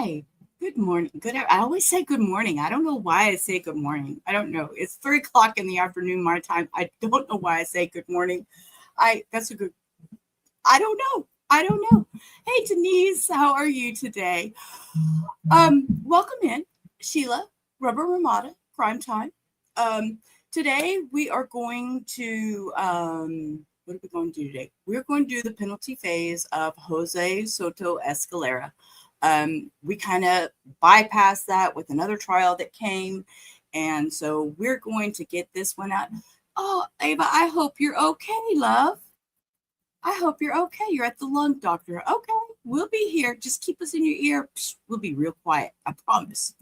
Hi. Good morning. I always say good morning. I don't know why I say good morning. I don't know. It's 3 o'clock in the afternoon my time. I don't know why I say good morning. That's a good. I don't know. I don't know. Hey Denise, how are you today? Welcome in, Sheila, Rubber Ramada, Crime Time. Today we are going to what are we going to do today? We're going to do the penalty phase of Jose Soto Escalera. We kind of bypassed that with another trial that came. And so we're going to get this one out. Oh, Ava, I hope you're okay, love. I hope you're okay. You're at the lung doctor. Okay, we'll be here. Just keep us in your ear. Psh, we'll be real quiet. I promise.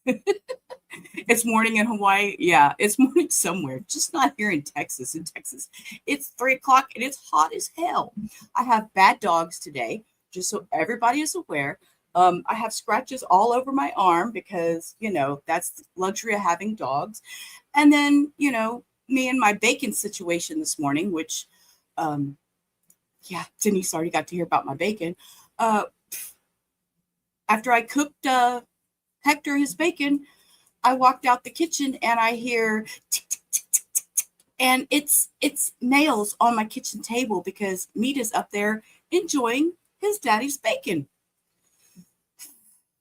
It's morning in Hawaii. Yeah, it's morning somewhere. Just not here in Texas. In Texas, it's 3 o'clock and it's hot as hell. I have bad dogs today, just so everybody is aware. I have scratches all over my arm because, that's the luxury of having dogs. And then, me and my bacon situation this morning, which, Denise already got to hear about my bacon. After I cooked Hector his bacon, I walked out the kitchen and I hear tick, tick, tick, tick, tick, tick, and it's nails on my kitchen table because Meat is up there enjoying his daddy's bacon.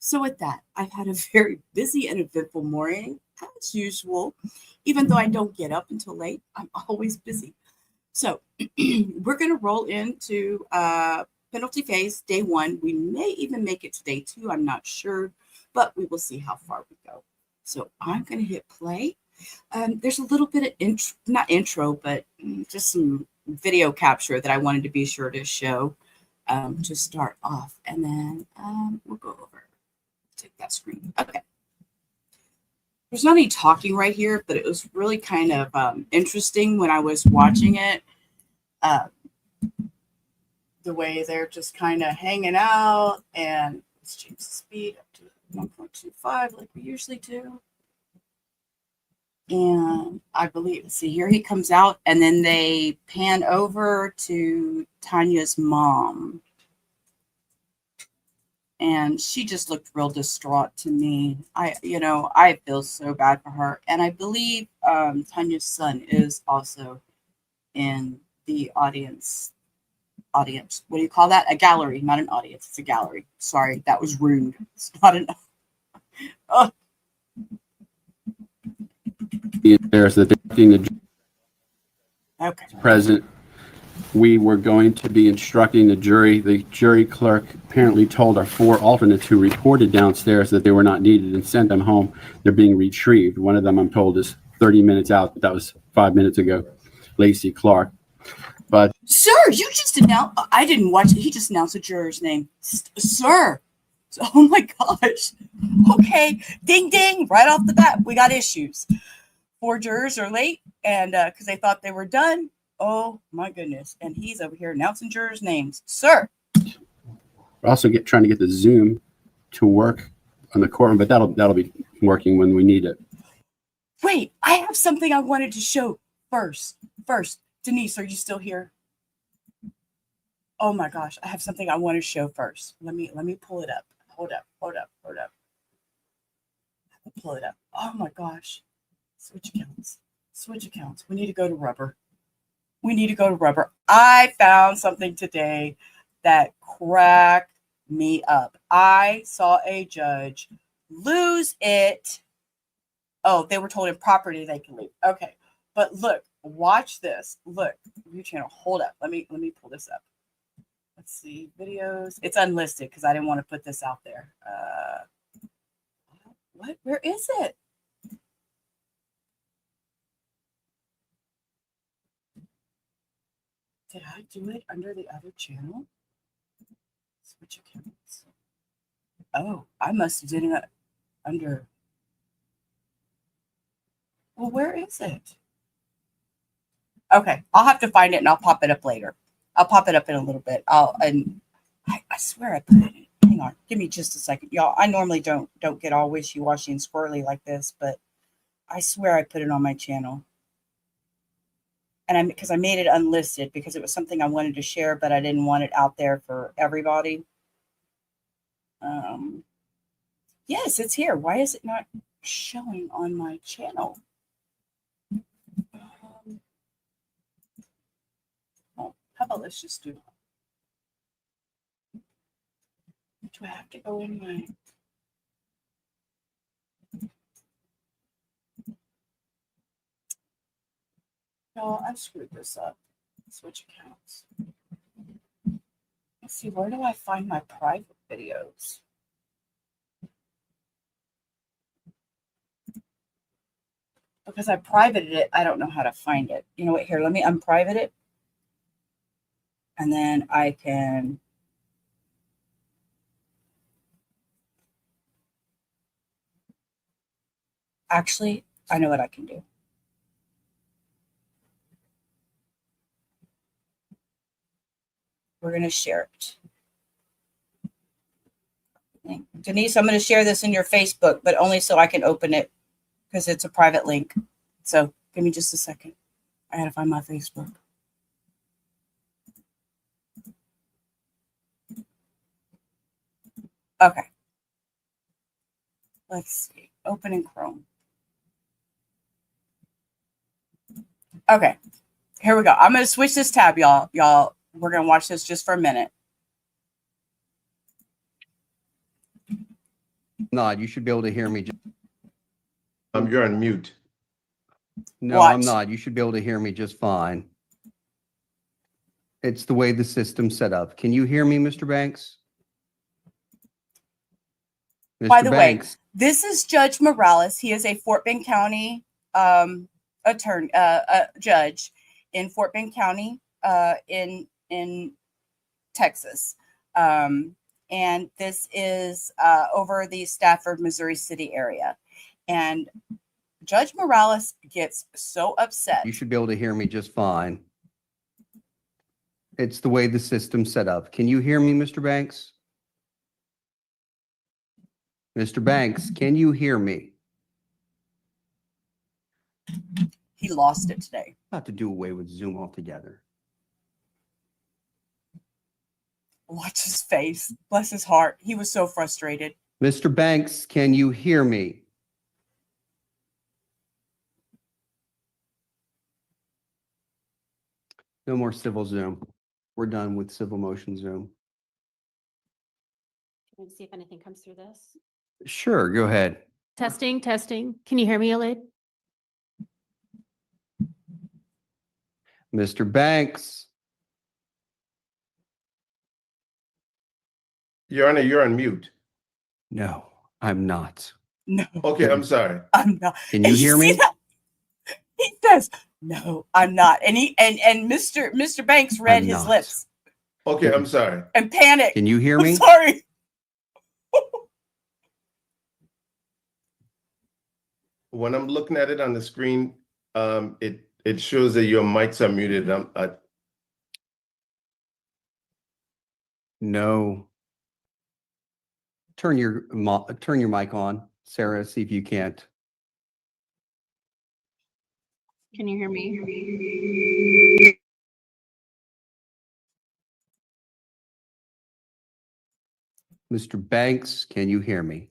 So with that, I've had a very busy and eventful morning, as usual. Even though I don't get up until late, I'm always busy. So we're going to roll into penalty phase, day 1. We may even make it to day 2. I'm not sure, but we will see how far we go. So I'm going to hit play. There's a little bit of not intro, but just some video capture that I wanted to be sure to show to start off. And then we'll go over. Take that screen. Okay. There's not any talking right here, but it was really kind of interesting when I was watching it. The way they're just kind of hanging out, and let's change the speed up to 1.25 like we usually do. And I believe, see here he comes out, and then they pan over to Tania's mom. And she just looked real distraught to me. I feel so bad for her. And I believe Tania's son is also in the audience. What do you call that? A gallery, not an audience. It's a gallery. Sorry, that was rude. It's not an. Oh. There's the Okay. Present. We were going to be instructing the jury. The jury clerk apparently told our 4 alternates who reported downstairs that they were not needed and sent them home. They're being retrieved. One of them, I'm told, is 30 minutes out. That was 5 minutes ago. Lacey Clark. But sir, you just announced. I didn't watch it. He just announced a juror's name, sir. Oh my gosh. Okay, ding ding. Right off the bat, we got issues. 4 jurors are late, and because they thought they were done. Oh my goodness. And he's over here announcing jurors' names. Sir. we're also trying to get the Zoom to work on the courtroom, but that'll be working when we need it. Wait, I have something I wanted to show first. Denise, are you still here? Oh my gosh, I have something I want to show first. Let me pull it up. Hold up. Pull it up. Oh my gosh. Switch accounts. We need to go to Rubber. I found something today that cracked me up. I saw a judge lose it. Oh, they were told in property they can leave. Okay. But look, watch this. Look, view channel. Hold up. Let me pull this up. Let's see. Videos. It's unlisted because I didn't want to put this out there. What? Where is it? Did I do it under the other channel? Switch accounts. Oh, I must have did it under. Well, where is it? Okay, I'll have to find it and I'll pop it up later. I'll pop it up in a little bit. I swear I put it in. Hang on, give me just a second, y'all. I normally don't get all wishy-washy and squirrely like this, but I swear I put it on my channel. And because I made it unlisted because it was something I wanted to share, but I didn't want it out there for everybody. Yes, it's here. Why is it not showing on my channel? Oh, how about let's just do. Do I have to go in my? No, I've screwed this up. Switch accounts. Let's see, where do I find my private videos? Because I privated it, I don't know how to find it. You know what? Here, let me unprivate it. And then I can. Actually, I know what I can do. We're going to share it. Denise, I'm going to share this in your Facebook, but only so I can open it because it's a private link. So give me just a second. I got to find my Facebook. Okay. Let's see. Open in Chrome. Okay. Here we go. I'm going to switch this tab, y'all. We're going to watch this just for a minute. Not. You should be able to hear me. You're on mute. No, What? I'm not. You should be able to hear me just fine. It's the way the system's set up. Can you hear me, Mr. Banks? By the way, Banks, this is Judge Morales. He is a Fort Bend County attorney, judge in Fort Bend County in Texas. And this is over the Stafford, Missouri City area. And Judge Morales gets so upset. you should be able to hear me just fine. It's the way the system's set up. Can you hear me, Mr. Banks? Mr. Banks, can you hear me? He lost it today. About to do away with Zoom altogether. Watch his face. Bless his heart. He was so frustrated. Mr. Banks, can you hear me? No more civil Zoom. We're done with civil motion Zoom. Can we see if anything comes through this? Sure, go ahead. Testing, testing. Can you hear me, Alade? Mr. Banks, Your Honor, you're on mute. no, I'm not. No, Okay, I'm sorry. I'm not. Can you And hear see me? that? He says, no, I'm not. And Mr. Banks read I'm his not. lips Okay, I'm sorry. and panicked. Can you hear I'm me? sorry. When I'm looking at it on the screen, it shows that your mics are muted. No. Turn your mic on, Sarah, see if you can't. Can you hear me? Mr. Banks, can you hear me?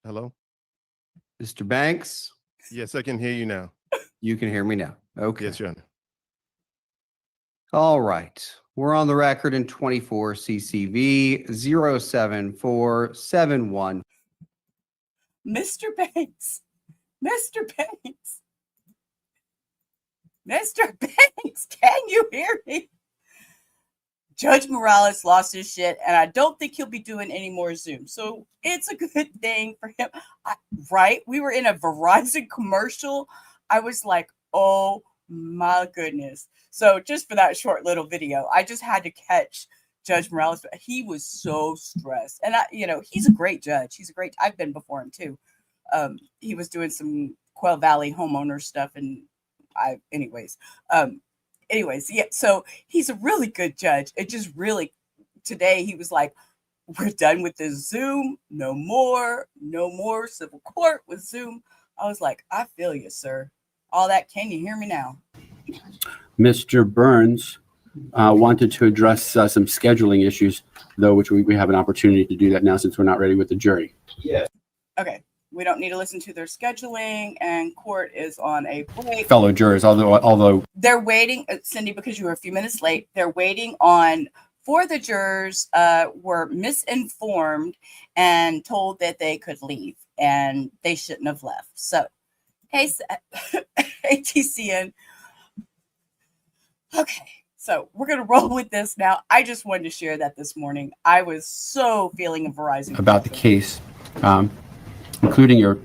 Hello? Mr. Banks, Yes, I can hear you now. you can hear me now. Okay. Yes, Your Honor. All right. We're on the record in 24 CCV 07471. Mr. Banks. Mr. Banks. Mr. Banks, can you hear me? Judge Morales lost his shit, and I don't think he'll be doing any more Zoom. So it's a good thing for him. Right? We were in a Verizon commercial. I was like, oh my goodness. So just for that short little video, I just had to catch Judge Morales. He was so stressed. And he's a great judge. I've been before him too. He was doing some Quail Valley homeowner stuff. And anyways, yeah. So he's a really good judge. It just really, today he was like, we're done with this Zoom. No more civil court with Zoom. I was like, I feel you, sir. All that. Can you hear me now? Mr. Burns wanted to address some scheduling issues, though, which we have an opportunity to do that now since we're not ready with the jury. Yeah. Okay. We don't need to listen to their scheduling, and court is on a break. Fellow jurors, although They're waiting, Cindy, because you were a few minutes late. They're waiting on 4 of the jurors were misinformed and told that they could leave, and they shouldn't have left. So, hey, ATCN. Okay, so we're going to roll with this now. I just wanted to share that this morning. I was so feeling a Verizon about the case, including your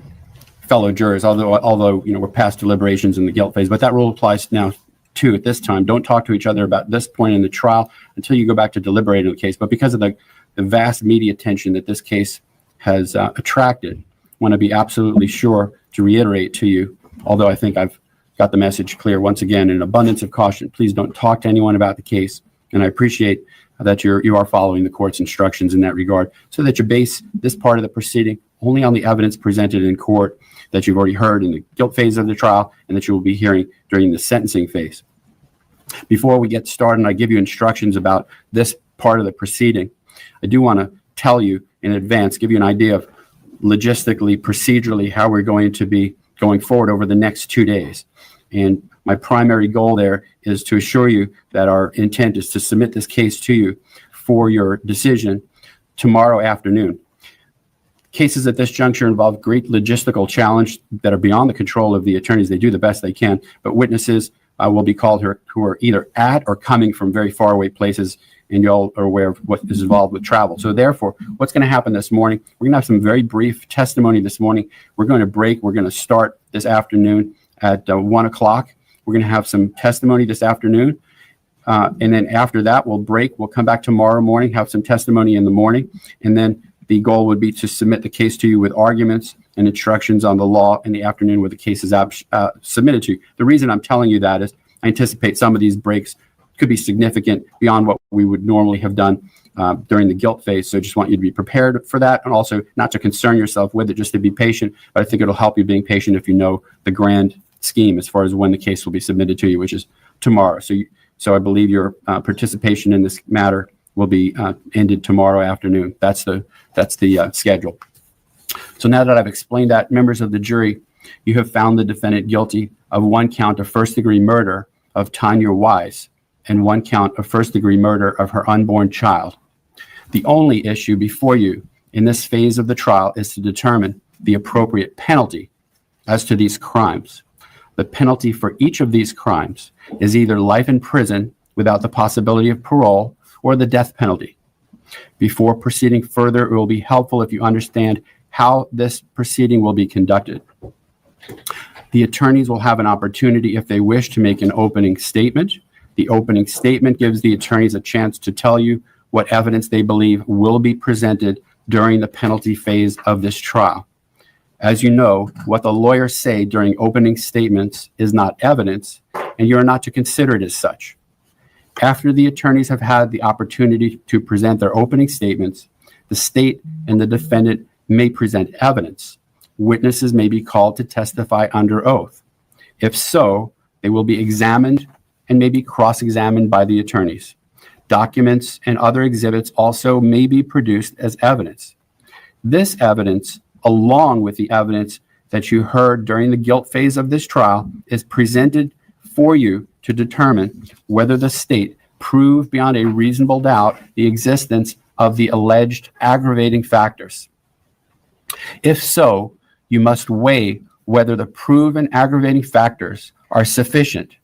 fellow jurors, although we're past deliberations in the guilt phase, but that rule applies now too at this time. Don't talk to each other about this point in the trial until you go back to deliberating the case. But because of the vast media attention that this case has attracted, I want to be absolutely sure to reiterate to you, although I think I've got the message clear once again, in an abundance of caution, please don't talk to anyone about the case. And I appreciate that you are following the court's instructions in that regard, so that you base this part of the proceeding only on the evidence presented in court that you've already heard in the guilt phase of the trial and that you will be hearing during the sentencing phase. Before we get started and I give you instructions about this part of the proceeding, I do want to tell you in advance, give you an idea of logistically, procedurally, how we're going to be going forward over the next 2 days. And my primary goal there is to assure you that our intent is to submit this case to you for your decision tomorrow afternoon. Cases at this juncture involve great logistical challenge that are beyond the control of the attorneys. They do the best they can, but witnesses will be called who are either at or coming from very far away places, and you all are aware of what is involved with travel. So therefore, what's going to happen this morning, we're going to have some very brief testimony this morning. We're going to break. We're going to start this afternoon at 1 o'clock. We're going to have some testimony this afternoon. And then after that, we'll break. We'll come back tomorrow morning, have some testimony in the morning. And then the goal would be to submit the case to you with arguments and instructions on the law in the afternoon where the case is submitted to you. The reason I'm telling you that is I anticipate some of these breaks could be significant beyond what we would normally have done during the guilt phase. So I just want you to be prepared for that, and also not to concern yourself with it, just to be patient. But I think it'll help you being patient if you know the grand scheme as far as when the case will be submitted to you, which is tomorrow. So I believe your participation in this matter will be ended tomorrow afternoon. That's the schedule. So now that I've explained that, members of the jury, you have found the defendant guilty of 1 count of first-degree murder of Tania Wise and 1 count of first-degree murder of her unborn child. The only issue before you in this phase of the trial is to determine the appropriate penalty as to these crimes. The penalty for each of these crimes is either life in prison without the possibility of parole or the death penalty. Before proceeding further, it will be helpful if you understand how this proceeding will be conducted. The attorneys will have an opportunity, if they wish, to make an opening statement. The opening statement gives the attorneys a chance to tell you what evidence they believe will be presented during the penalty phase of this trial. As you know, what the lawyers say during opening statements is not evidence, and you are not to consider it as such. After the attorneys have had the opportunity to present their opening statements, the state and the defendant may present evidence. Witnesses may be called to testify under oath. If so, they will be examined and may be cross-examined by the attorneys. Documents and other exhibits also may be produced as evidence. This evidence, along with the evidence that you heard during the guilt phase of this trial, is presented for you to determine whether the state proved beyond a reasonable doubt the existence of the alleged aggravating factors. If so, you must weigh whether the proven aggravating factors are sufficient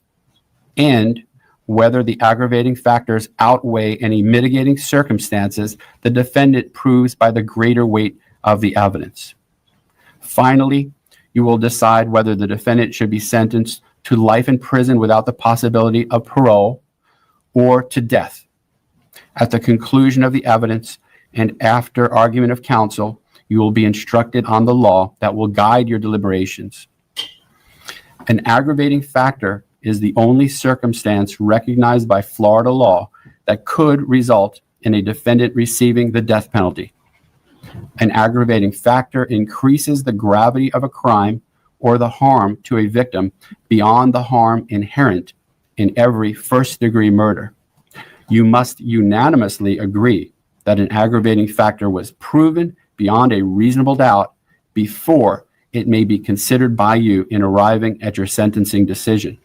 and whether the aggravating factors outweigh any mitigating circumstances the defendant proves by the greater weight of the evidence. Finally, you will decide whether the defendant should be sentenced to life in prison without the possibility of parole or to death. At the conclusion of the evidence and after argument of counsel, you will be instructed on the law that will guide your deliberations. An aggravating factor is the only circumstance recognized by Florida law that could result in a defendant receiving the death penalty. An aggravating factor increases the gravity of a crime or the harm to a victim beyond the harm inherent in every first-degree murder. You must unanimously agree that an aggravating factor was proven beyond a reasonable doubt before it may be considered by you in arriving at your sentencing decision.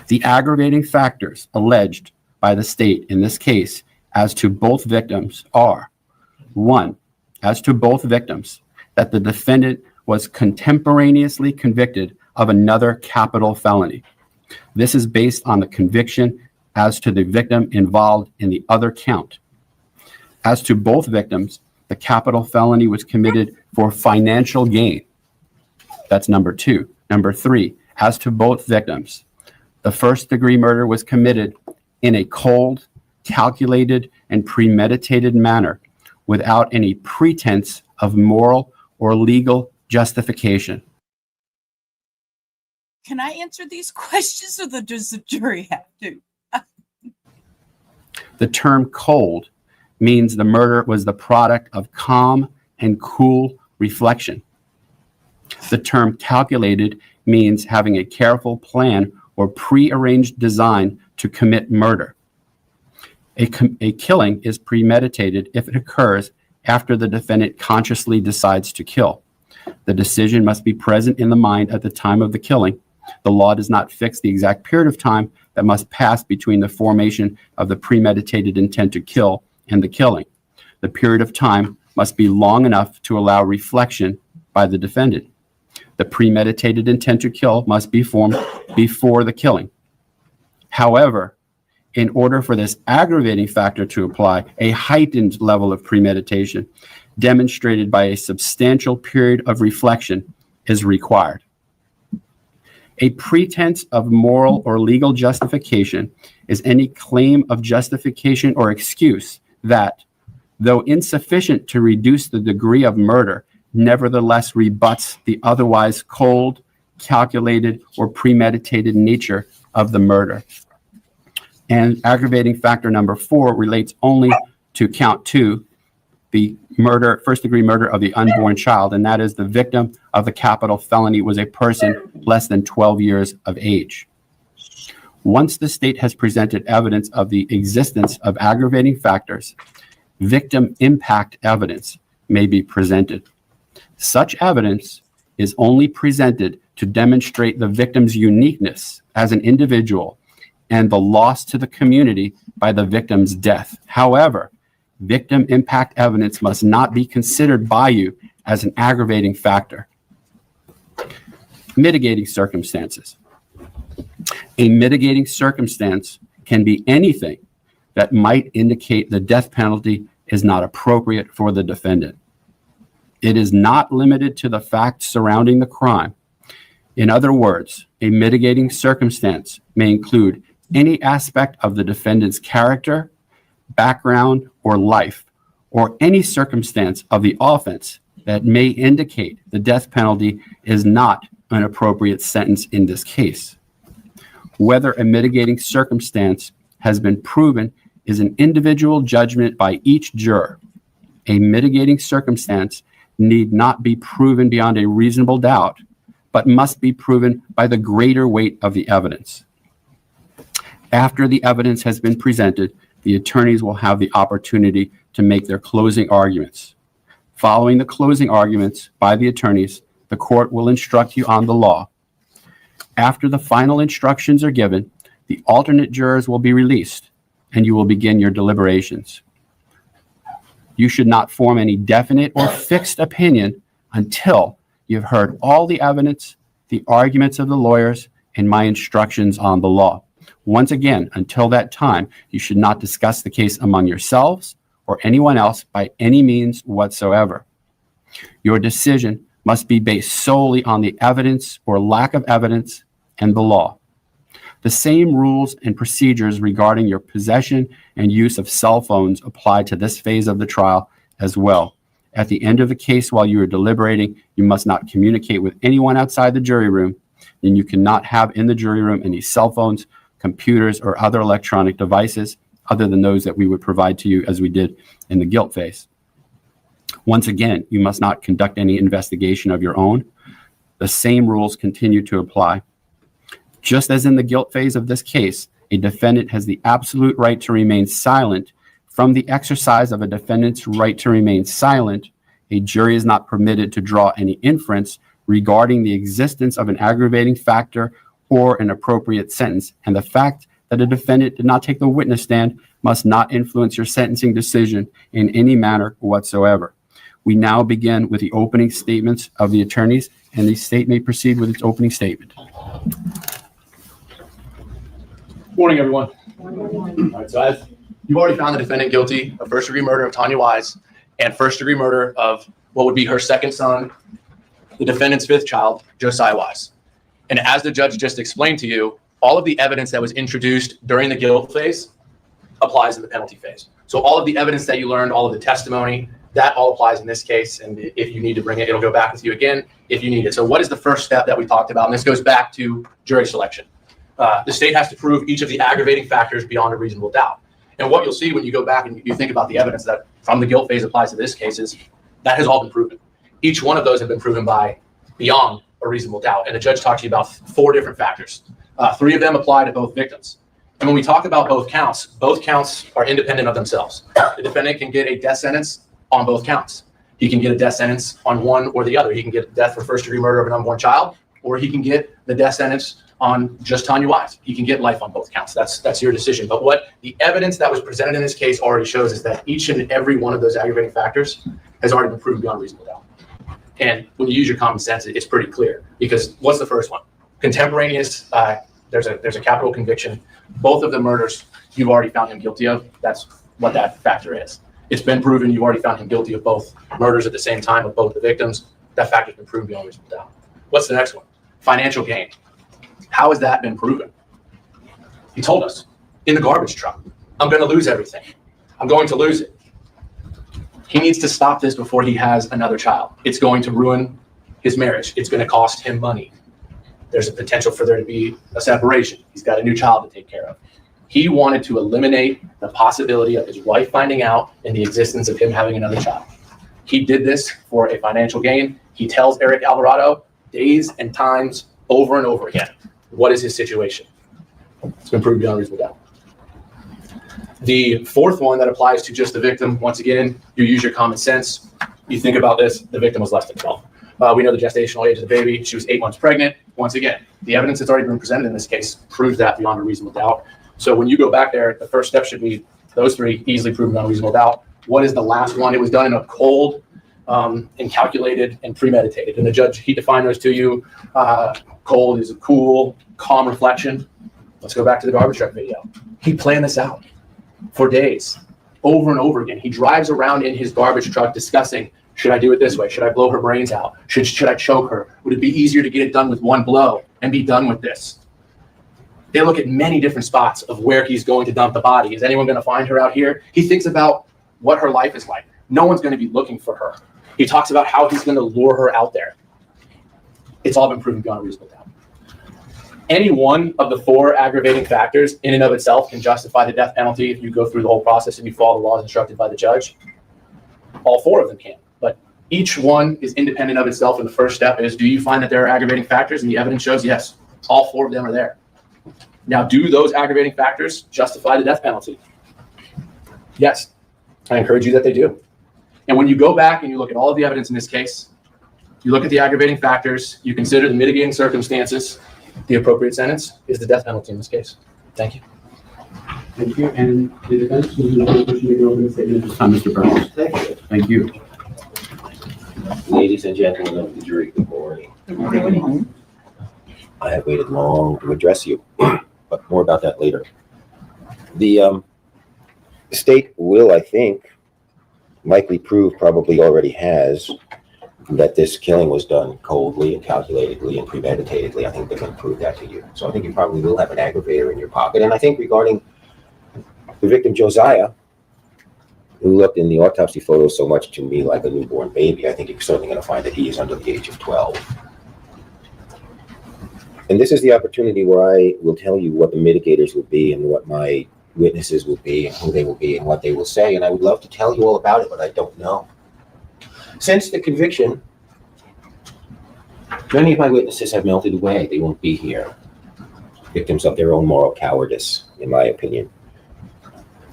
The aggravating factors alleged by the state in this case as to both victims are: 1, as to both victims, that the defendant was contemporaneously convicted of another capital felony. This is based on the conviction as to the victim involved in the other count. As to both victims, the capital felony was committed for financial gain. That's number 2. Number 3, as to both victims, the first-degree murder was committed in a cold, calculated, and premeditated manner without any pretense of moral or legal justification. Can I answer these questions, or does the jury have to? The term cold means the murder was the product of calm and cool reflection. The term calculated means having a careful plan or prearranged design to commit murder. A killing is premeditated if it occurs after the defendant consciously decides to kill. The decision must be present in the mind at the time of the killing. The law does not fix the exact period of time that must pass between the formation of the premeditated intent to kill and the killing. The period of time must be long enough to allow reflection by the defendant. The premeditated intent to kill must be formed before the killing. However, in order for this aggravating factor to apply, a heightened level of premeditation demonstrated by a substantial period of reflection is required. A pretense of moral or legal justification is any claim of justification or excuse that, though insufficient to reduce the degree of murder, nevertheless rebuts the otherwise cold, calculated, or premeditated nature of the murder. And aggravating factor number 4 relates only to count 2, the murder, first-degree murder of the unborn child, and that is the victim of the capital felony was a person less than 12 years of age. Once the state has presented evidence of the existence of aggravating factors, victim impact evidence may be presented. Such evidence is only presented to demonstrate the victim's uniqueness as an individual and the loss to the community by the victim's death. However, victim impact evidence must not be considered by you as an aggravating factor. Mitigating circumstances. A mitigating circumstance can be anything that might indicate the death penalty is not appropriate for the defendant. It is not limited to the facts surrounding the crime. In other words, a mitigating circumstance may include any aspect of the defendant's character, background, or life, or any circumstance of the offense that may indicate the death penalty is not an appropriate sentence in this case. Whether a mitigating circumstance has been proven is an individual judgment by each juror. A mitigating circumstance need not be proven beyond a reasonable doubt, but must be proven by the greater weight of the evidence. After the evidence has been presented, the attorneys will have the opportunity to make their closing arguments. Following the closing arguments by the attorneys, the court will instruct you on the law. After the final instructions are given, the alternate jurors will be released, and you will begin your deliberations. You should not form any definite or fixed opinion until you've heard all the evidence, the arguments of the lawyers, and my instructions on the law. Once again, until that time, you should not discuss the case among yourselves or anyone else by any means whatsoever. Your decision must be based solely on the evidence or lack of evidence and the law. The same rules and procedures regarding your possession and use of cell phones apply to this phase of the trial as well. At the end of the case, while you are deliberating, you must not communicate with anyone outside the jury room, and you cannot have in the jury room any cell phones, computers, or other electronic devices other than those that we would provide to you as we did in the guilt phase. Once again, you must not conduct any investigation of your own. The same rules continue to apply. Just as in the guilt phase of this case, a defendant has the absolute right to remain silent. From the exercise of a defendant's right to remain silent, a jury is not permitted to draw any inference regarding the existence of an aggravating factor or an appropriate sentence, and the fact that a defendant did not take the witness stand must not influence your sentencing decision in any manner whatsoever. We now begin with the opening statements of the attorneys, and the state may proceed with its opening statement. Morning, everyone. All right, so as you've already found the defendant guilty of first-degree murder of Tania Wise and first-degree murder of what would be her second son, the defendant's fifth child, Josiah Wise. And as the judge just explained to you, all of the evidence that was introduced during the guilt phase applies in the penalty phase. So all of the evidence that you learned, all of the testimony, that all applies in this case. And if you need to bring it, it'll go back with you again if you need it. So what is the first step that we talked about? And this goes back to jury selection. The state has to prove each of the aggravating factors beyond a reasonable doubt. And what you'll see when you go back and you think about the evidence that from the guilt phase applies to this case is that has all been proven. Each one of those have been proven by beyond a reasonable doubt. And the judge talked to you about 4 different factors. 3 of them apply to both victims. And when we talk about both counts are independent of themselves. The defendant can get a death sentence on both counts. He can get a death sentence on one or the other. He can get death for first-degree murder of an unborn child, or he can get the death sentence on just Tania Wise. He can get life on both counts. That's your decision. But what the evidence that was presented in this case already shows is that each and every one of those aggravating factors has already been proven beyond reasonable doubt. And when you use your common sense, it's pretty clear. Because what's the first one? Contemporaneous. There's a capital conviction. Both of the murders you've already found him guilty of. That's what that factor is. It's been proven you've already found him guilty of both murders at the same time of both the victims. That factor's been proven beyond reasonable doubt. What's the next one? Financial gain. How has that been proven? He told us in the garbage truck, I'm going to lose everything. I'm going to lose it. He needs to stop this before he has another child. It's going to ruin his marriage. It's going to cost him money. There's a potential for there to be a separation. He's got a new child to take care of. He wanted to eliminate the possibility of his wife finding out in the existence of him having another child. He did this for a financial gain. He tells Eric Alvarado days and times over and over again. What is his situation? It's been proven beyond reasonable doubt. The fourth one that applies to just the victim, once again, you use your common sense. You think about this, the victim was less than 12. We know the gestational age of the baby. She was 8 months pregnant. Once again, the evidence that's already been presented in this case proves that beyond a reasonable doubt. So when you go back there, the first step should be those 3 easily proven beyond a reasonable doubt. What is the last one? It was done in a cold and calculated and premeditated. And the judge, he defined those to you. Cold is a cool, calm reflection. Let's go back to the garbage truck video. He planned this out for days, over and over again. He drives around in his garbage truck discussing, should I do it this way? Should I blow her brains out? Should I choke her? Would it be easier to get it done with one blow and be done with this? They look at many different spots of where he's going to dump the body. Is anyone going to find her out here? He thinks about what her life is like. No one's going to be looking for her. He talks about how he's going to lure her out there. It's all been proven beyond a reasonable doubt. Any one of the 4 aggravating factors in and of itself can justify the death penalty if you go through the whole process and you follow the laws instructed by the judge. All 4 of them can, but each one is independent of itself. And the first step is, do you find that there are aggravating factors? And the evidence shows yes, all 4 of them are there. Now, do those aggravating factors justify the death penalty? Yes, I encourage you that they do. And when you go back and you look at all of the evidence in this case, you look at the aggravating factors, you consider the mitigating circumstances, the appropriate sentence is the death penalty in this case. Thank you. Thank you. And the defense, will you like to make an opening statement at this time, Mr. Burns? Thank you. Ladies and gentlemen of the jury, good morning. Good morning. I have waited long to address you, but more about that later. The state will, I think, likely prove, probably already has, that this killing was done coldly and calculatedly and premeditatedly. I think they can prove that to you. So I think you probably will have an aggravator in your pocket. And I think regarding the victim, Josiah, who looked in the autopsy photos so much to me like a newborn baby, I think you're certainly going to find that he is under the age of 12. And this is the opportunity where I will tell you what the mitigators will be and what my witnesses will be and who they will be and what they will say. And I would love to tell you all about it, but I don't know. Since the conviction, many of my witnesses have melted away. They won't be here. Victims of their own moral cowardice, in my opinion.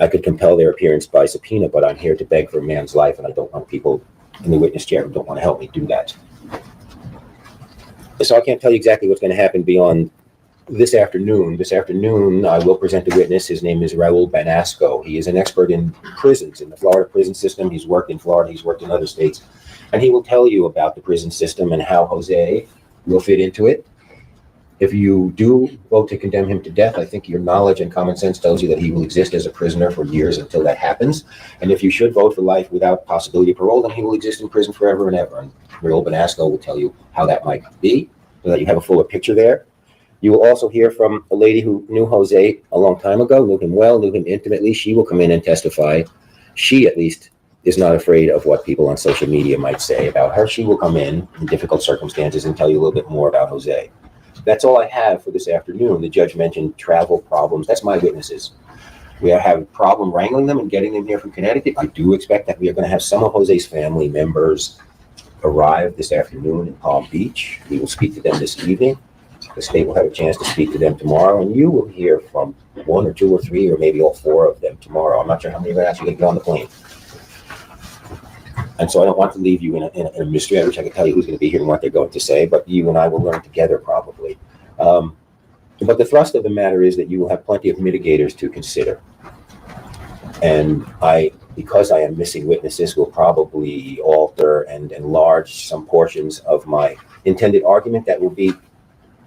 I could compel their appearance by subpoena, but I'm here to beg for a man's life, and I don't want people in the witness chair who don't want to help me do that. So I can't tell you exactly what's going to happen beyond this afternoon. This afternoon, I will present a witness. His name is Raul Banasco. He is an expert in prisons, in the Florida prison system. He's worked in Florida. He's worked in other states. And he will tell you about the prison system and how Jose will fit into it. If you do vote to condemn him to death, I think your knowledge and common sense tells you that he will exist as a prisoner for years until that happens. And if you should vote for life without possibility of parole, then he will exist in prison forever and ever. And Raul Banasco will tell you how that might be, so that you have a fuller picture there. You will also hear from a lady who knew Jose a long time ago, knew him well, knew him intimately. She will come in and testify. She, at least, is not afraid of what people on social media might say about her. She will come in difficult circumstances and tell you a little bit more about Jose. That's all I have for this afternoon. The judge mentioned travel problems. That's my witnesses. We are having a problem wrangling them and getting them here from Connecticut. I do expect that we are going to have some of Jose's family members arrive this afternoon in Palm Beach. We will speak to them this evening. The state will have a chance to speak to them tomorrow, and you will hear from one or two or three or maybe all four of them tomorrow. I'm not sure how many are actually going to get on the plane. And so I don't want to leave you in a mystery. I wish I could tell you who's going to be here and what they're going to say, but you and I will learn together probably. But the thrust of the matter is that you will have plenty of mitigators to consider. And because I am missing witnesses, will probably alter and enlarge some portions of my intended argument that will be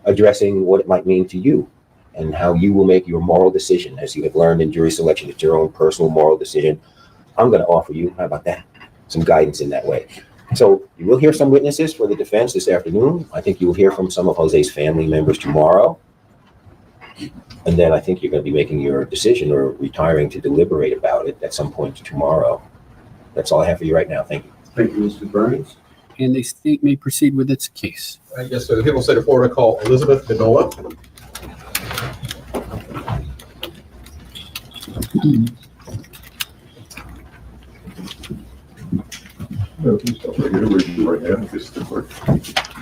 addressing what it might mean to you and how you will make your moral decision. As you have learned in jury selection, it's your own personal moral decision. I'm going to offer you, how about that, some guidance in that way. So you will hear some witnesses for the defense this afternoon. I think you will hear from some of Jose's family members tomorrow. And then I think you're going to be making your decision or retiring to deliberate about it at some point tomorrow. That's all I have for you right now. Thank you. Thank you, Mr. Burns. And the state may proceed with its case. Yes, so the people of the state of Florida call Elizabeth Bedola. Do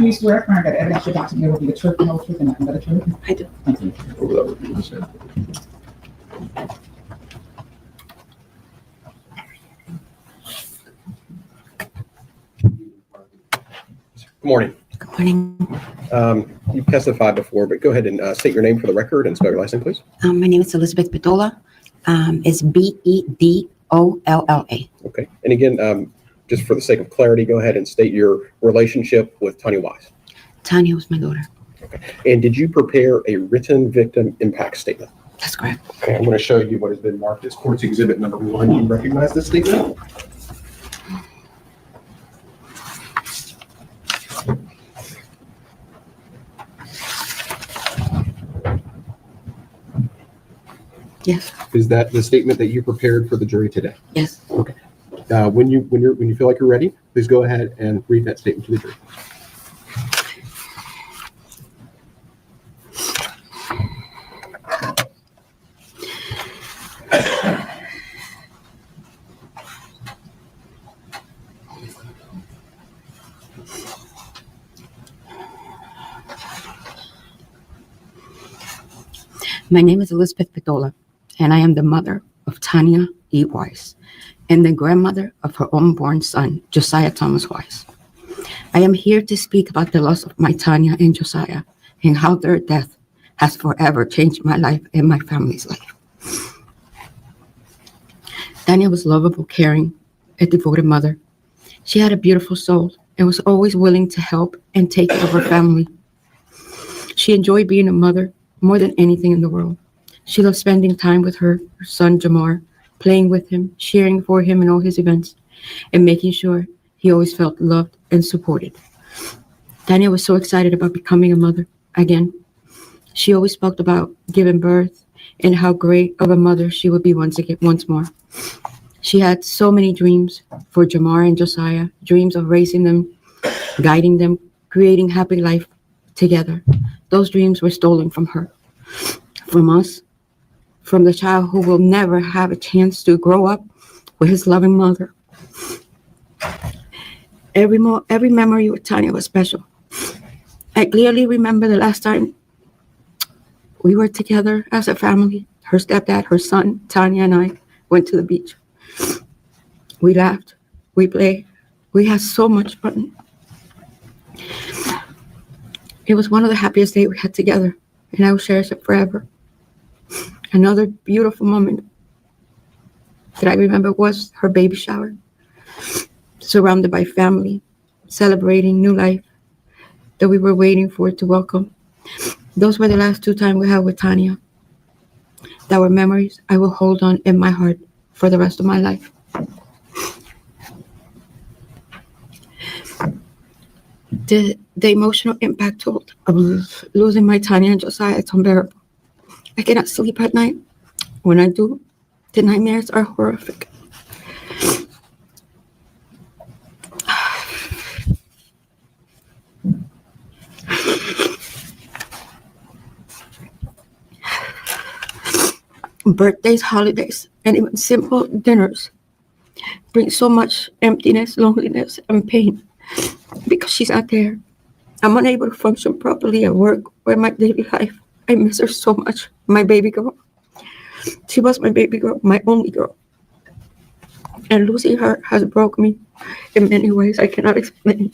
you swear affirm that evidence you're about to give will be the truth, the whole truth, and nothing but the truth? I do. Thank you. Good morning. Good morning. You've testified before, but go ahead and state your name for the record and spell your last name, please. My name is Elizabeth Bedolla. It's Bedolla. Okay. And again, just for the sake of clarity, go ahead and state your relationship with Tania Wise. Tania was my daughter. Okay. And did you prepare a written victim impact statement? That's correct. Okay. I'm going to show you what has been marked as court's exhibit number 1. You recognize this statement? Yes. Is that the statement that you prepared for the jury today? Yes. Okay. When you feel like you're ready, please go ahead and read that statement to the jury. My name is Elizabeth Bedolla, and I am the mother of Tania E. Wise and the grandmother of her unborn son, Josiah Thomas Wise. I am here to speak about the loss of my Tania and Josiah and how their death has forever changed my life and my family's life. Tania was lovable, caring, a devoted mother. She had a beautiful soul and was always willing to help and take care of her family. She enjoyed being a mother more than anything in the world. She loved spending time with her son, Jamar, playing with him, cheering for him in all his events, and making sure he always felt loved and supported. Tania was so excited about becoming a mother again. She always spoke about giving birth and how great of a mother she would be once more. She had so many dreams for Jamar and Josiah, dreams of raising them, guiding them, creating happy life together. Those dreams were stolen from her, from us, from the child who will never have a chance to grow up with his loving mother. Every memory with Tania was special. I clearly remember the last time we were together as a family. Her stepdad, her son, Tania, and I went to the beach. We laughed, we played, we had so much fun. It was one of the happiest days we had together, and I will cherish it forever. Another beautiful moment that I remember was her baby shower, surrounded by family, celebrating new life that we were waiting for it to welcome. Those were the last 2 times we had with Tania. That were memories I will hold on in my heart for the rest of my life. The emotional impact of losing my Tania and Josiah is unbearable. I cannot sleep at night. When I do, the nightmares are horrific. Birthdays, holidays, and even simple dinners bring so much emptiness, loneliness, and pain because she's not there. I'm unable to function properly at work or in my daily life. I miss her so much, my baby girl. She was my baby girl, my only girl. And losing her has broken me in many ways I cannot explain.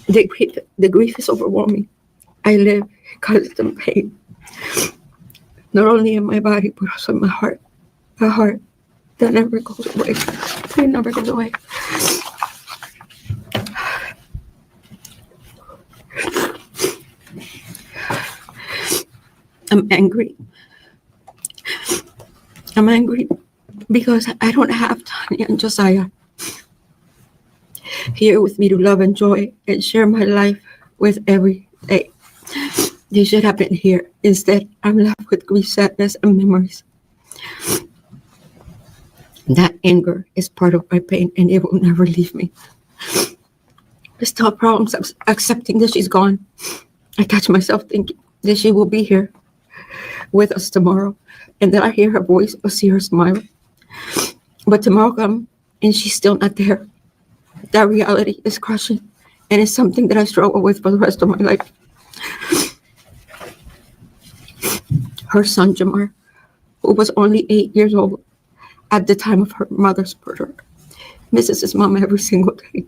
The grief is overwhelming. I live in constant pain, not only in my body, but also in my heart. A heart that never goes away. It never goes away. I'm angry. I'm angry because I don't have Tania and Josiah here with me to love and joy and share my life with every day. They should have been here. Instead, I'm left with grief, sadness, and memories. That anger is part of my pain, and it will never leave me. I still have problems accepting that she's gone. I catch myself thinking that she will be here with us tomorrow, and that I hear her voice or see her smile. But tomorrow comes, and she's still not there. That reality is crushing, and it's something that I struggle with for the rest of my life. Her son, Jamar, who was only 8 years old at the time of her mother's murder, misses his mom every single day.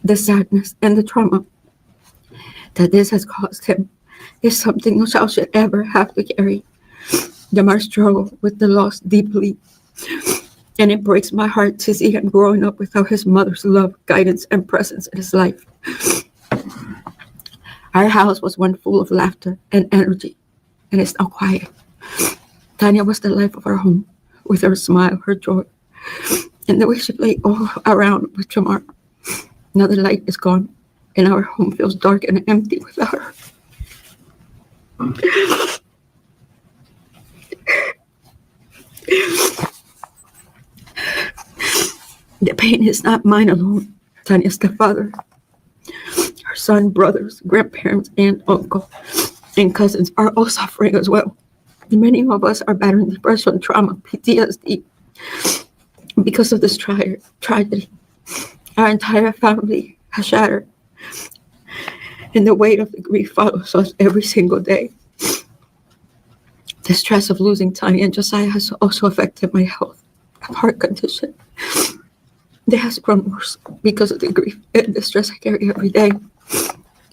The sadness and the trauma that this has caused him is something no child should ever have to carry. Jamar struggled with the loss deeply, and it breaks my heart to see him growing up without his mother's love, guidance, and presence in his life. Our house was one full of laughter and energy, and it's now quiet. Tania was the life of our home, with her smile, her joy, and the way she played all around with Jamar. Now the light is gone, and our home feels dark and empty without her. The pain is not mine alone. Tania's stepfather, her son, brothers, grandparents, aunt, uncle, and cousins are all suffering as well. Many of us are battling depression, trauma, PTSD because of this tragedy. Our entire family has shattered, and the weight of the grief follows us every single day. The stress of losing Tania and Josiah has also affected my health. I have a heart condition that has grown worse because of the grief and the stress I carry every day.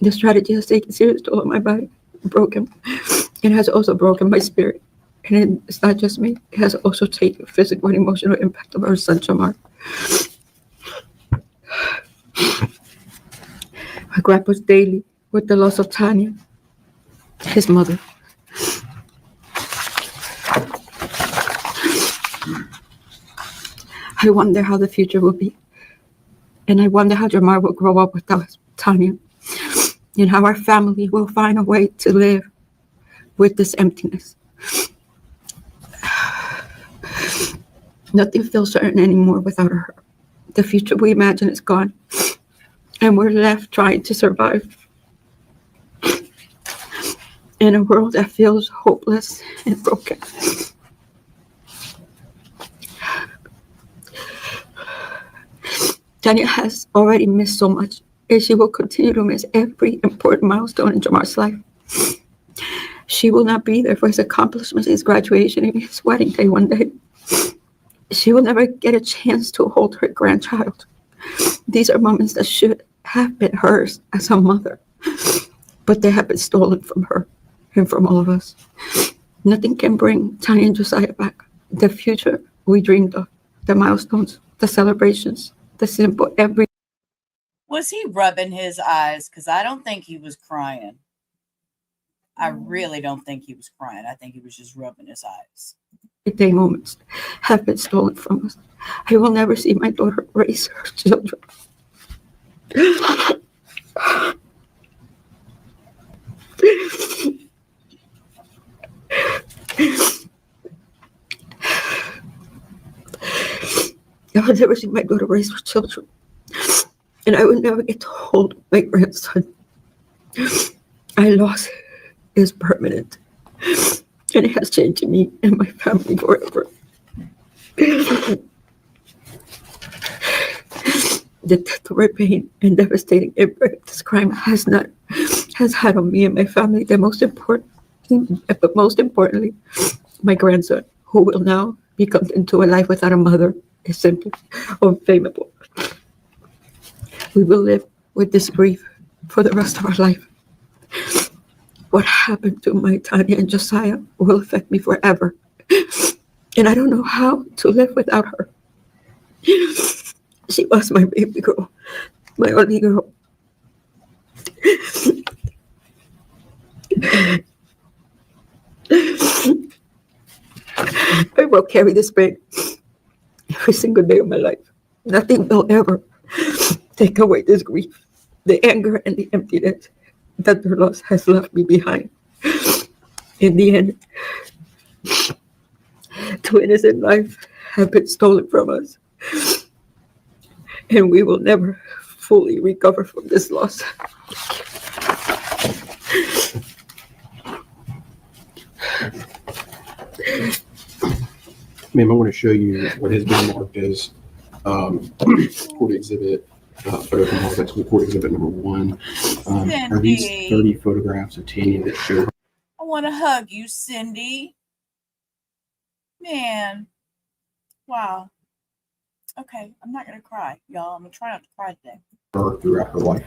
The strategy has taken serious toll on my body, broken, and has also broken my spirit. And it's not just me, it has also taken physical and emotional impact of our son, Jamar. I grapple daily with the loss of Tania, his mother. I wonder how the future will be. And I wonder how Jamar will grow up without Tania. And how our family will find a way to live with this emptiness. Nothing feels certain anymore without her. The future we imagine is gone, and we're left trying to survive in a world that feels hopeless and broken. Tania has already missed so much, and she will continue to miss every important milestone in Jamar's life. She will not be there for his accomplishments, his graduation, and his wedding day one day. She will never get a chance to hold her grandchild. These are moments that should have been hers as a mother, but they have been stolen from her and from all of us. Nothing can bring Tania and Josiah back. The future we dreamed of, the milestones, the celebrations, the simple every. Was he rubbing his eyes? Because I don't think he was crying. I really don't think he was crying. I think he was just rubbing his eyes. Day moments have been stolen from us. I will never see my daughter raise her children. I will never see my daughter raise her children. And I will never get to hold my grandson. Our loss is permanent. And it has changed me and my family forever. The terrible pain and devastating impact this crime has had on me and my family, but most importantly, my grandson, who will now be come into a life without a mother, is simply unfathomable. We will live with this grief for the rest of our life. What happened to my Tania and Josiah will affect me forever. And I don't know how to live without her. She was my baby girl, my only girl. I will carry this pain every single day of my life. Nothing will ever take away this grief, the anger and the emptiness that their loss has left me behind. In the end, 2 innocent lives have been stolen from us, and we will never fully recover from this loss. Ma'am, I want to show you what has been marked as court exhibit, photo from all that's court exhibit number 1. Are these 30 photographs of Tania that show her? I want to hug you, Cindy. Man. Wow. Okay, I'm not going to cry, y'all. I'm going to try not to cry today. Her throughout her life.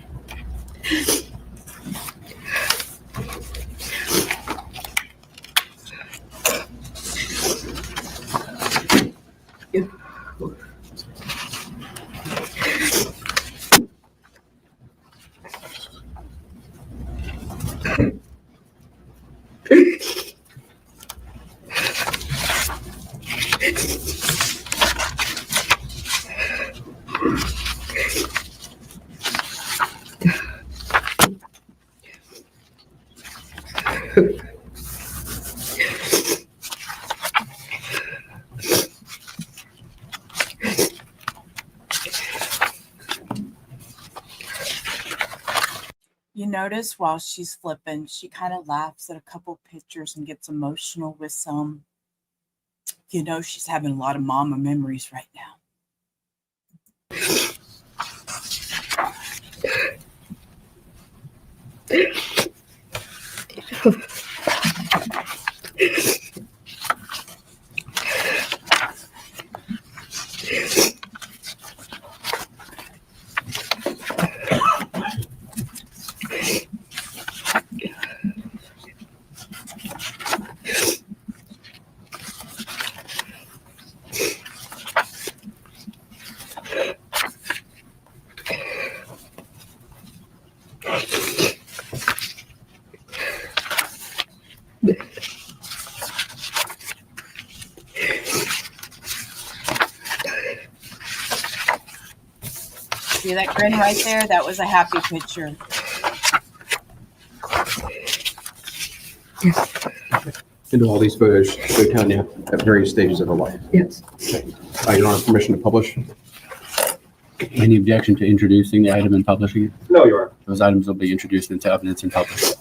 You notice while she's flipping, she kind of laughs at a couple pictures and gets emotional with some. You know, she's having a lot of mama memories right now. See that grin right there? That was a happy picture. Yes. And all these photos show Tania at various stages of her life. Yes. Okay. Your Honor, permission to publish? Any objection to introducing the item and publishing it? No, Your Honor. Those items will be introduced into evidence and published.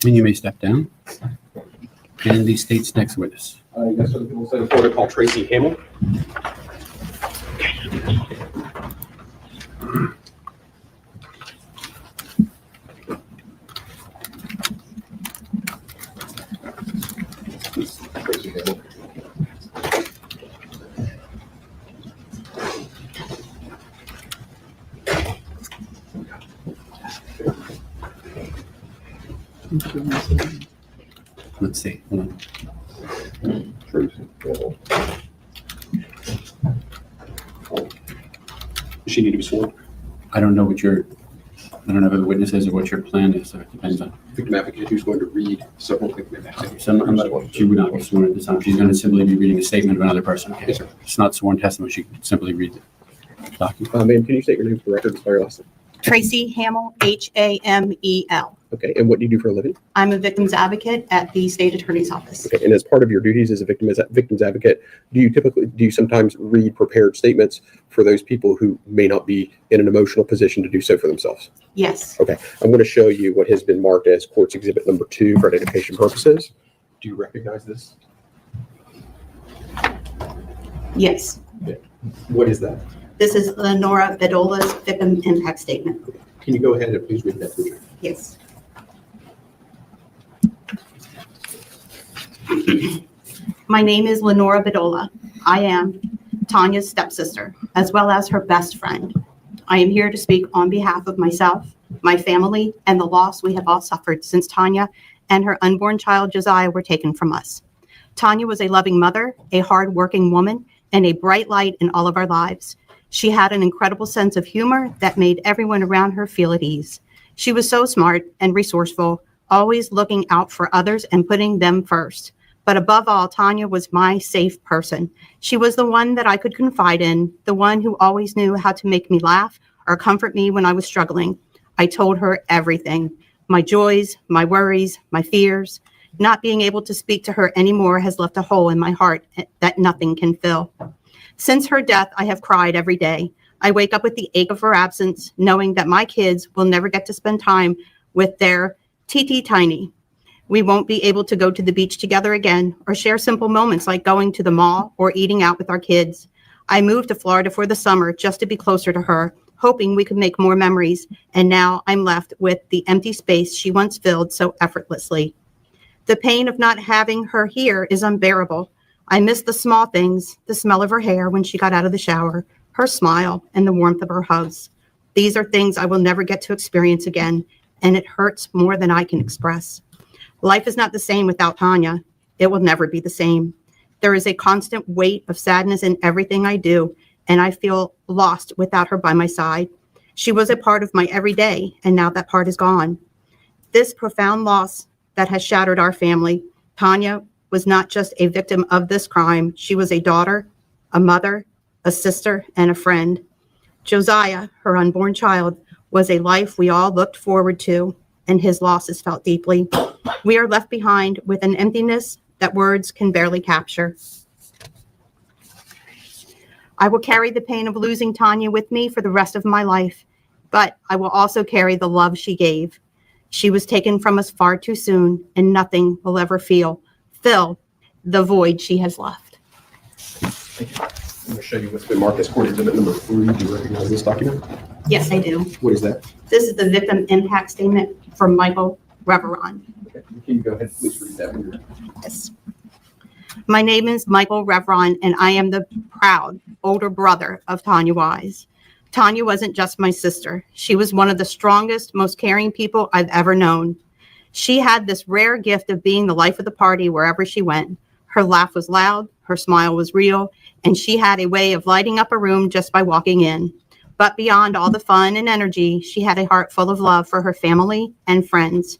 And you may step down. And the state's next witness. Yes, sir. We'll say the Florida call Tracy Hamill. Tracy Hamill. Let's see. Hold on. Tracy Hamill. Does she need to be sworn? I don't know who the witness is or what your plan is, so it depends on. Victim advocate who's going to read several victim advocates. So she would not be sworn at this time. She's going to simply be reading a statement of another person. Okay, Yes, sir. It's not sworn testimony. She can simply read the document. Ma'am, can you state your name for the record and spell your last name? Tracy Hamill, Hamel. Okay, and what do you do for a living? I'm a victim's advocate at the state attorney's office. Okay, and as part of your duties as a victim's advocate, do you sometimes read prepared statements for those people who may not be in an emotional position to do so for themselves? Yes, Okay, I'm going to show you what has been marked as Court's Exhibit Number 2 for identification purposes. Do you recognize this? yes. What is that? This is Lenora Bedola's victim impact statement. Can you go ahead and please read that to me? Yes. My name is Lenora Bedola. I am Tanya's stepsister, as well as her best friend. I am here to speak on behalf of myself, my family, and the loss we have all suffered since Tanya and her unborn child Josiah were taken from us. Tanya was a loving mother, a hard-working woman, and a bright light in all of our lives. She had an incredible sense of humor that made everyone around her feel at ease. She was so smart and resourceful, always looking out for others and putting them first. But above all, Tanya was my safe person. She was the one that I could confide in, the one who always knew how to make me laugh or comfort me when I was struggling. I told her everything, my joys, my worries, my fears. Not being able to speak to her anymore has left a hole in my heart that nothing can fill. Since her death, I have cried every day. I wake up with the ache of her absence, knowing that my kids will never get to spend time with their TT Tiny. We won't be able to go to the beach together again or share simple moments like going to the mall or eating out with our kids. I moved to Florida for the summer just to be closer to her, hoping we could make more memories. And now I'm left with the empty space she once filled so effortlessly. The pain of not having her here is unbearable. I miss the small things, the smell of her hair when she got out of the shower, her smile, and the warmth of her hugs. These are things I will never get to experience again, and it hurts more than I can express. Life is not the same without Tania. It will never be the same. There is a constant weight of sadness in everything I do, and I feel lost without her by my side. She was a part of my everyday, and now that part is gone. This profound loss that has shattered our family. Tania was not just a victim of this crime. She was a daughter, a mother, a sister, and a friend. Josiah, her unborn child, was a life we all looked forward to, and his loss is felt deeply. We are left behind with an emptiness that words can barely capture. I will carry the pain of losing Tania with me for the rest of my life, but I will also carry the love she gave. She was taken from us far too soon, and nothing will ever fill the void she has left. I'm going to show you what's been marked as court exhibit number 3. Do you recognize this document? Yes, I do. What is that? This is the victim impact statement from Michael Reveron. Okay. Can you go ahead and please read that one? Yes. My name is Michael Reveron, and I am the proud older brother of Tania Wise. Tania wasn't just my sister. She was one of the strongest, most caring people I've ever known. She had this rare gift of being the life of the party wherever she went. Her laugh was loud, her smile was real, and she had a way of lighting up a room just by walking in. But beyond all the fun and energy, she had a heart full of love for her family and friends.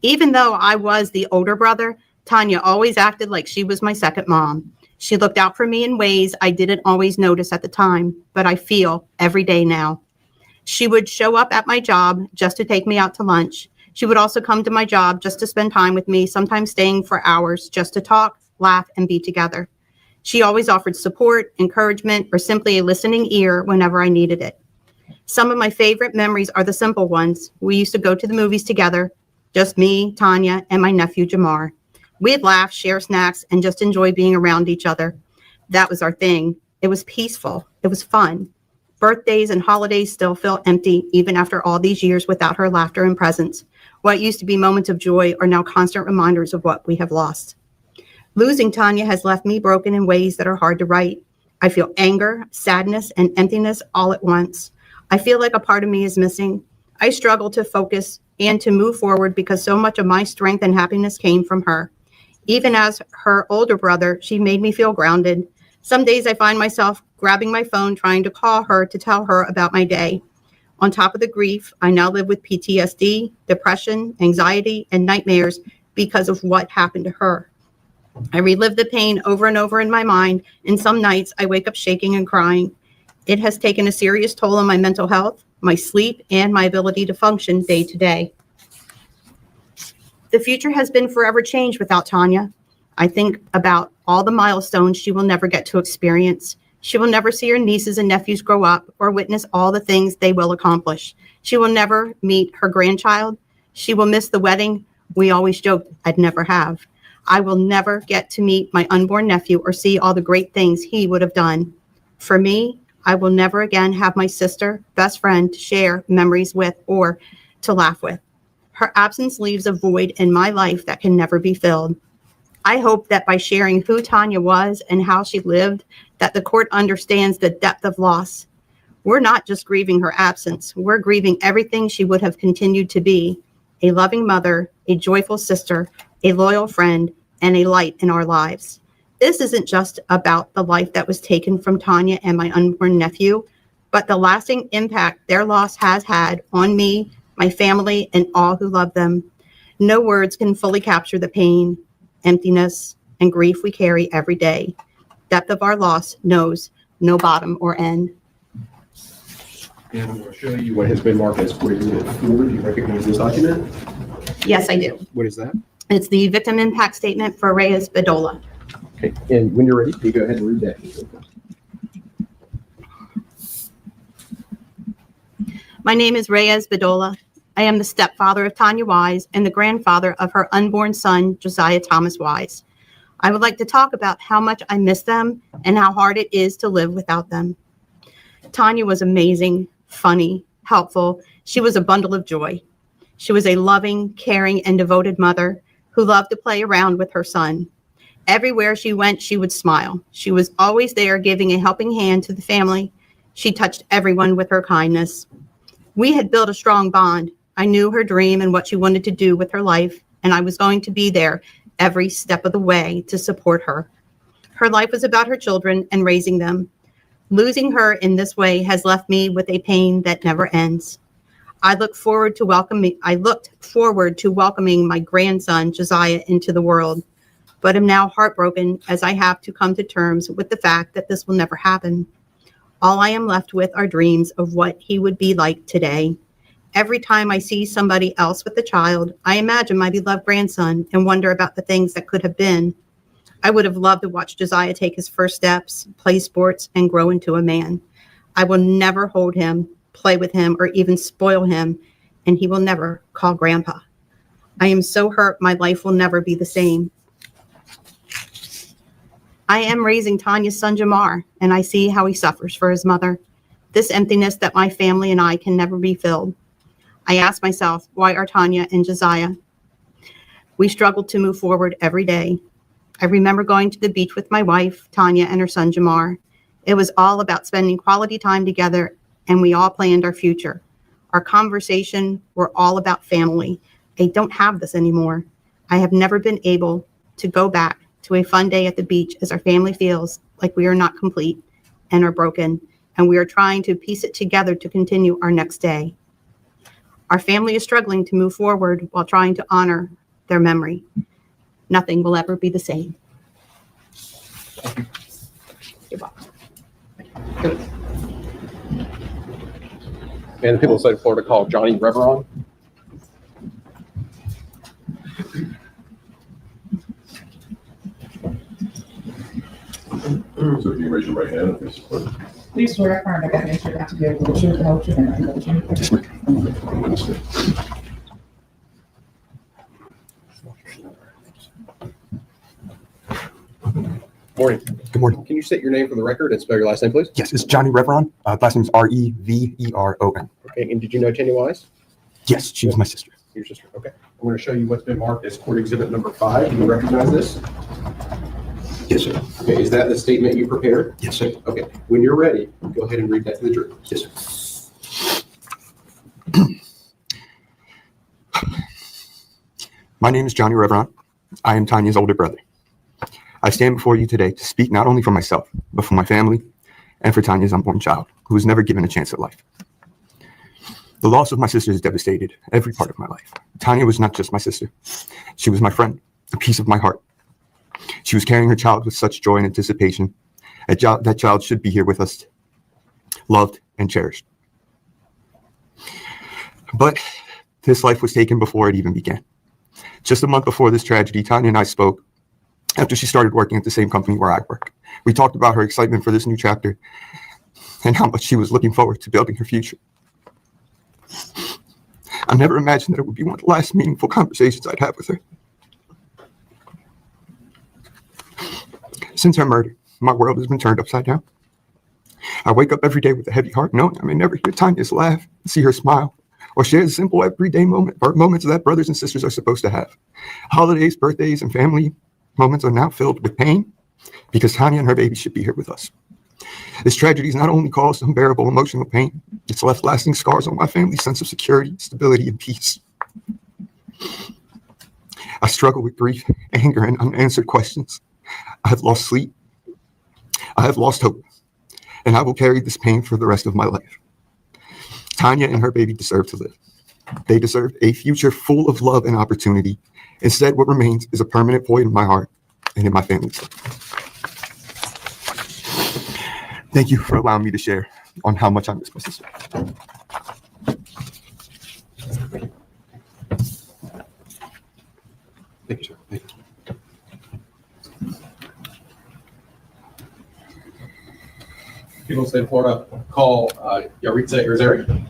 Even though I was the older brother, Tania always acted like she was my second mom. She looked out for me in ways I didn't always notice at the time, but I feel every day now. She would show up at my job just to take me out to lunch. She would also come to my job just to spend time with me, sometimes staying for hours just to talk, laugh, and be together. She always offered support, encouragement, or simply a listening ear whenever I needed it. Some of my favorite memories are the simple ones. We used to go to the movies together, just me, Tania, and my nephew, Jamar. We'd laugh, share snacks, and just enjoy being around each other. That was our thing. It was peaceful. It was fun. Birthdays and holidays still feel empty, even after all these years without her laughter and presence. What used to be moments of joy are now constant reminders of what we have lost. Losing Tania has left me broken in ways that are hard to write. I feel anger, sadness, and emptiness all at once. I feel like a part of me is missing. I struggle to focus and to move forward because so much of my strength and happiness came from her. Even as her older brother, she made me feel grounded. Some days I find myself grabbing my phone, trying to call her to tell her about my day. On top of the grief, I now live with PTSD, depression, anxiety, and nightmares because of what happened to her. I relive the pain over and over in my mind, and some nights I wake up shaking and crying. It has taken a serious toll on my mental health, my sleep, and my ability to function day to day. The future has been forever changed without Tania. I think about all the milestones she will never get to experience. She will never see her nieces and nephews grow up or witness all the things they will accomplish. She will never meet her grandchild. She will miss the wedding we always joked I'd never have. I will never get to meet my unborn nephew or see all the great things he would have done. For me, I will never again have my sister, best friend to share memories with or to laugh with. Her absence leaves a void in my life that can never be filled. I hope that by sharing who Tania was and how she lived, that the court understands the depth of loss. We're not just grieving her absence. We're grieving everything she would have continued to be: a loving mother, a joyful sister, a loyal friend, and a light in our lives. This isn't just about the life that was taken from Tania and my unborn nephew, but the lasting impact their loss has had on me, my family, and all who love them. No words can fully capture the pain, emptiness, and grief we carry every day. Depth of our loss knows no bottom or end. And I'm going to show you what has been marked as court exhibit 4. Do you recognize this document? Yes, I do. What is that? It's the victim impact statement for Reyes Bedolla. Okay. And when you're ready, you go ahead and read that. My name is Reyes Bedolla. I am the stepfather of Tania Wise and the grandfather of her unborn son, Josiah Thomas Wise. I would like to talk about how much I miss them and how hard it is to live without them. Tania was amazing, funny, helpful. She was a bundle of joy. She was a loving, caring, and devoted mother who loved to play around with her son. Everywhere she went, she would smile. She was always there giving a helping hand to the family. She touched everyone with her kindness. We had built a strong bond. I knew her dream and what she wanted to do with her life, and I was going to be there every step of the way to support her. Her life was about her children and raising them. Losing her in this way has left me with a pain that never ends. I looked forward to welcoming my grandson, Josiah, into the world, but am now heartbroken as I have to come to terms with the fact that this will never happen. All I am left with are dreams of what he would be like today. Every time I see somebody else with a child, I imagine my beloved grandson and wonder about the things that could have been. I would have loved to watch Josiah take his first steps, play sports, and grow into a man. I will never hold him, play with him, or even spoil him, and he will never call Grandpa. I am so hurt my life will never be the same. I am raising Tanya's son, Jamar, and I see how he suffers for his mother. This emptiness that my family and I can never be filled. I ask myself, why are Tanya and Josiah? We struggle to move forward every day. I remember going to the beach with my wife, Tanya, and her son, Jamar. It was all about spending quality time together, and we all planned our future. Our conversation were all about family. I don't have this anymore. I have never been able to go back to a fun day at the beach as our family feels like we are not complete and are broken, and we are trying to piece it together to continue our next day. Our family is struggling to move forward while trying to honor their memory. Nothing will ever be the same. You're welcome. And the people of the state of Florida call Johnny Reveron. So can you raise your right hand and please support? Please swear affirm that evidence you're about to give will be the truth, the whole truth, and nothing but the truth. Morning. Good morning. Can you state your name for the record and spell your last name, please? Yes, it's Johnny Reveron. Last name is Reveron. Okay, and did you know Tania Wise? Yes, she was my sister. Your sister. Okay. I'm going to show you what's been marked as court exhibit number 5. Do you recognize this? Yes, sir. Okay, is that the statement you prepared? Yes, sir. Okay, when you're ready, go ahead and read that to the jury. Yes, sir. My name is Johnny Reveron. I am Tanya's older brother. I stand before you today to speak not only for myself, but for my family and for Tanya's unborn child, who was never given a chance at life. The loss of my sister has devastated every part of my life. Tanya was not just my sister. She was my friend, a piece of my heart. She was carrying her child with such joy and anticipation. That child should be here with us, loved and cherished. But this life was taken before it even began. Just a month before this tragedy, Tanya and I spoke after she started working at the same company where I work. We talked about her excitement for this new chapter and how much she was looking forward to building her future. I never imagined that it would be one of the last meaningful conversations I'd have with her. Since her murder, my world has been turned upside down. I wake up every day with a heavy heart, knowing I may never hear Tanya's laugh, see her smile, or share the simple everyday moments that brothers and sisters are supposed to have. Holidays, birthdays, and family moments are now filled with pain because Tanya and her baby should be here with us. This tragedy has not only caused unbearable emotional pain, it's left lasting scars on my family's sense of security, stability, and peace. I struggle with grief, anger, and unanswered questions. I have lost sleep. I have lost hope, and I will carry this pain for the rest of my life. Tanya and her baby deserve to live. They deserve a future full of love and opportunity. Instead, what remains is a permanent void in my heart and in my family's life. Thank you for allowing me to share on how much I miss my sister. Thank you, sir. Thank you. People in the state of Florida call Yaritza Irizarry.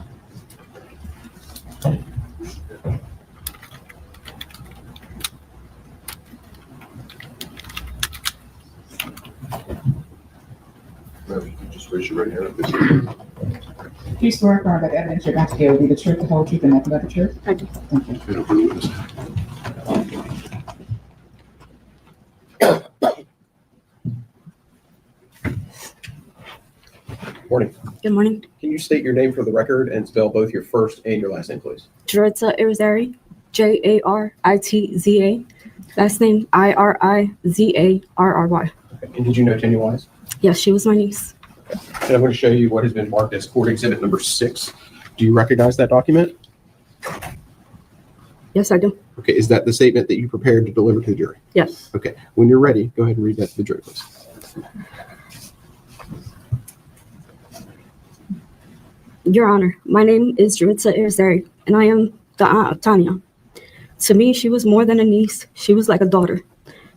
Just raise your right hand and please support. Please swear affirm that evidence you're about to give will be the truth, the whole truth, and nothing but the truth. I do. Thank you. And approve the witness. Morning. Good morning. Can you state your name for the record and spell both your first and your last name, please? Yaritza Irizarry. Jaritza. Last name Irizarry. And did you know Tania Wise? Yes, she was my niece. And I'm going to show you what has been marked as court exhibit number 6. Do you recognize that document? Yes, I do. Okay, is that the statement that you prepared to deliver to the jury? Yes. Okay, when you're ready, go ahead and read that to the jury, please. Your Honor, my name is Jaritza Irizarry, and I am the aunt of Tania. To me, she was more than a niece. She was like a daughter.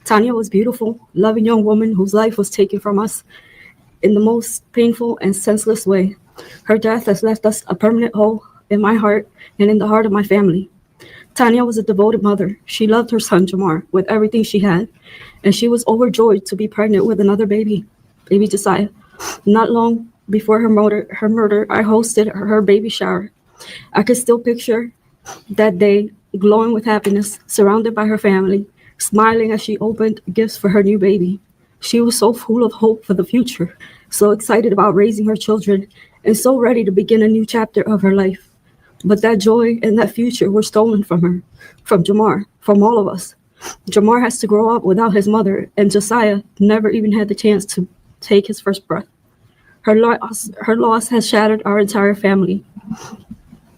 Tania was beautiful, loving young woman whose life was taken from us in the most painful and senseless way. Her death has left us a permanent hole in my heart and in the heart of my family. Tania was a devoted mother. She loved her son, Jamar, with everything she had, and she was overjoyed to be pregnant with another baby Josiah. Not long before her murder, I hosted her baby shower. I could still picture that day, glowing with happiness, surrounded by her family, smiling as she opened gifts for her new baby. She was so full of hope for the future, so excited about raising her children, and so ready to begin a new chapter of her life. But that joy and that future were stolen from her, from Jamar, from all of us. Jamar has to grow up without his mother, and Josiah never even had the chance to take his first breath. Her loss has shattered our entire family.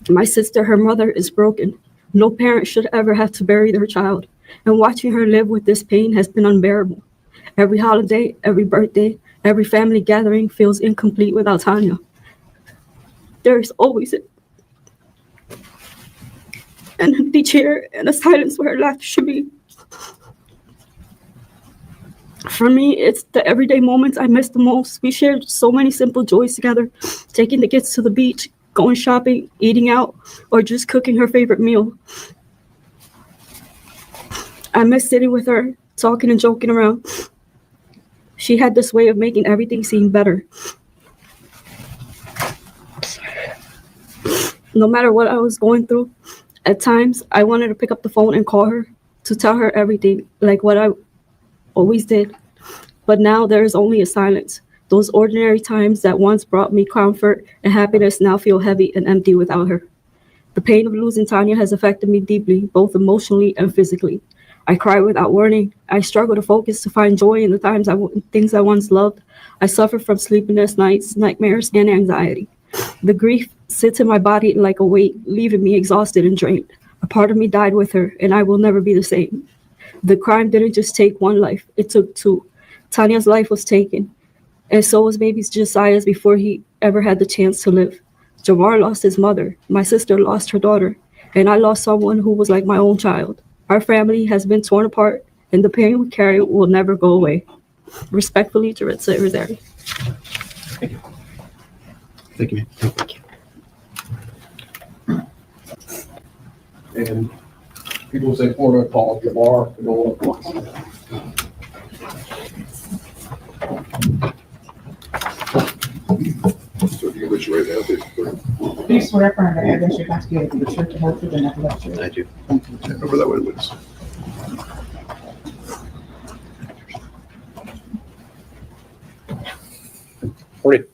My sister, her mother, is broken. No parent should ever have to bury their child, and watching her live with this pain has been unbearable. Every holiday, every birthday, every family gathering feels incomplete without Tania. There is always an empty chair and a silence where her laughter should be. For me, it's the everyday moments I miss the most. We shared so many simple joys together, taking the kids to the beach, going shopping, eating out, or just cooking her favorite meal. I miss sitting with her, talking and joking around. She had this way of making everything seem better. No matter what I was going through, at times I wanted to pick up the phone and call her to tell her everything, like what I always did. But now there is only a silence. Those ordinary times that once brought me comfort and happiness now feel heavy and empty without her. The pain of losing Tania has affected me deeply, both emotionally and physically. I cry without warning. I struggle to focus to find joy in the things I once loved. I suffer from sleepless nights, nightmares, and anxiety. The grief sits in my body like a weight, leaving me exhausted and drained. A part of me died with her, and I will never be the same. The crime didn't just take one life, it took two. Tania's life was taken, and so was baby Josiah's before he ever had the chance to live. Jamar lost his mother, my sister lost her daughter, and I lost someone who was like my own child. Our family has been torn apart, and the pain we carry will never go away. Respectfully, Jaritza Irizarry. Thank you. Thank you, ma'am. Thank you. And people say Florida call Jamar. So you can raise your right hand, please. Do you swear affirm that evidence you're about to give to the truth, the whole truth, and nothing but the truth? I do. Thank you. Over that way, witness. Morning.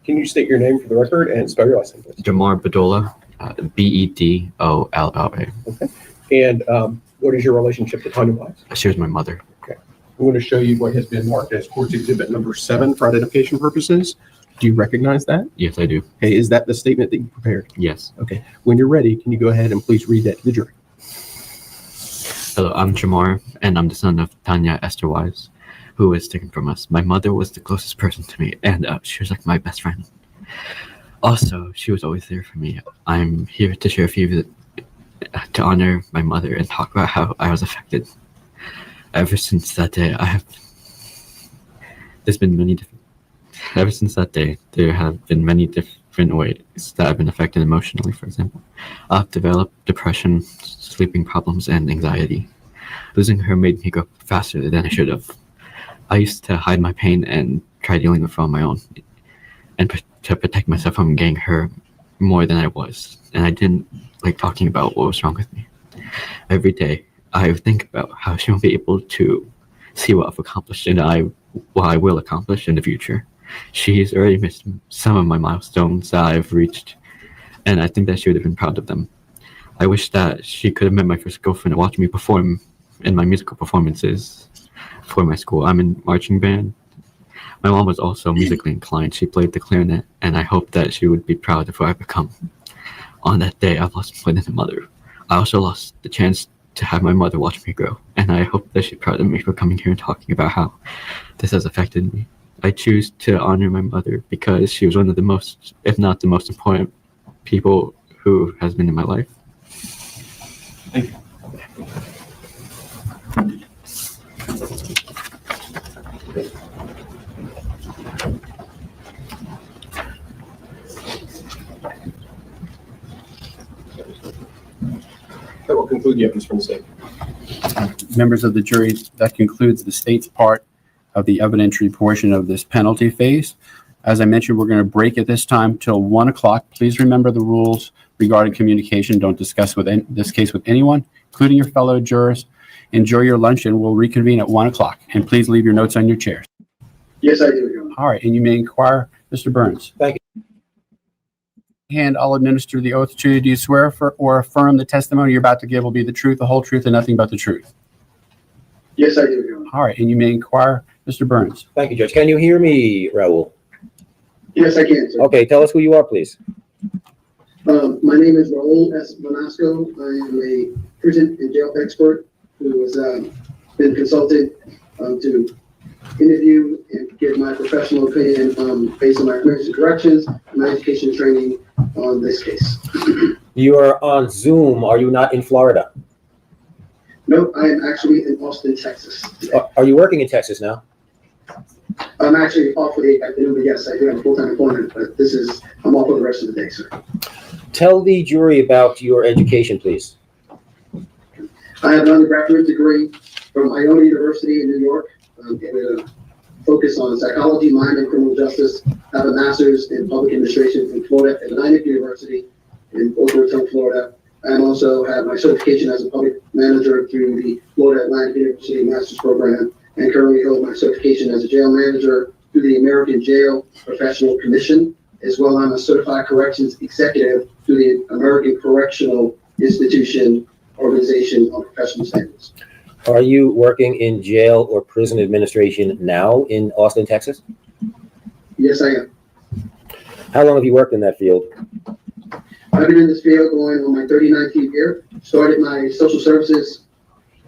Can you state your name for the record and spell your last name, please? Jamar Bedolla, Bedolla. Okay. And what is your relationship to Tania Wise? She was my mother. I'm going to show you what has been marked as court exhibit number 7 for identification purposes. Do you recognize that? Yes, I do. Okay, is that the statement that you prepared? Yes. Okay. When you're ready, can you go ahead and please read that to the jury? Hello, I'm Jamar, and I'm the son of Tania Esther Wise, who was taken from us. My mother was the closest person to me, and she was like my best friend. Also, she was always there for me. I'm here to share a few to honor my mother and talk about how I was affected. Ever since that day, ever since that day, there have been many different ways that I've been affected emotionally. For example, I've developed depression, sleeping problems, and anxiety. Losing her made me go faster than I should have. I used to hide my pain and try dealing with it on my own, and to protect myself from getting hurt more than I was. And I didn't like talking about what was wrong with me. Every day, I think about how she won't be able to see what I've accomplished and what I will accomplish in the future. She's already missed some of my milestones that I've reached, and I think that she would have been proud of them. I wish that she could have met my first girlfriend and watched me perform in my musical performances for my school. I'm in marching band. My mom was also musically inclined. She played the clarinet, and I hope that she would be proud of what I've become. On that day, I've lost more than a mother. I also lost the chance to have my mother watch me grow, and I hope that she's proud of me for coming here and talking about how this has affected me. I choose to honor my mother because she was one of the most, if not the most important people who has been in my life. Thank you. That will conclude the evidence from the state. Members of the jury, that concludes the state's part of the evidentiary portion of this penalty phase. As I mentioned, we're going to break at this time till 1 o'clock. Please remember the rules regarding communication. Don't discuss this case with anyone, including your fellow jurors. Enjoy your lunch, and we'll reconvene at 1 o'clock. And please leave your notes on your chairs. Yes, I do, Your Honor. All right, and you may inquire, Mr. Burns. Thank you. And I'll administer the oath to you. Do you swear or affirm the testimony you're about to give will be the truth, the whole truth, and nothing but the truth? Yes, I do, Your Honor. All right, and you may inquire, Mr. Burns. Thank you, Judge. Can you hear me, Raul? Yes, I can, sir. Okay, tell us who you are, please. My name is Raul S. Bonasco. I am a prison and jail expert who has been consulted to interview and give my professional opinion based on my experience in corrections and my education training on this case. You are on Zoom. Are you not in Florida? No, I am actually in Austin, Texas. Are you working in Texas now? I'm actually off for the afternoon, but yes, I do have a full-time employment, but I'm off for the rest of the day, sir. Tell the jury about your education, please. I have an undergraduate degree from Iona University in New York, with a focus on psychology, mind, and criminal justice. I have a master's in public administration from Florida Atlantic University in Boca Raton, Florida. I also have my certification as a public manager through the Florida Atlantic University Master's Program, and currently hold my certification as a jail manager through the American Jail Professional Commission. As well, I'm a certified corrections executive through the American Correctional Institution Organization on Professional Standards. Are you working in jail or prison administration now in Austin, Texas? Yes, I am. How long have you worked in that field? I've been in this field going on my 39th year. Started my social services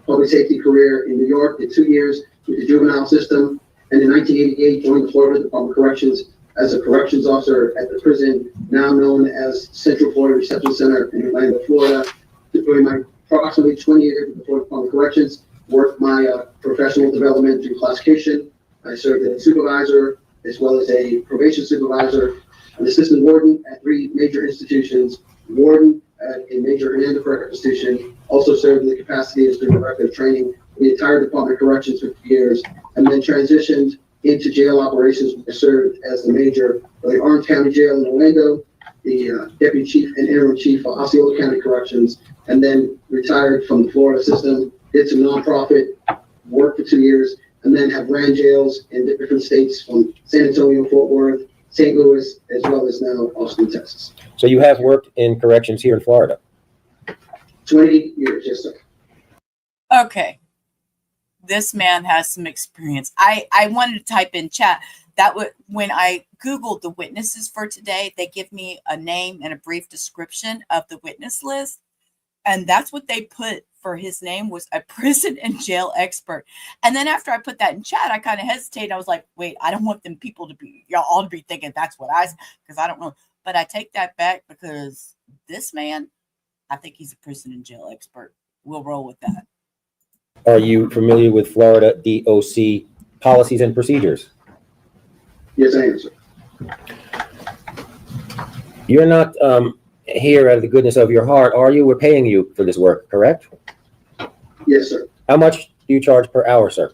public safety career in New York, did 2 years with the juvenile system, and in 1988 joined the Florida Department of Corrections as a corrections officer at the prison now known as Central Florida Reception Center in Orlando, Florida. During my approximately 20 years with the Florida Department of Corrections, worked my professional development through classification. I served as a supervisor as well as a probation supervisor, an assistant warden at 3 major institutions, warden at a major Hernando Correctional Institution, also served in the capacity as the director of training for the entire Department of Corrections for 2 years, and then transitioned into jail operations. I served as the major for the Orange County Jail in Orlando, the deputy chief and interim chief for Osceola County Corrections, and then retired from the Florida system, did some nonprofit work for 2 years, and then have ran jails in different states from San Antonio, Fort Worth, St. Louis, as well as now Austin, Texas. So you have worked in corrections here in Florida? 20 years, yes, sir. Okay. This man has some experience. I wanted to type in chat that when I Googled the witnesses for today, they give me a name and a brief description of the witness list. And that's what they put for his name, was a prison and jail expert. And then after I put that in chat, I kind of hesitated. I was like, wait, I don't want them people to be, y'all all to be thinking that's what because I don't know. But I take that back because this man, I think he's a prison and jail expert. We'll roll with that. Are you familiar with Florida DOC policies and procedures? Yes, I am, sir. You're not here out of the goodness of your heart, are you? We're paying you for this work, correct? Yes, sir. How much do you charge per hour, sir?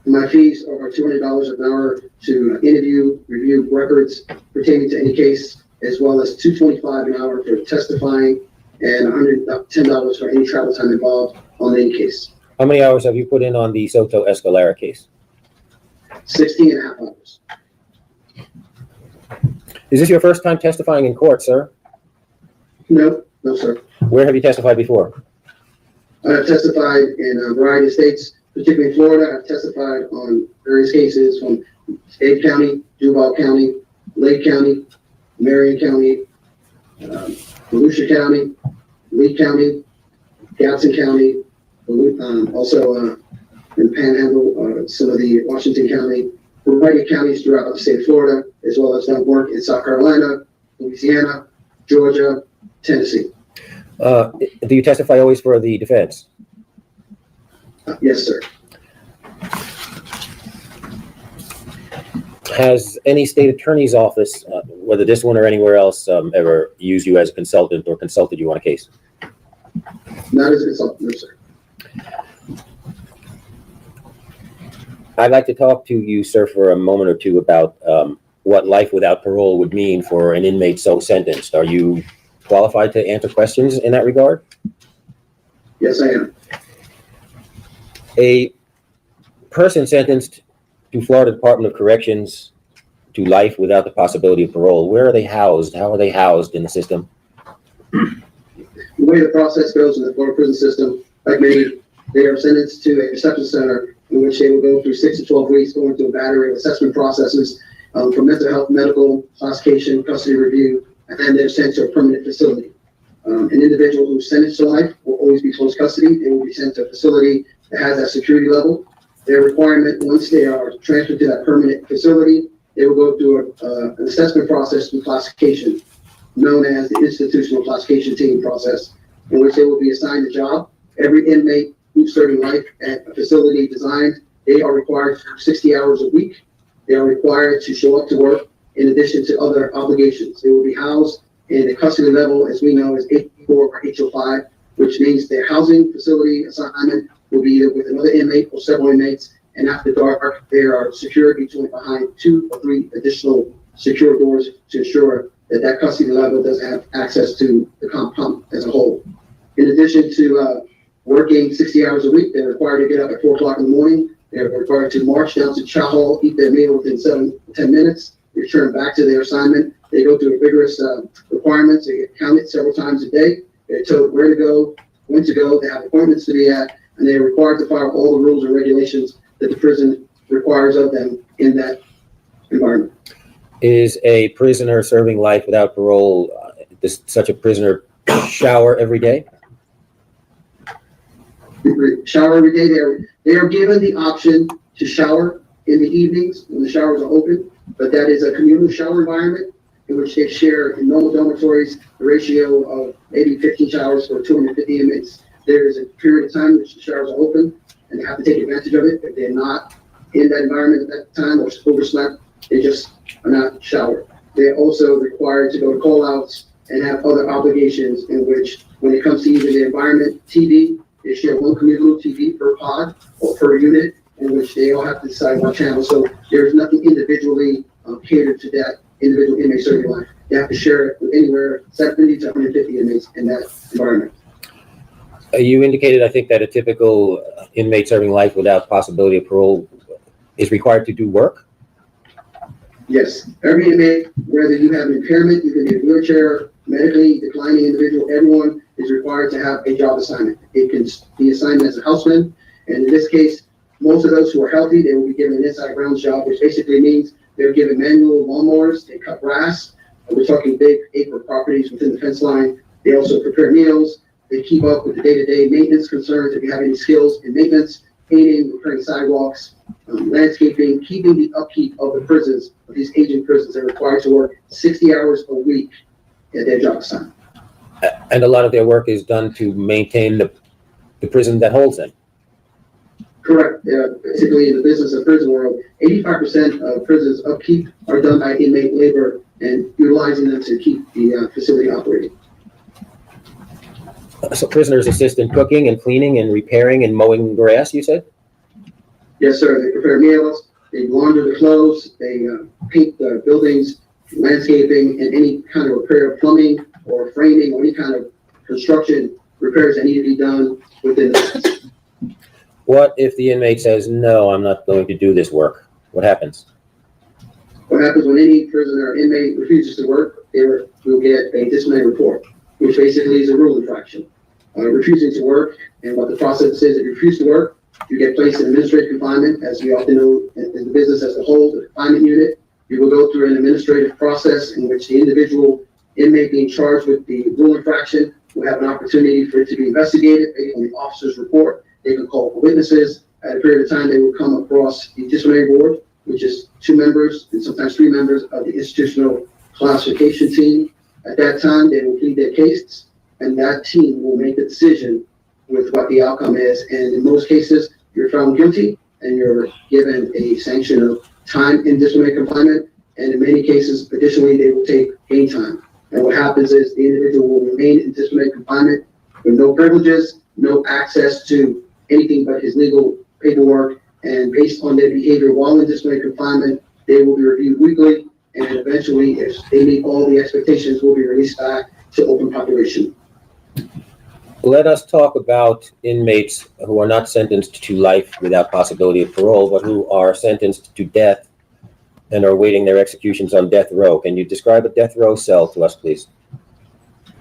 My fees are $200 an hour to interview, review records pertaining to any case, as well as $225 an hour for testifying, and $110 for any travel time involved on any case. How many hours have you put in on the Soto Escalera case? 16 and a half hours. Is this your first time testifying in court, sir? No, no, sir. Where have you testified before? I have testified in a variety of states, particularly Florida. I've testified on various cases from Dade County, Duval County, Lake County, Marion County, Lucie County, Lee County, Gadsden County, also in Panhandle, some of the Washington County, a variety of counties throughout the state of Florida, as well as done work in South Carolina, Louisiana, Georgia, Tennessee. Do you testify always for the defense? Yes, sir. Has any state attorney's office, whether this one or anywhere else, ever used you as a consultant or consulted you on a case? Not as a consultant, no, sir. I'd like to talk to you, sir, for a moment or two about what life without parole would mean for an inmate so sentenced. Are you qualified to answer questions in that regard? Yes, I am. A person sentenced to Florida Department of Corrections to life without the possibility of parole, where are they housed? How are they housed in the system? The way the process goes in the Florida prison system, like many, they are sentenced to a reception center in which they will go through 6 to 12 weeks, going through a battery of assessment processes for mental health, medical, classification, custody review, and then they're sent to a permanent facility. An individual who's sentenced to life will always be close custody. They will be sent to a facility that has that security level. Their requirement, once they are transferred to that permanent facility, they will go through an assessment process through classification, known as the institutional classification team process, in which they will be assigned a job. Every inmate who's serving life at a facility designed, they are required to work 60 hours a week. They are required to show up to work in addition to other obligations. They will be housed in the custody level, as we know, as 804 or 805, which means their housing facility assignment will be either with another inmate or several inmates, and after dark, they are secured behind 2 or 3 additional secure doors to ensure that that custody level doesn't have access to the compound as a whole. In addition to working 60 hours a week, they're required to get up at 4 o'clock in the morning. They're required to march down to chow hall, eat their meal within 7 to 10 minutes, return back to their assignment. They go through vigorous requirements. They get counted several times a day. They're told where to go, when to go. They have appointments to be at, and they're required to follow all the rules and regulations that the prison requires of them in that environment. Is a prisoner serving life without parole, does such a prisoner shower every day? Shower every day. They are given the option to shower in the evenings when the showers are open, but that is a communal shower environment in which they share in normal dormitories the ratio of maybe 15 showers for 250 inmates. There is a period of time in which the showers are open, and they have to take advantage of it. If they're not in that environment at that time or overslept, they just are not showered. They're also required to go to call-outs and have other obligations in which, when it comes to either the environment, TV, they share one communal TV per pod or per unit, in which they all have to decide what channel. So there's nothing individually catered to that individual inmate serving life. They have to share it with anywhere 70 to 150 inmates in that environment. You indicated, I think, that a typical inmate serving life without possibility of parole is required to do work? Yes. Every inmate, whether you have an impairment, you can be a wheelchair, medically declining individual, everyone is required to have a job assignment. It can be assigned as a houseman, and in this case, most of those who are healthy, they will be given an inside grounds job, which basically means they're given manual lawnmowers, they cut grass. We're talking big acre properties within the fence line. They also prepare meals. They keep up with the day-to-day maintenance concerns. If you have any skills in maintenance, painting, repairing sidewalks, landscaping, keeping the upkeep of the prisons, of these aging prisons, they're required to work 60 hours a week at their job assignment. And a lot of their work is done to maintain the prison that holds them. Correct. Basically, in the business of prison world, 85% of prisons upkeep are done by inmate labor and utilizing them to keep the facility operating. So prisoners assist in cooking and cleaning and repairing and mowing grass, you said? Yes, sir. They prepare meals, they launder the clothes, they paint the buildings, landscaping, and any kind of repair of plumbing or framing or any kind of construction repairs that need to be done within the prison. What if the inmate says, no, I'm not going to do this work? What happens? What happens when any prisoner or inmate refuses to work, they will get a disciplinary report. which basically is a rule infraction. Refusing to work, and what the process is, if you refuse to work, you get placed in administrative confinement, as we often know in the business as a whole, the confinement unit. You will go through an administrative process in which the individual inmate being charged with the rule infraction will have an opportunity for it to be investigated based on the officer's report. They can call for witnesses. At a period of time, they will come across the disciplinary board, which is 2 members and sometimes 3 members of the institutional classification team. At that time, they will plead their case, and that team will make the decision with what the outcome is. And in most cases, you're found guilty and you're given a sanction of time in disciplinary confinement. And in many cases, additionally, they will take gain time. And what happens is the individual will remain in disciplinary confinement with no privileges, no access to anything but his legal paperwork. And based on their behavior while in disciplinary confinement, they will be reviewed weekly. And eventually, if they meet all the expectations, will be released back to open population. Let us talk about inmates who are not sentenced to life without possibility of parole, but who are sentenced to death and are awaiting their executions on death row. Can you describe a death row cell to us, please?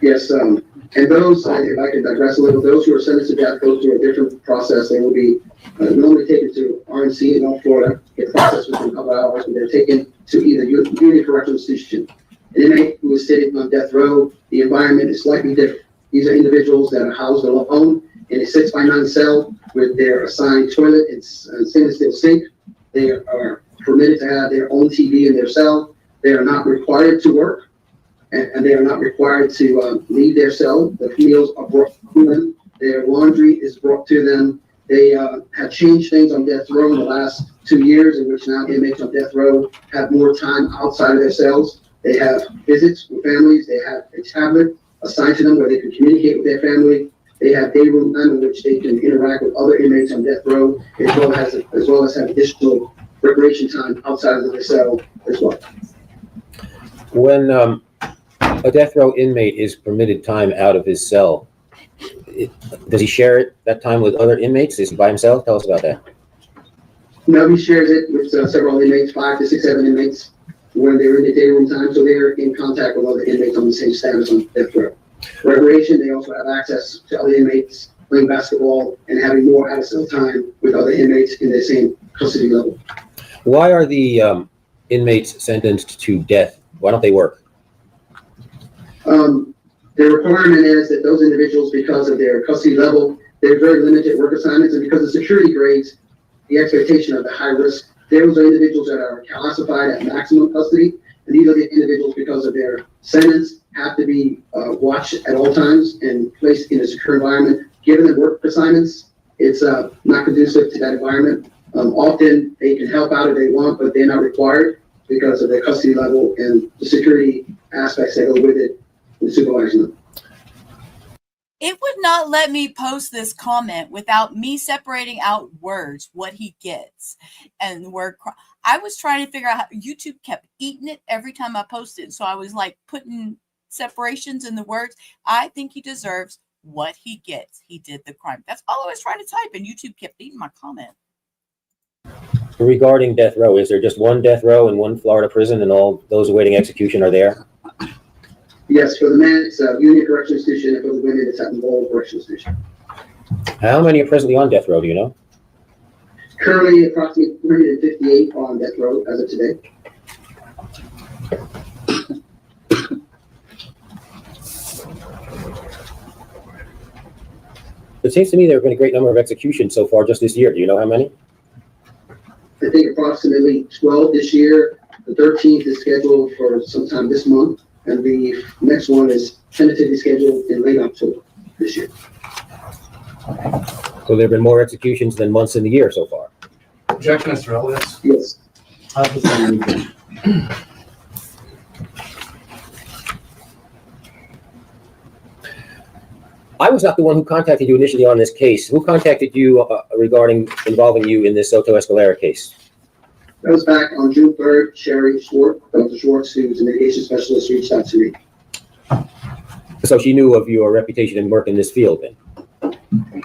Yes, and those, if I can digress a little, those who are sentenced to death go through a different process. They will be normally taken to RNC in North Florida, get processed within a couple hours, and they're taken to either Unit Correctional Institution. An inmate who is sitting on death row, the environment is slightly different. These are individuals that are housed alone in a 6x9 cell with their assigned toilet and stainless steel sink. They are permitted to have their own TV in their cell. They are not required to work, and they are not required to leave their cell. The meals are brought to them. Their laundry is brought to them. They have changed things on death row in the last 2 years, in which now inmates on death row have more time outside of their cells. They have visits with families. They have a tablet assigned to them where they can communicate with their family. They have day room time in which they can interact with other inmates on death row, as well as have additional recreation time outside of their cell as well. When a death row inmate is permitted time out of his cell, does he share that time with other inmates? Is he by himself? Tell us about that. No, he shares it with several inmates, 5 to 6, 7 inmates, when they're in the day room time, so they're in contact with other inmates on the same status on death row. Recreation, they also have access to other inmates playing basketball and having more out-of-cell time with other inmates in the same custody level. Why are the inmates sentenced to death? Why don't they work? The requirement is that those individuals, because of their custody level, they're very limited work assignments, and because of security grades, the expectation of the high risk, those are individuals that are classified at maximum custody, and these are the individuals, because of their sentence, have to be watched at all times and placed in a secure environment. Given the work assignments, it's not conducive to that environment. Often they can help out if they want, but they're not required because of their custody level and the security aspects that go with it and supervising them. It would not let me post this comment without me separating out words, what he gets. And the word, I was trying to figure out how YouTube kept eating it every time I posted. So I was like putting separations in the words. I think he deserves what he gets. He did the crime. That's all I was trying to type, and YouTube kept eating my comment. Regarding death row, is there just one death row in one Florida prison and all those awaiting execution are there? Yes, for the men, it's a Union Correctional Institution, and for the women, it's at the Bowl Correctional Institution. How many are presently on death row, do you know? Currently, approximately 358 on death row as of today. It seems to me there have been a great number of executions so far just this year. Do you know how many? I think approximately 12 this year. The 13th is scheduled for sometime this month, and the next one is tentatively scheduled in late October this year. So there have been more executions than months in the year so far. Objection, Mr. Ellis. Yes. I was not the one who contacted you initially on this case. Who contacted you regarding involving you in this Soto Escalera case? That was back on June 3rd. Sherry Schwartz, Dr. Schwartz, who's a mitigation specialist, reached out to me. So she knew of your reputation and work in this field then?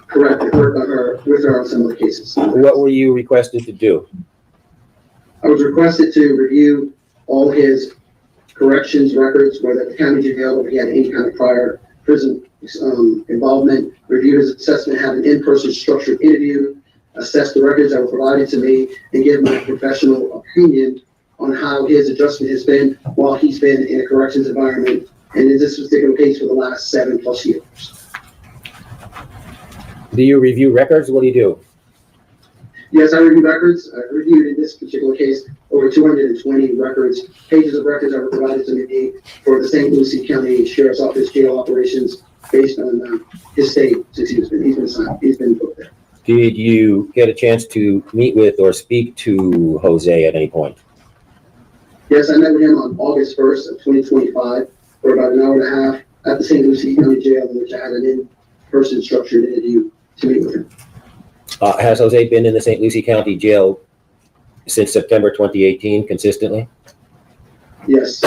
Correct. I worked with her on some of the cases. What were you requested to do? I was requested to review all his corrections records, whether at the county jail or if he had any kind of prior prison involvement, review his assessment, have an in-person structured interview, assess the records that were provided to me, and give my professional opinion on how his adjustment has been while he's been in a corrections environment, and in this particular case for the last 7+ years. Do you review records? What do you do? Yes, I review records. I reviewed in this particular case over 220 records, pages of records that were provided to me for the St. Lucie County Sheriff's Office jail operations based on his state since he's been assigned. He's been put there. Did you get a chance to meet with or speak to Jose at any point? Yes, I met with him on August 1st of 2025 for about an hour and a half at the St. Lucie County Jail, in which I had an in-person structured interview to meet with him. Has Jose been in the St. Lucie County Jail since September 2018 consistently? Yes.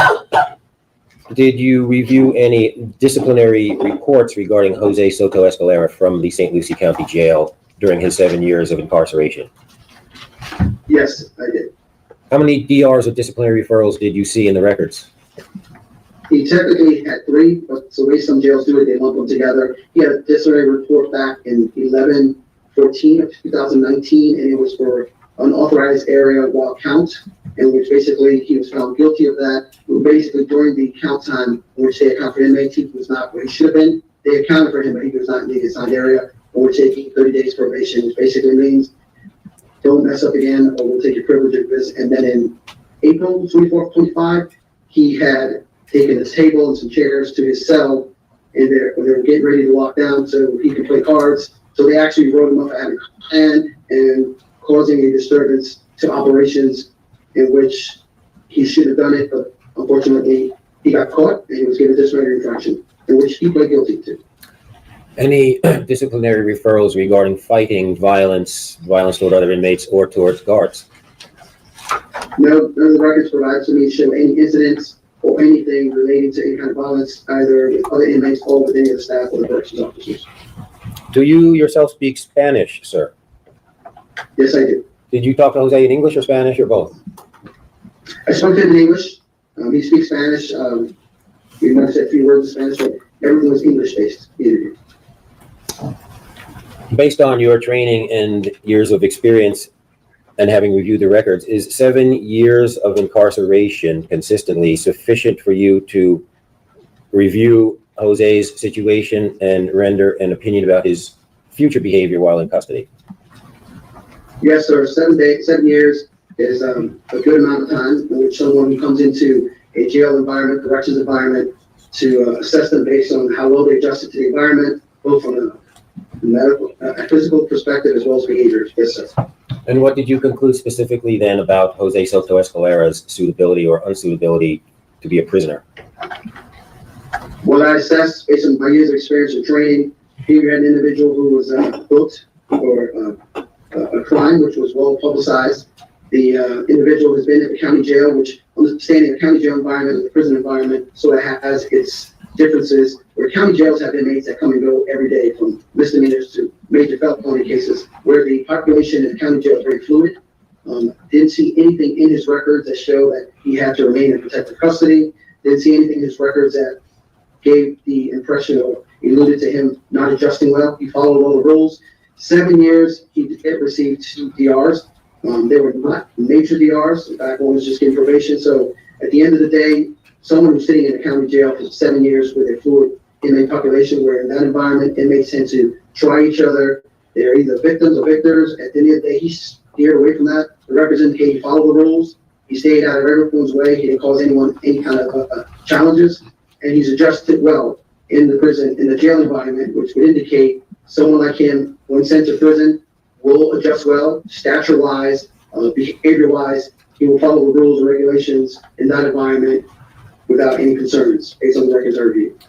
Did you review any disciplinary reports regarding Jose Soto Escalera from the St. Lucie County Jail during his 7 years of incarceration? Yes, I did. How many DRs or disciplinary referrals did you see in the records? He technically had 3, but the way some jails do it, they lump them together. He had a disciplinary report back in 11/14 of 2019, and it was for unauthorized area while count, in which basically he was found guilty of that. Basically, during the count time in which they account for inmates, he was not where he should have been. They accounted for him, but he was not in the assigned area, or we're taking 30 days probation, which basically means don't mess up again, or we'll take your privilege of this. And then in April 24th, 25, he had taken his table and some chairs to his cell, and they were getting ready to lock down so he could play cards. So they actually wrote him up at a plan and causing a disturbance to operations in which he should have done it, but unfortunately he got caught and he was given a disciplinary infraction in which he pled guilty to. Any disciplinary referrals regarding fighting, violence toward other inmates or towards guards? No, none of the records provided to me show any incidents or anything relating to any kind of violence, either with other inmates or with any of the staff or the corrections officers. Do you yourself speak Spanish, sir? Yes, I do. Did you talk to Jose in English or Spanish or both? I spoke to him in English. He speaks Spanish. We might have said a few words in Spanish, but everything was English-based. Based on your training and years of experience and having reviewed the records, is 7 years of incarceration consistently sufficient for you to review Jose's situation and render an opinion about his future behavior while in custody? Yes, sir. 7 years is a good amount of time in which someone who comes into a jail environment, corrections environment, to assess them based on how well they adjusted to the environment, both from a medical, physical perspective as well as behaviors. Yes, sir. And what did you conclude specifically then about Jose Soto Escalera's suitability or unsuitability to be a prisoner? What I assessed based on my years of experience and training, here had an individual who was booked for a crime which was well publicized. The individual has been in the county jail, which understanding the county jail environment and the prison environment, so it has its differences, where county jails have inmates that come and go every day from misdemeanors to major felony cases, where the population in the county jail is very fluid. Didn't see anything in his records that show that he had to remain in protective custody. Didn't see anything in his records that gave the impression or alluded to him not adjusting well. He followed all the rules. 7 years, he did receive 2 DRs. They were not major DRs. In fact, one was just getting probation. So at the end of the day, someone who's sitting in a county jail for 7 years with a fluid inmate population, where in that environment, inmates tend to try each other. They're either victims or victors. At the end of the day, he steered away from that. The records indicate he followed the rules. He stayed out of everyone's way. He didn't cause anyone any kind of challenges. And he's adjusted well in the prison, in the jail environment, which would indicate someone like him, when sent to prison, will adjust well, stature-wise, behavior-wise. He will follow the rules and regulations in that environment without any concerns, based on the records I reviewed.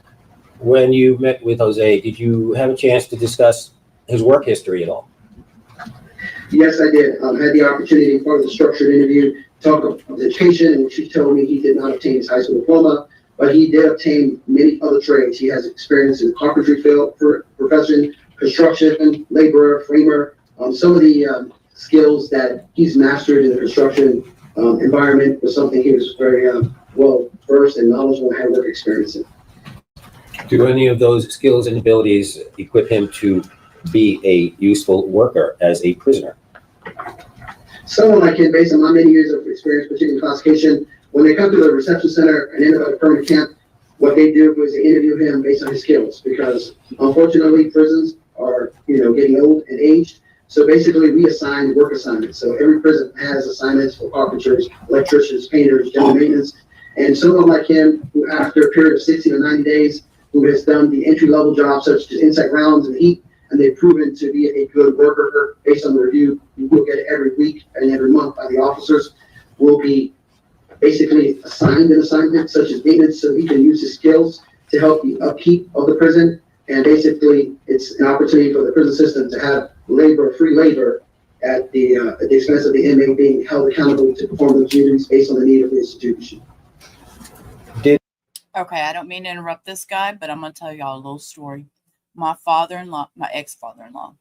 When you met with Jose, did you have a chance to discuss his work history at all? Yes, I did. I had the opportunity, part of the structured interview, to talk about education, in which he told me he did not obtain his high school diploma, but he did obtain many other trades. He has experience in the carpentry field, profession, construction, laborer, framer. Some of the skills that he's mastered in the construction environment was something he was very well versed and knowledgeable and had work experience in. Do any of those skills and abilities equip him to be a useful worker as a prisoner? Someone like him, based on my many years of experience, particularly intoxication, when they come to the reception center and end up at a permanent camp, what they do is they interview him based on his skills, because unfortunately prisons are, getting old and aged. So basically we assign work assignments. So every prison has assignments for carpenters, electricians, painters, general maintenance. And someone like him, who after a period of 60 or 90 days, who has done the entry-level jobs such as inside rounds and heat, and they've proven to be a good worker based on the review you will get every week and every month by the officers, will be basically assigned an assignment such as maintenance, so he can use his skills to help the upkeep of the prison. And basically, it's an opportunity for the prison system to have free labor at the expense of the inmate being held accountable to perform those duties based on the need of the institution. Okay, I don't mean to interrupt this guy, but I'm going to tell y'all a little story. My father-in-law, my ex-father-in-law,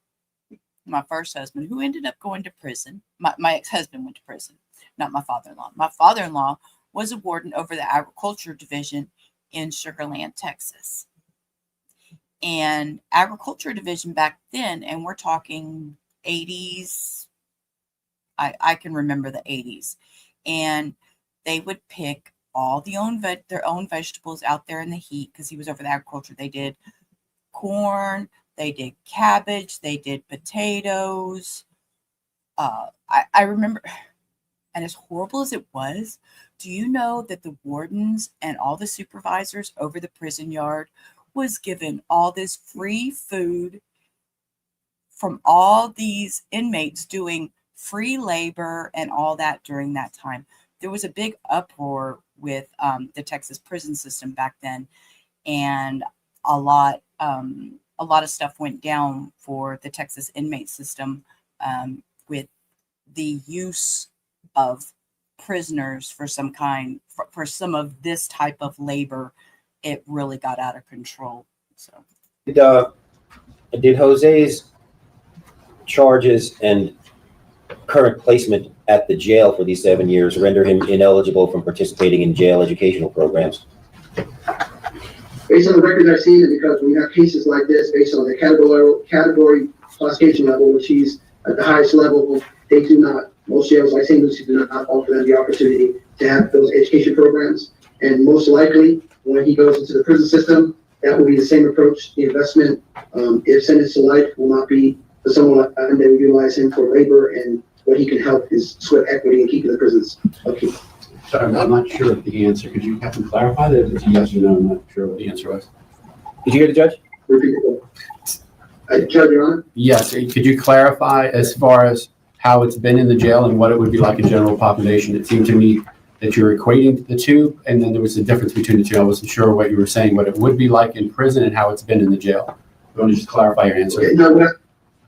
my first husband, who ended up going to prison. My ex-husband went to prison, not my father-in-law. My father-in-law was a warden over the agriculture division in Sugar Land, Texas. And agriculture division back then, and we're talking 80s, I can remember the 80s, and they would pick all their own vegetables out there in the heat, because he was over the agriculture. They did corn, they did cabbage, they did potatoes. I remember, and as horrible as it was, do you know that the wardens and all the supervisors over the prison yard was given all this free food from all these inmates doing free labor and all that during that time? There was a big uproar with the Texas prison system back then, and a lot of stuff went down for the Texas inmate system with the use of prisoners for some of this type of labor. It really got out of control. So, did Jose's charges and current placement at the jail for these 7 years render him ineligible from participating in jail educational programs? Based on the records I've seen, and because we have cases like this, based on the category classification level, which he's at the highest level, they do not, most jails like St. Lucie do not offer them the opportunity to have those education programs. And most likely, when he goes into the prison system, that will be the same approach. The investment, if sentenced to life, will not be for someone like that, and they will utilize him for labor and what he can help is sweat equity and keeping the prisons upkeep. Sorry, I'm not sure of the answer. Could you have to clarify that? If it's a yes or no, I'm not sure what the answer was. Did you hear the judge? Repeat it. Judge, Your Honor? Yes. Could you clarify as far as how it's been in the jail and what it would be like in general population? It seemed to me that you're equating the two, and then there was a difference between the two. I wasn't sure what you were saying, what it would be like in prison and how it's been in the jail. You want to just clarify your answer?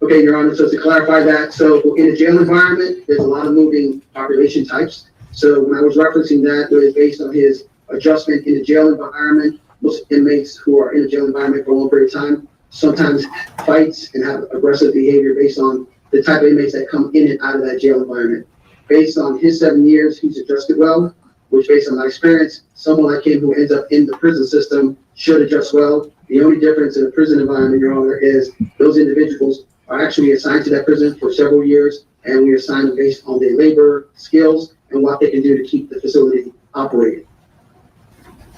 Okay, Your Honor, so to clarify that, so in a jail environment, there's a lot of moving population types. So when I was referencing that, it was based on his adjustment in the jail environment. Most inmates who are in a jail environment for a long period of time sometimes fights and have aggressive behavior based on the type of inmates that come in and out of that jail environment. Based on his 7 years, he's adjusted well, which based on my experience, someone like him who ends up in the prison system should adjust well. The only difference in a prison environment, Your Honor, is those individuals are actually assigned to that prison for several years, and we assign them based on their labor skills and what they can do to keep the facility operating.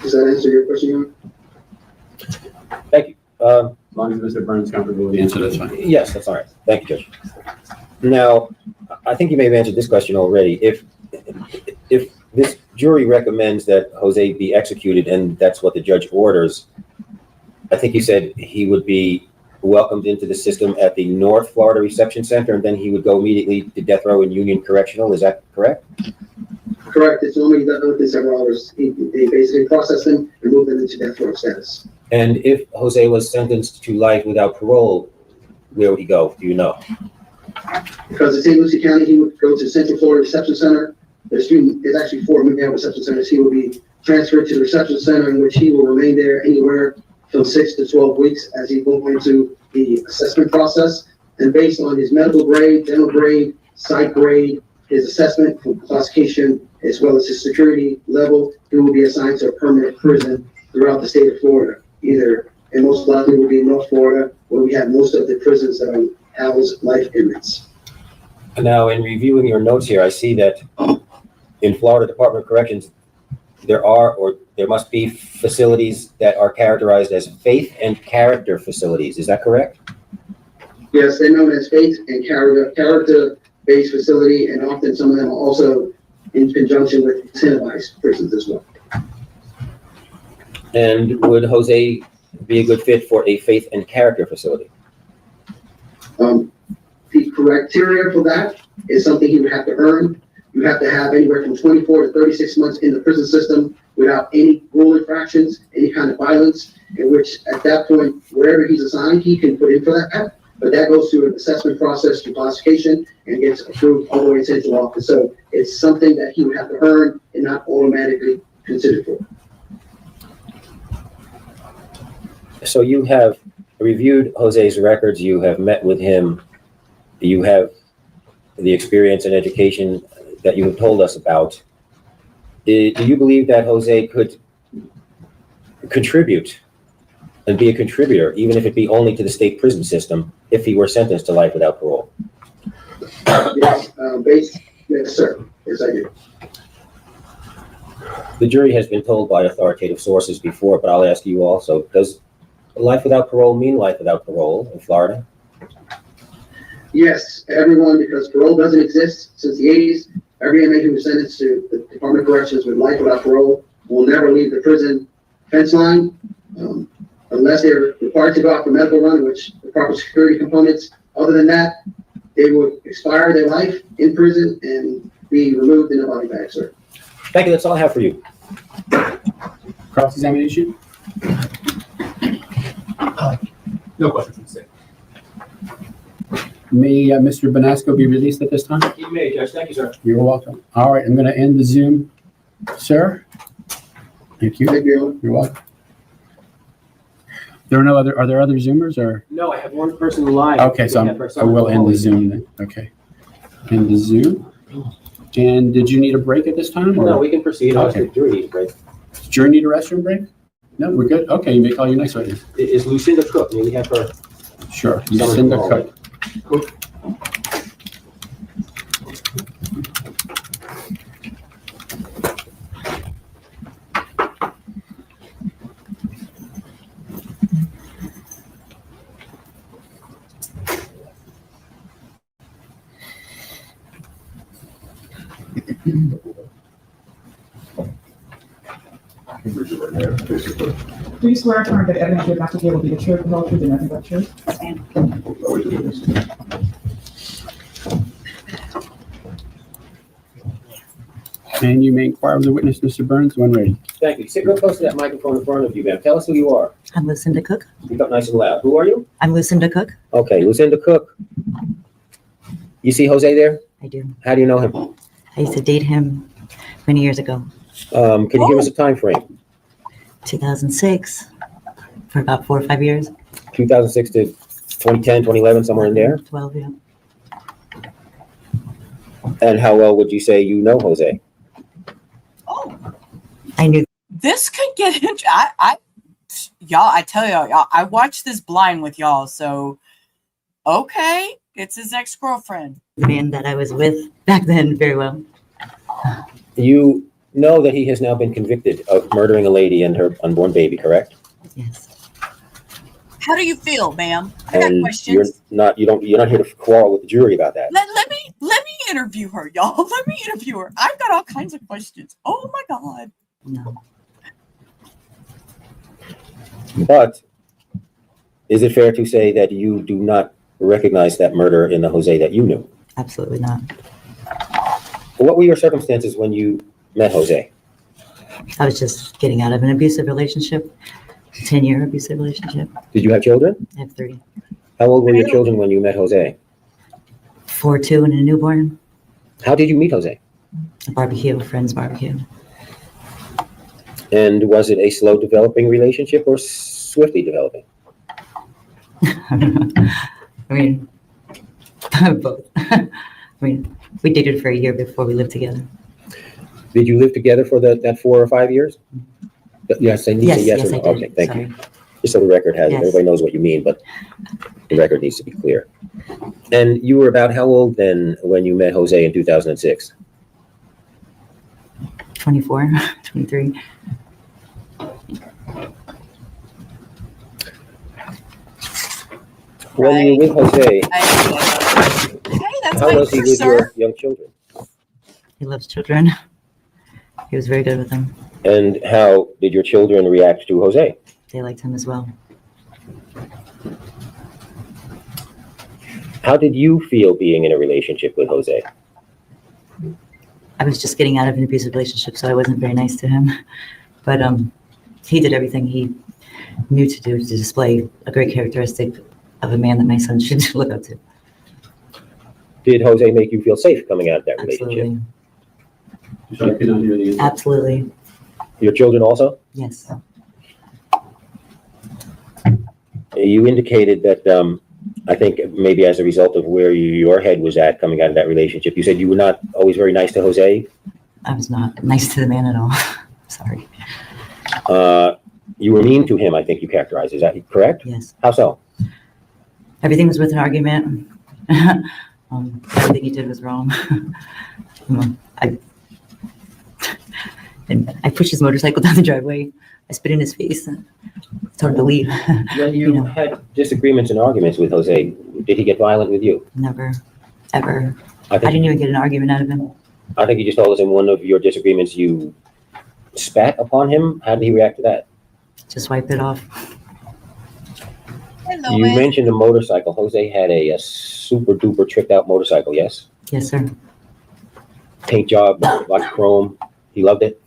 Does that answer your question, Your Honor? Thank you. As long as Mr. Burns is comfortable with the answer, that's fine. Yes, that's all right. Thank you, Judge. Now, I think you may have answered this question already. If this jury recommends that Jose be executed and that's what the judge orders, I think you said he would be welcomed into the system at the North Florida Reception Center, and then he would go immediately to death row in Union Correctional. Is that correct? Correct. It's only within several hours. They basically process them and move them into death row status. And if Jose was sentenced to life without parole, where would he go? Do you know? Because in St. Lucie County, he would go to Central Florida Reception Center. There's actually 4 Midtown reception centers. He will be transferred to the reception center, in which he will remain there anywhere from 6 to 12 weeks as he goes into the assessment process. And based on his medical grade, dental grade, psych grade, his assessment for classification, as well as his security level, he will be assigned to a permanent prison throughout the state of Florida. either, and most likely will be in North Florida, where we have most of the prisons that house life inmates. Now, in reviewing your notes here, I see that in Florida Department of Corrections, there are, or there must be facilities that are characterized as faith and character facilities. Is that correct? Yes, they're known as faith and character-based facility, and often some of them are also in conjunction with incentivized prisons as well. And would Jose be a good fit for a faith and character facility? The criteria for that is something he would have to earn. You have to have anywhere from 24 to 36 months in the prison system without any rule infractions, any kind of violence, in which at that point, wherever he's assigned, he can put in for that. But that goes through an assessment process through classification and gets approved all the way to central office. So it's something that he would have to earn and not automatically considered for. So you have reviewed Jose's records, you have met with him, you have the experience and education that you have told us about. Do you believe that Jose could contribute and be a contributor, even if it be only to the state prison system, if he were sentenced to life without parole? Yes, yes, sir. Yes, I do. The jury has been told by authoritative sources before, but I'll ask you also, does life without parole mean life without parole in Florida? Yes, everyone, because parole doesn't exist since the 80s. Every inmate who was sentenced to the Department of Corrections with life without parole will never leave the prison fence line unless they're required to go out for medical run, which the proper security components. Other than that, they would expire their life in prison and be removed in a body bag, sir. Thank you. That's all I have for you. Cross-examination? No questions from the state. May Mr. Bonasco be released at this time? You may, Judge. Thank you, sir. You're welcome. All right, I'm going to end the Zoom, sir. Thank you. Thank you. You're welcome. Are there other Zoomers or? No, I have one person live. Okay, so I will end the Zoom then. Okay. End the Zoom. And did you need a break at this time? Or? No, we can proceed. Okay. The jury needs a break. Does jury need a restroom break? No, we're good. Okay, you may call your next witness. Is Lucinda Cook? May we have her? Sure. Lucinda Cook. Do you swear or affirm that evidence you're about to give will be the truth, the whole truth, and nothing but truth? And you may inquire of the witness, Mr. Burns, when ready. Thank you. Sit real close to that microphone in front of you, ma'am. Tell us who you are. I'm Lucinda Cook. Speak up nice and loud. Who are you? I'm Lucinda Cook. Okay, Lucinda Cook. You see Jose there? I do. How do you know him? I used to date him many years ago. Can you give us a time frame? 2006, for about 4 or 5 years. 2006 to 2010, 2011, somewhere in there? 12, yeah. And how well would you say you know Jose? I knew. This could get into y'all, I tell y'all, I watched this blind with y'all, so okay, it's his ex-girlfriend. The man that I was with back then very well. You know that he has now been convicted of murdering a lady and her unborn baby, correct? Yes. How do you feel, ma'am? I got And questions. you're not here to quarrel with the jury about that. Let me interview her, y'all. Let me interview her. I've got all kinds of questions. Oh my God. No. But is it fair to say that you do not recognize that murder in the Jose that you knew? Absolutely not. What were your circumstances when you met Jose? I was just getting out of an abusive relationship, 10-year abusive relationship. Did you have children? I have 30. How old were your children when you met Jose? 4, 2, and a newborn. How did you meet Jose? A barbecue, a friend's barbecue. And was it a slow developing relationship or swiftly developing? I mean, both. I mean, we dated for a year before we lived together. Did you live together for that 4 or 5 years? Yes, I need to say yes or no. I did. Okay, thank Sorry. you. Just so the record has it. Yes. Everybody knows what you mean, but the record needs to be clear. And you were about how old then when you met Jose in 2006? 24, 23. When you were with Jose, Hey, that's how my was he first, with sir. your young children? He loves children. He was very good with them. And how did your children react to Jose? They liked him as well. How did you feel being in a relationship with Jose? I was just getting out of an abusive relationship, so I wasn't very nice to him. But he did everything he knew to do to display a great characteristic of a man that my son should look up to. Did Jose make you feel safe coming out of that relationship? Absolutely. Absolutely. Your children also? Yes. You indicated that, I think maybe as a result of where your head was at coming out of that relationship, you said you were not always very nice to Jose? I was not nice to the man at all. Sorry. You were mean to him, I think you characterized. Is that correct? Yes. How so? Everything was with an argument. Everything he did was wrong. I pushed his motorcycle down the driveway. I spit in his face and told him to leave. When you had disagreements and arguments with Jose, did he get violent with you? Never, ever. I didn't even get an argument out of him. I think you just told us in one of your disagreements you spat upon him. How did he react to that? Just wipe it off. Hello, You Ed. mentioned a motorcycle. Jose had a super duper tricked out motorcycle, yes? Yes, sir. Paint job, like chrome. He loved it.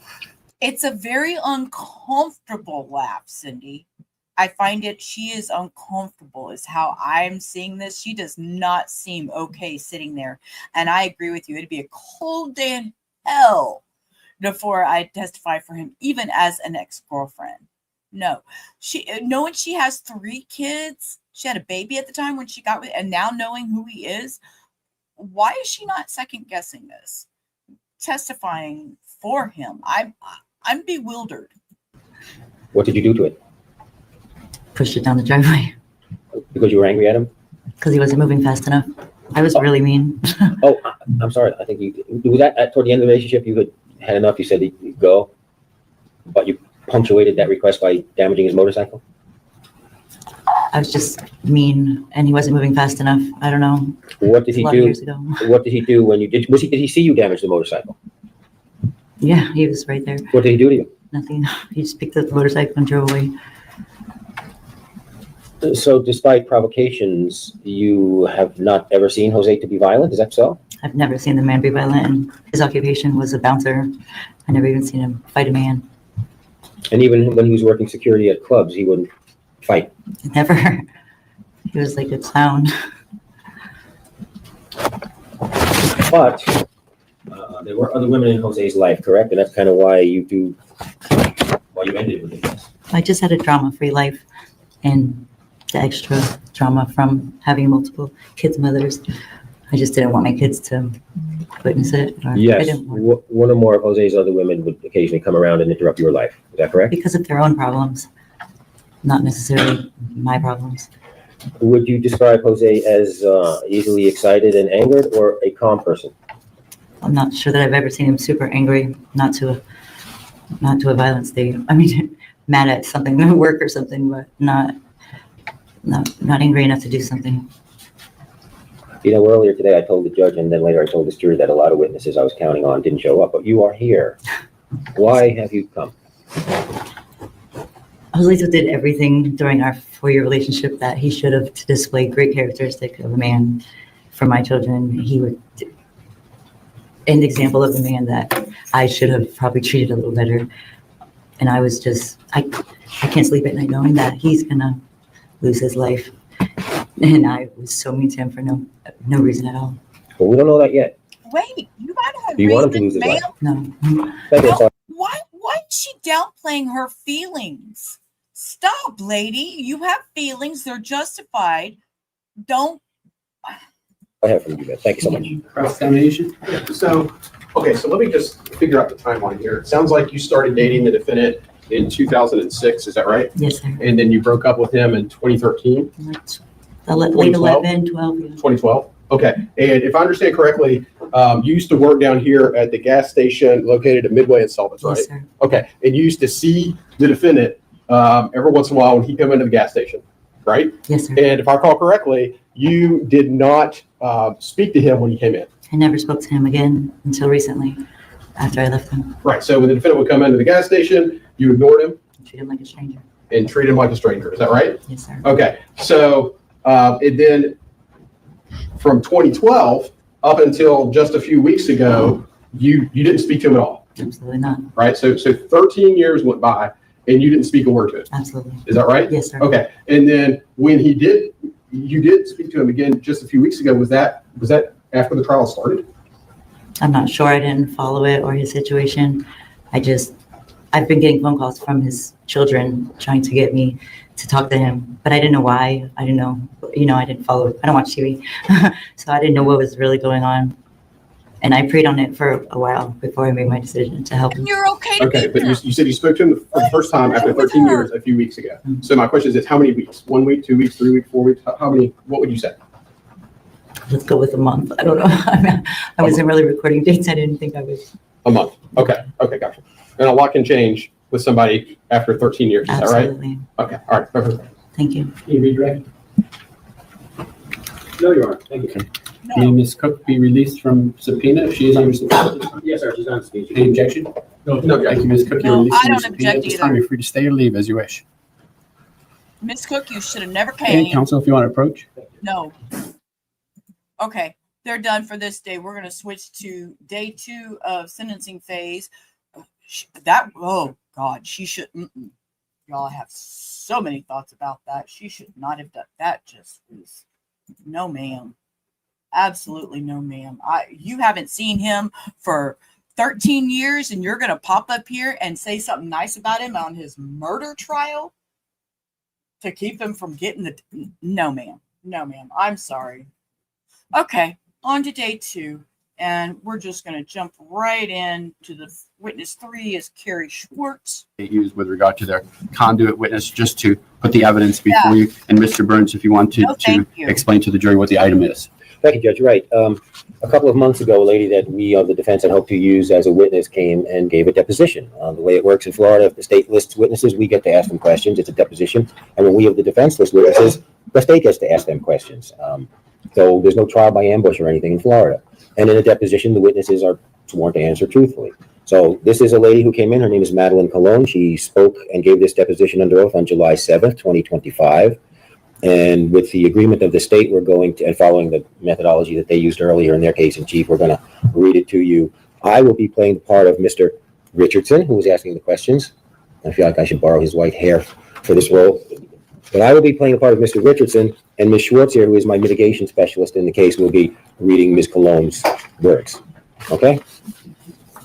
It's a very uncomfortable laugh, Cindy. I find it, she is uncomfortable is how I'm seeing this. She does not seem okay sitting there. And I agree with you. It'd be a cold day in hell before I testify for him, even as an ex-girlfriend. No. Knowing she has 3 kids, she had a baby at the time when she got with, and now knowing who he is, why is she not second guessing this? Testifying for him. I'm bewildered. What did you do to it? Pushed it down the driveway. Because you were angry at him? Because he wasn't moving fast enough. I was really mean. Oh, I'm sorry. I think was that toward the end of the relationship you had enough. You said he'd go, but you punctuated that request by damaging his motorcycle? I was just mean, and he wasn't moving fast enough. I don't know. What did he do? Years ago. What did he do when you did? Did he see you damage the motorcycle? Yeah, he was right there. What did he do to you? Nothing. He just picked up the motorcycle and drove away. So, despite provocations, you have not ever seen Jose to be violent. Is that so? I've never seen the man be violent, and his occupation was a bouncer. I never even seen him fight a man. And even when he was working security at clubs, he wouldn't fight. Never. He was like a clown. But there were other women in Jose's life, correct? And that's kind of why you ended with him. I just had a drama-free life, and the extra drama from having multiple kids' mothers. I just didn't want my kids to witness it. Yes, one or more of Jose's other women would occasionally come around and interrupt your life. Is that correct? Because of their own problems, not necessarily my problems. Would you describe Jose as easily excited and angered, or a calm person? I'm not sure that I've ever seen him super angry, not to a violent state. I mean, mad at something at work or something, but not angry enough to do something. You know, earlier today I told the judge, and then later I told this jury that a lot of witnesses I was counting on didn't show up, but you are here. Why have you come? Joselito did everything during our 4-year relationship that he should have to display great characteristic of a man for my children. He would an example of a man that I should have probably treated a little better. And I was just, I can't sleep at night knowing that he's gonna lose his life. And I was so mean to him for no reason at all. Well, we don't know that yet. Wait, you gotta have Do you want him to reason, lose his life? ma'am. No. No, why is she downplaying her feelings? Stop, lady. You have feelings. They're justified. Don't. I have from you, man. Thank you so much. Cross-examination. So, okay, so let me just figure out the timeline here. It sounds like you started dating the defendant in 2006, is that right? Yes, sir. And then you broke up with him in 2013? Late 11, 12. Yeah. 2012? Okay. And if I understand correctly, you used to work down here at the gas station located at Midway and Sullivan's, right? Yes, sir. Okay. And you used to see the defendant every once in a while when he came into the gas station, right? Yes, sir. And if I recall correctly, you did not speak to him when he came in. I never spoke to him again until recently, after I left him. Right. So when the defendant would come into the gas station, you ignored him Treat him like a stranger. and treated him like a stranger. Is that right? Yes, sir. Okay. So and then from 2012 up until just a few weeks ago, you didn't speak to him at all. Absolutely not. Right. So 13 years went by and you didn't speak a word to him. Absolutely. Is that right? Yes, sir. Okay. And then when you did speak to him again just a few weeks ago. Was that after the trial started? I'm not sure. I didn't follow it or his situation. I've been getting phone calls from his children trying to get me to talk to him, but I didn't know why. I didn't know, I didn't follow it. I don't watch TV. So I didn't know what was really going on. And I prayed on it for a while before I made my decision to help him. You're okay to Okay, be but you said you spoke to him for the first time after 13 years a few weeks ago. So my question is how many weeks? 1 week, 2 weeks, 3 weeks, 4 weeks? How many? What would you say? Let's go with a month. I don't know. I wasn't really recording dates. I didn't think I was. A month. Okay, gotcha. And a lot can change with somebody after 13 years. Is that right? Absolutely. Okay, all right. Perfect. Thank you. Can you redirect? No, you are. Thank you. Okay. May Ms. Cook be released from subpoena if she is under subpoena? Yes, sir. She's on speech. Any objection? No. Thank you, Ms. Cook. You're No, released I from your don't subpoena. object At this time, either. you're free to stay or leave as you wish. Miss Cook, you should have never Okay, came. counsel, if you want to approach. No. Okay, they're done for this day. We're going to switch to day 2 of sentencing phase. Oh God, she should. Y'all have so many thoughts about that. She should not have done that. Just was no, ma'am. Absolutely no, ma'am. You haven't seen him for 13 years, and you're going to pop up here and say something nice about him on his murder trial to keep him from getting the. No, ma'am. No, ma'am. I'm sorry. Okay, on to day 2, and we're just going to jump right into the witness 3 is Carrie Schwartz. Used with regard to their conduit witness, just to put the evidence before you. And Mr. Burns, if you want to explain to the jury what the item is. Thank you, Judge. Right. A couple of months ago, a lady that we of the defense had hoped to use as a witness came and gave a deposition. The way it works in Florida, if the state lists witnesses, we get to ask them questions. It's a deposition. And when we of the defense list witnesses, the state gets to ask them questions. So there's no trial by ambush or anything in Florida. And in a deposition, the witnesses are sworn to answer truthfully. So this is a lady who came in. Her name is Madeline Colon. She spoke and gave this deposition under oath on July 7th, 2025. And with the agreement of the state, we're going to, and following the methodology that they used earlier in their case in chief, we're going to read it to you. I will be playing the part of Mr. Richardson, who was asking the questions. I feel like I should borrow his white hair for this role. But I will be playing the part of Mr. Richardson, and Ms. Schwartz here, who is my mitigation specialist in the case, will be reading Ms. Colon's words. Okay?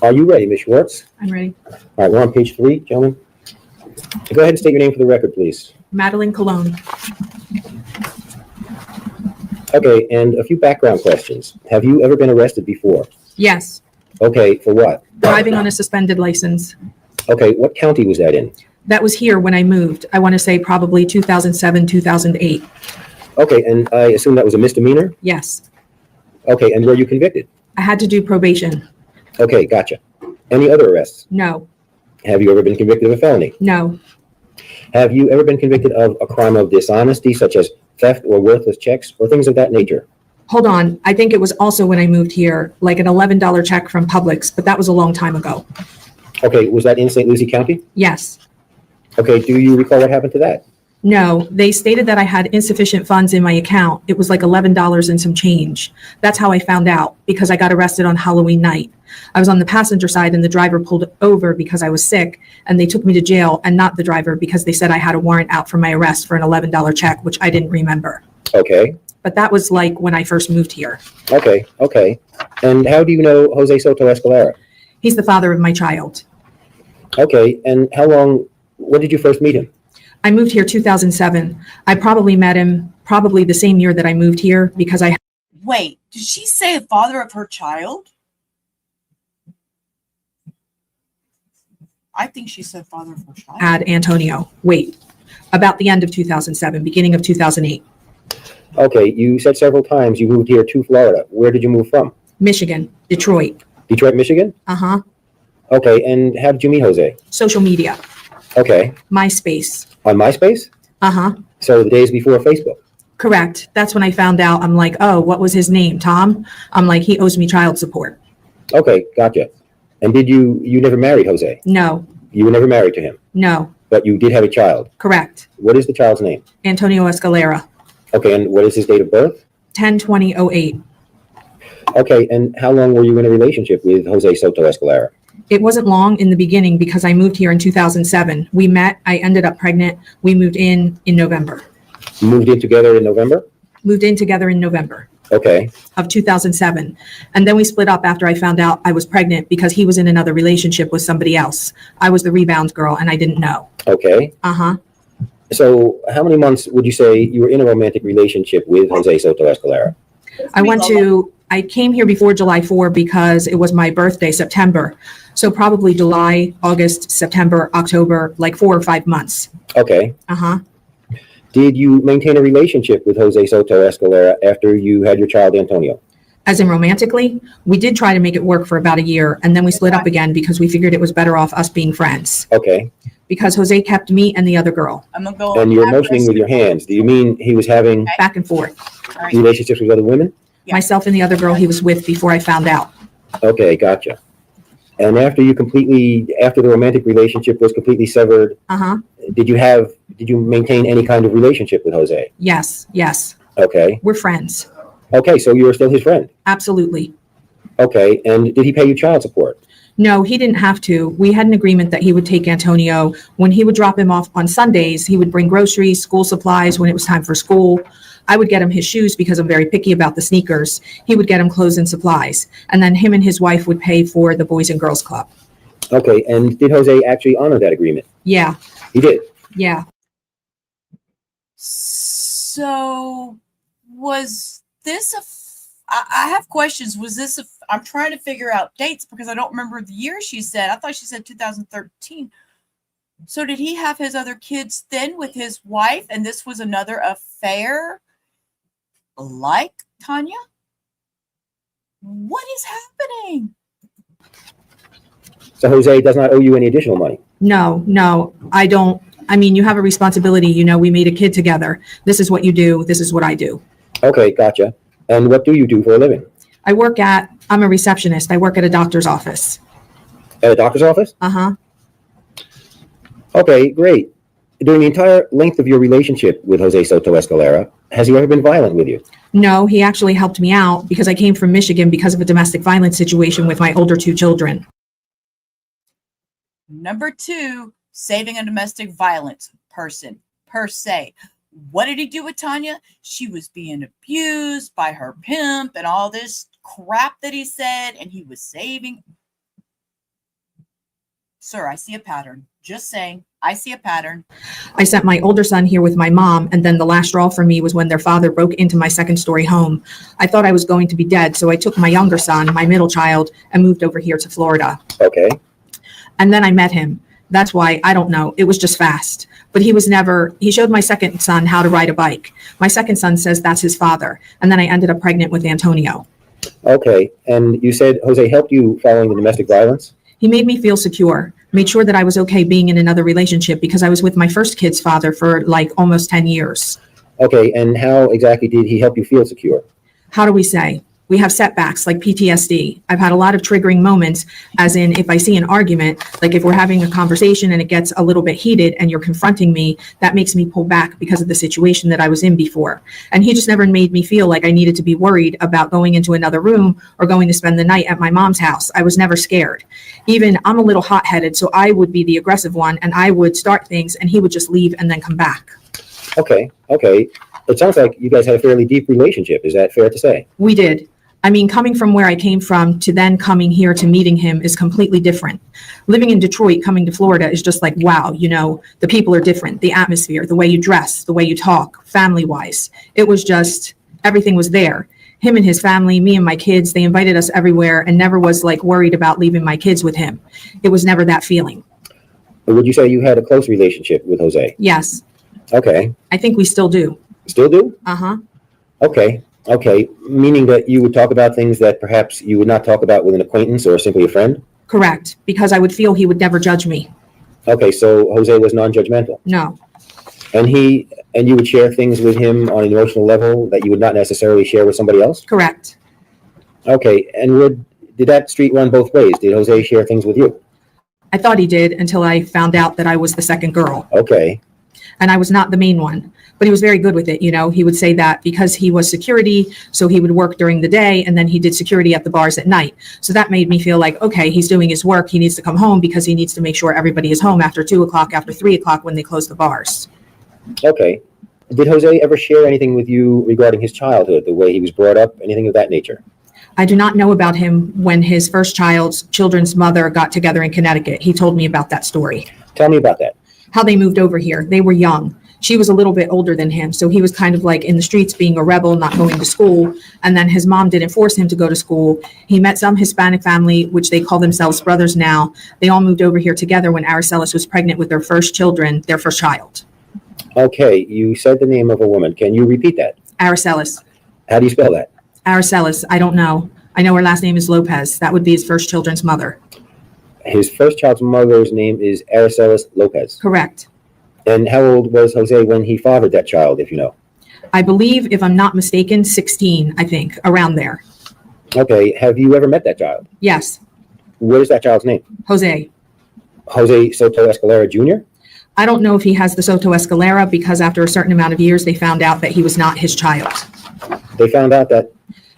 Are you ready, Ms. Schwartz? I'm ready. All right, we're on page 3, gentlemen. Go ahead and state your name for the record, please. Madeline Colon. Okay, and a few background questions. Have you ever been arrested before? Yes. Okay, for what? Driving on a suspended license. Okay, what county was that in? That was here when I moved. I want to say probably 2007, 2008. Okay, and I assume that was a misdemeanor? Yes. Okay, and were you convicted? I had to do probation. Okay, gotcha. Any other arrests? No. Have you ever been convicted of a felony? No. Have you ever been convicted of a crime of dishonesty, such as theft or worthless checks or things of that nature? Hold on. I think it was also when I moved here, like an $11 check from Publix, but that was a long time ago. Okay, was that in St. Lucie County? Yes. Okay, do you recall what happened to that? No, they stated that I had insufficient funds in my account. It was like $11 and some change. That's how I found out, because I got arrested on Halloween night. I was on the passenger side and the driver pulled over because I was sick, and they took me to jail and not the driver because they said I had a warrant out for my arrest for an $11 check, which I didn't remember. Okay. But that was like when I first moved here. Okay. And how do you know Jose Soto Escalera? He's the father of my child. Okay, and when did you first meet him? I moved here 2007. I probably met him probably the same year that I moved here because I... Wait, did she say the father of her child? I think she said father of her child. Had Antonio. Wait, about the end of 2007, beginning of 2008. Okay, you said several times you moved here to Florida. Where did you move from? Michigan, Detroit. Detroit, Michigan? Uh-huh. Okay, and how did you meet Jose? Social media. Okay. MySpace. On MySpace? Uh-huh. So the days before Facebook? Correct. That's when I found out. I'm like, oh, what was his name? Tom? I'm like, he owes me child support. Okay, gotcha. And did you never married Jose? No. You were never married to him? No. But you did have a child? Correct. What is the child's name? Antonio Escalera. Okay, and what is his date of birth? 10/20/08. Okay, and how long were you in a relationship with Jose Soto Escalera? It wasn't long in the beginning because I moved here in 2007. We met, I ended up pregnant. We moved in November. Moved in together in November? Moved in together in November. Okay. Of 2007. And then we split up after I found out I was pregnant because he was in another relationship with somebody else. I was the rebound girl and I didn't know. Okay. Uh-huh. So how many months would you say you were in a romantic relationship with Jose Soto Escalera? I came here before July 4 because it was my birthday, September. So probably July, August, September, October, like 4 or 5 months. Okay. Uh-huh. Did you maintain a relationship with Jose Soto Escalera after you had your child, Antonio? As in romantically, we did try to make it work for about a year, and then we split up again because we figured it was better off us being friends. Okay. Because Jose kept me and the other girl. I'm gonna go. And you're motioning with your hands. Do you mean he was having Back and forth. relationships with other women? Yeah. Myself and the other girl he was with before I found out. Okay, gotcha. And after the romantic relationship was completely severed, Uh-huh. did you maintain any kind of relationship with Jose? Yes. Okay. We're friends. Okay, so you were still his friend? Absolutely. Okay, and did he pay you child support? No, he didn't have to. We had an agreement that he would take Antonio. When he would drop him off on Sundays, he would bring groceries, school supplies when it was time for school. I would get him his shoes because I'm very picky about the sneakers. He would get him clothes and supplies. And then him and his wife would pay for the Boys and Girls Club. Okay, and did Jose actually honor that agreement? Yeah. He did? Yeah. So was this I have questions. Was this I'm trying to figure out dates because I don't remember the year she said. I thought she said 2013. So did he have his other kids then with his wife and this was another affair like Tanya? What is happening? So Jose does not owe you any additional money? No, I don't. I mean, you have a responsibility. You know, we made a kid together. This is what you do. This is what I do. Okay, gotcha. And what do you do for a living? I'm a receptionist. I work at a doctor's office. At a doctor's office? Uh-huh. Okay, great. During the entire length of your relationship with Jose Soto Escalera, has he ever been violent with you? No, he actually helped me out because I came from Michigan because of a domestic violence situation with my older 2 children. Number 2, saving a domestic violence person per se. What did he do with Tanya? She was being abused by her pimp and all this crap that he said, and he was saving. Sir, I see a pattern. Just saying, I see a pattern. I sent my older son here with my mom, and then the last straw for me was when their father broke into my 2nd-story home. I thought I was going to be dead, so I took my younger son, my middle child, and moved over here to Florida. Okay. And then I met him. That's why, I don't know, it was just fast. But he showed my second son how to ride a bike. My second son says that's his father. And then I ended up pregnant with Antonio. Okay, and you said Jose helped you following the domestic violence? He made me feel secure, made sure that I was okay being in another relationship because I was with my first kid's father for like almost 10 years. Okay, and how exactly did he help you feel secure? How do we say? We have setbacks like PTSD. I've had a lot of triggering moments, as in if I see an argument, like if we're having a conversation and it gets a little bit heated and you're confronting me, that makes me pull back because of the situation that I was in before. And he just never made me feel like I needed to be worried about going into another room or going to spend the night at my mom's house. I was never scared. Even I'm a little hot-headed, so I would be the aggressive one and I would start things and he would just leave and then come back. Okay. It sounds like you guys had a fairly deep relationship. Is that fair to say? We did. I mean, coming from where I came from to then coming here to meeting him is completely different. Living in Detroit, coming to Florida is just like, wow, you know, the people are different, the atmosphere, the way you dress, the way you talk, family-wise. It was just, everything was there. Him and his family, me and my kids, they invited us everywhere and never was like worried about leaving my kids with him. It was never that feeling. Would you say you had a close relationship with Jose? Yes, Okay. I think we still do. Still do? Uh-huh. Okay. Okay. Meaning that you would talk about things that perhaps you would not talk about with an acquaintance or simply a friend? Correct, because I would feel he would never judge me. Okay, so Jose was non-judgmental. No, And you would share things with him on an emotional level that you would not necessarily share with somebody else? correct. Okay, and did that street run both ways? Did Jose share things with you? I thought he did until I found out that I was the second girl. Okay. And I was not the main one, but he was very good with it. You know, he would say that because he was security, so he would work during the day and then he did security at the bars at night. So that made me feel like, okay, he's doing his work. He needs to come home because he needs to make sure everybody is home after 2 o'clock, after 3 o'clock when they close the bars. Okay. Did Jose ever share anything with you regarding his childhood, the way he was brought up, anything of that nature? I do not know about him when his first children's mother got together in Connecticut. He told me about that story. Tell me about that. How they moved over here. They were young. She was a little bit older than him. So he was kind of like in the streets being a rebel, not going to school. And then his mom didn't force him to go to school. He met some Hispanic family, which they call themselves brothers now. They all moved over here together when Aracelis was pregnant with their first child. Okay, you said the name of a woman. Can you repeat that? Aracelis. How do you spell that? Aracelis. I don't know. I know her last name is Lopez. That would be his first children's mother. His first child's mother's name is Aracelis Lopez. Correct. And how old was Jose when he fathered that child, if you know? I believe, if I'm not mistaken, 16, I think, around there. Okay, have you ever met that child? Yes. What is that child's name? Jose. Jose Soto Escalera Jr.? I don't know if he has the Soto Escalera because after a certain amount of years, they found out that he was not his child. They found out that?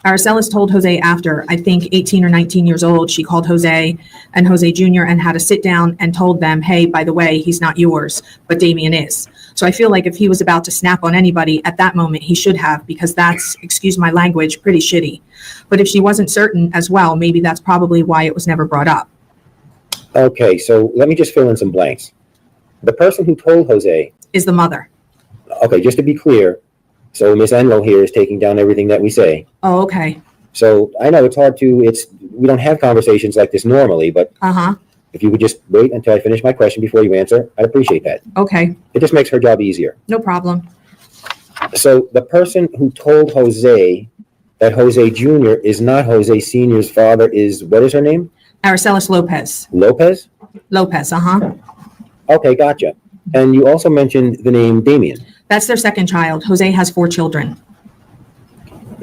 Aracelis told Jose after, I think 18 or 19 years old, she called Jose and Jose Jr. and had to sit down and told them, hey, by the way, he's not yours, but Damien is. So I feel like if he was about to snap on anybody at that moment, he should have, because that's, excuse my language, pretty shitty. But if she wasn't certain as well, maybe that's probably why it was never brought up. Okay, so let me just fill in some blanks. The person who told Jose is the mother. Okay, just to be clear, so Miss Enlow here is taking down everything that we say. Oh, okay. So I know it's hard to, we don't have conversations like this normally, but if you would just wait until I finish my question before you answer, I'd appreciate that. Okay. It just makes her job easier. No problem. So the person who told Jose that Jose Jr. is not Jose Sr.'s father is, what is her name? Aracelis Lopez. Lopez? Lopez, Okay, gotcha. And you also mentioned the name Damien. That's their second child. Jose has 4 children.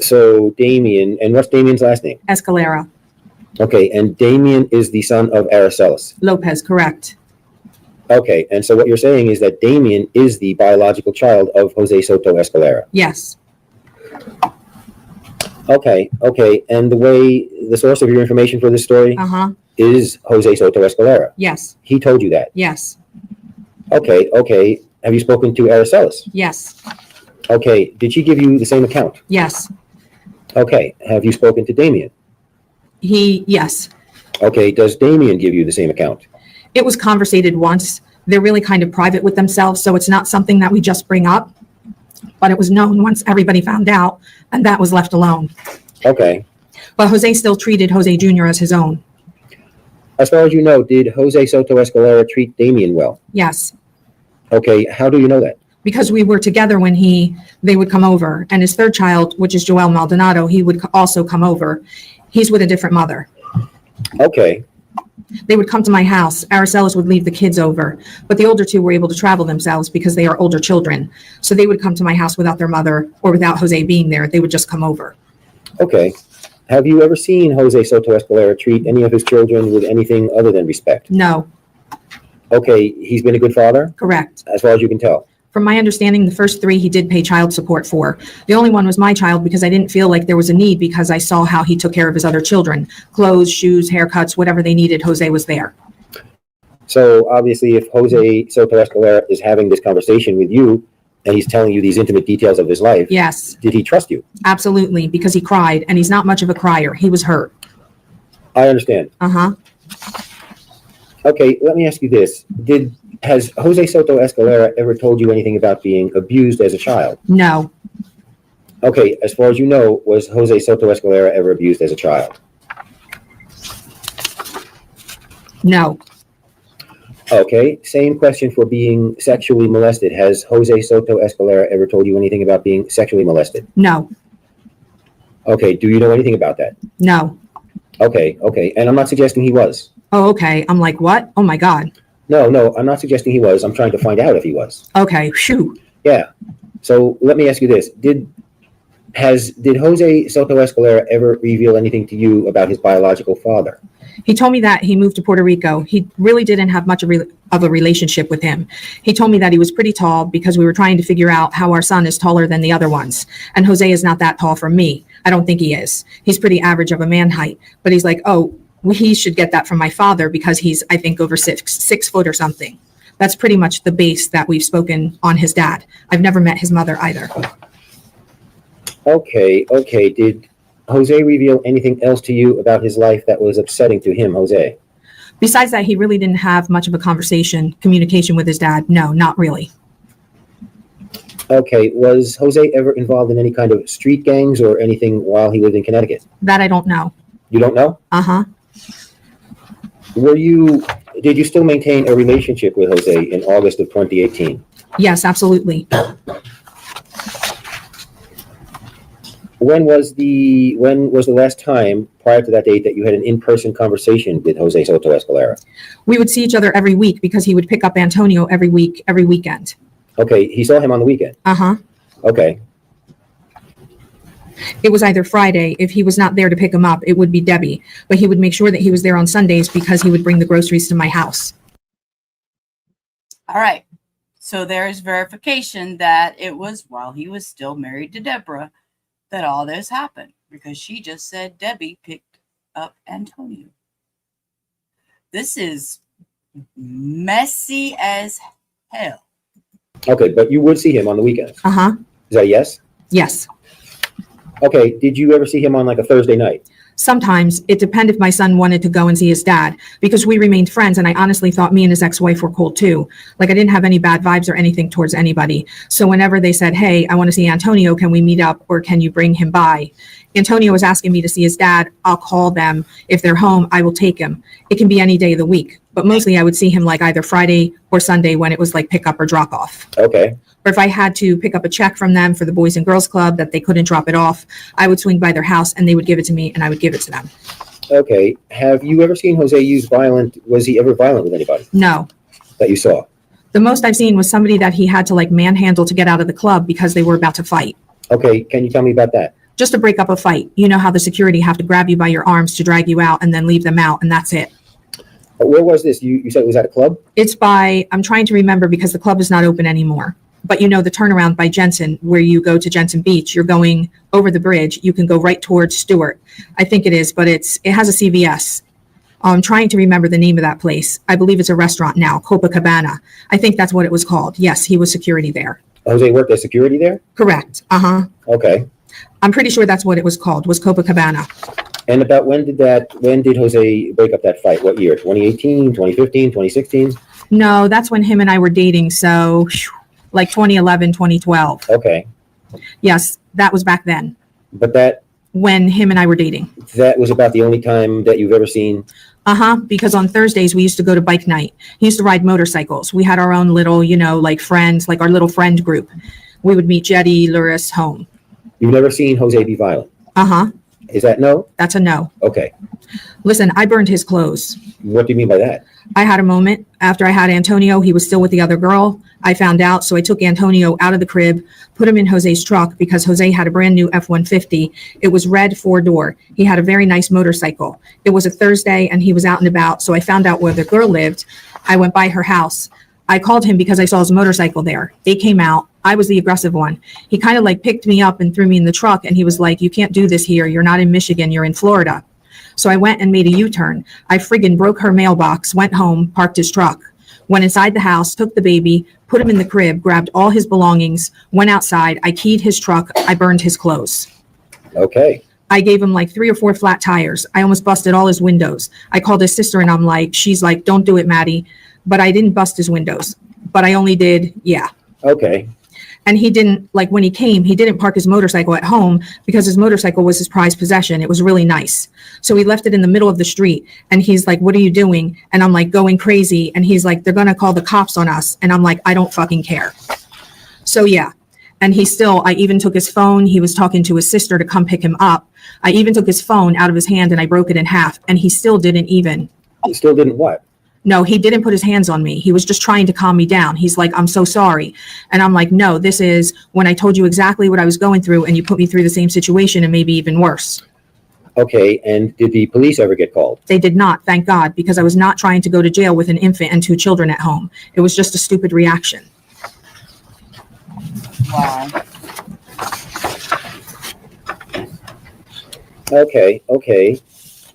So Damien, and what's Damien's last name? Escalera. Okay, and Damien is the son of Aracelis. Lopez, correct. Okay, and so what you're saying is that Damien is the biological child of Jose Soto Escalera. Yes. Okay, and the source of your information for this story is Jose Soto Escalera. Yes. He told you that? Yes. Okay. Have you spoken to Aracelis? Yes. Okay, did she give you the same account? Yes. Okay, have you spoken to Damien? Yes. Okay, does Damien give you the same account? It was conversated once. They're really kind of private with themselves, so it's not something that we just bring up. But it was known once everybody found out, and that was left alone. Okay. But Jose still treated Jose Jr. as his own. As far as you know, did Jose Soto Escalera treat Damien well? Yes. Okay, how do you know that? Because we were together when they would come over. And his third child, which is Joel Maldonado, he would also come over. He's with a different mother. Okay. They would come to my house. Aracelis would leave the kids over. But the older two were able to travel themselves because they are older children. So they would come to my house without their mother or without Jose being there. They would just come over. Okay. Have you ever seen Jose Soto Escalera treat any of his children with anything other than respect? No. Okay, he's been a good father? Correct. As far as you can tell? From my understanding, the first 3 he did pay child support for. The only one was my child because I didn't feel like there was a need because I saw how he took care of his other children. Clothes, shoes, haircuts, whatever they needed, Jose was there. So obviously if Jose Soto Escalera is having this conversation with you and he's telling you these intimate details of his life, yes. Did he trust you? Absolutely, because he cried, and he's not much of a crier. He was hurt. I understand. Okay, let me ask you this. Has Jose Soto Escalera ever told you anything about being abused as a child? No. Okay, as far as you know, was Jose Soto Escalera ever abused as a child? No. Okay, same question for being sexually molested. Has Jose Soto Escalera ever told you anything about being sexually molested? No, Okay, do you know anything about that? no. Okay, and I'm not suggesting he was. Oh, okay. I'm like, what? Oh my God. No, I'm not suggesting he was. I'm trying to find out if he was. Okay, shoo. Yeah. So let me ask you this. Did Jose Soto Escalera ever reveal anything to you about his biological father? He told me that he moved to Puerto Rico. He really didn't have much of a relationship with him. He told me that he was pretty tall because we were trying to figure out how our son is taller than the other ones. And Jose is not that tall for me. I don't think he is. He's pretty average of a man height. But he's like, oh, he should get that from my father because he's, I think, over 6 foot or something. That's pretty much the base that we've spoken on his dad. I've never met his mother either. Okay. Did Jose reveal anything else to you about his life that was upsetting to him, Jose? Besides that, he really didn't have much of a communication with his dad. No, not really. Okay, was Jose ever involved in any kind of street gangs or anything while he lived in Connecticut? That I don't know. You don't know? Uh-huh. Did you still maintain a relationship with Jose in August of 2018? Yes, absolutely. When was the last time prior to that date that you had an in-person conversation with Jose Soto Escalera? We would see each other every week because he would pick up Antonio every weekend. Okay, he saw him on the weekend? Uh-huh. Okay. It was either Friday. If he was not there to pick him up, it would be Debbie. But he would make sure that he was there on Sundays because he would bring the groceries to my house. All right. So there's verification that it was while he was still married to Deborah that all this happened, because she just said Debbie picked up Antonio. This is messy as hell. Okay, but you would see him on the weekends? Uh-huh. Is that a yes? Yes. Okay, did you ever see him on like a Thursday night? Sometimes. It depended if my son wanted to go and see his dad, because we remained friends, and I honestly thought me and his ex-wife were cool too. Like, I didn't have any bad vibes or anything towards anybody. So whenever they said, hey, I want to see Antonio, can we meet up or can you bring him by? Antonio was asking me to see his dad. I'll call them. If they're home, I will take him. It can be any day of the week, but mostly I would see him like either Friday or Sunday when it was like pick up or drop off. Okay. Or if I had to pick up a check from them for the Boys and Girls Club that they couldn't drop it off, I would swing by their house and they would give it to me and I would give it to them. Okay. Have you ever seen Jose use was he ever violent with anybody? No. That you saw? The most I've seen was somebody that he had to like manhandle to get out of the club because they were about to fight. Okay. Can you tell me about that? Just to break up a fight. You know how the security have to grab you by your arms to drag you out and then leave them out, and that's it. Where was this? You said it was at a club? It's I'm trying to remember because the club is not open anymore. But you know the turnaround by Jensen, where you go to Jensen Beach, you're going over the bridge. You can go right towards Stewart. I think it is, but it has a CVS. I'm trying to remember the name of that place. I believe it's a restaurant now, Copacabana. I think that's what it was called. Yes, he was security there. Jose worked as security there? Correct. Uh-huh. Okay. I'm pretty sure that's what it was called, was Copacabana. And about when did Jose break up that fight? What year? 2018, 2015, 2016? No, that's when him and I were dating. So like 2011, 2012. Okay. Yes, that was back then. But when him and I were dating. That was about the only time that you've ever seen? Uh-huh, because on Thursdays we used to go to bike night. He used to ride motorcycles. We had our own little, like friends, like our little friend group. We would meet Jetty, Luris, home. You've never seen Jose be violent? Uh-huh. Is that no? That's a no. Okay. Listen, I burned his clothes. What do you mean by that? I had a moment. After I had Antonio, he was still with the other girl. I found out, so I took Antonio out of the crib, put him in Jose's truck because Jose had a brand new F-150. It was red 4-door. He had a very nice motorcycle. It was a Thursday and he was out and about, so I found out where the girl lived. I went by her house. I called him because I saw his motorcycle there. They came out. I was the aggressive one. He kind of like picked me up and threw me in the truck, and he was like, you can't do this here. You're not in Michigan. You're in Florida. So I went and made a U-turn. I friggin' broke her mailbox, went home, parked his truck, went inside the house, took the baby, put him in the crib, grabbed all his belongings, went outside. I keyed his truck. I burned his clothes. Okay. I gave him like 3 or 4 flat tires. I almost busted all his windows. I called his sister and she's like, don't do it, Maddie. But I didn't bust his windows. But I only did, yeah. Okay. And he didn't, like when he came, he didn't park his motorcycle at home because his motorcycle was his prized possession. It was really nice. So he left it in the middle of the street and he's like, what are you doing? And I'm like, going crazy. And he's like, they're going to call the cops on us. And I'm like, I don't fucking care. So yeah. And I even took his phone. He was talking to his sister to come pick him up. I even took his phone out of his hand and I broke it in half. And he still didn't He still didn't what? No, he didn't put his hands on me. He was just trying to calm me down. He's like, I'm so sorry. And I'm like, no, this is when I told you exactly what I was going through and you put me through the same situation and maybe even worse. Okay, and did the police ever get called? They did not, thank God, because I was not trying to go to jail with an infant and 2 children at home. It was just a stupid reaction. Wow. Okay.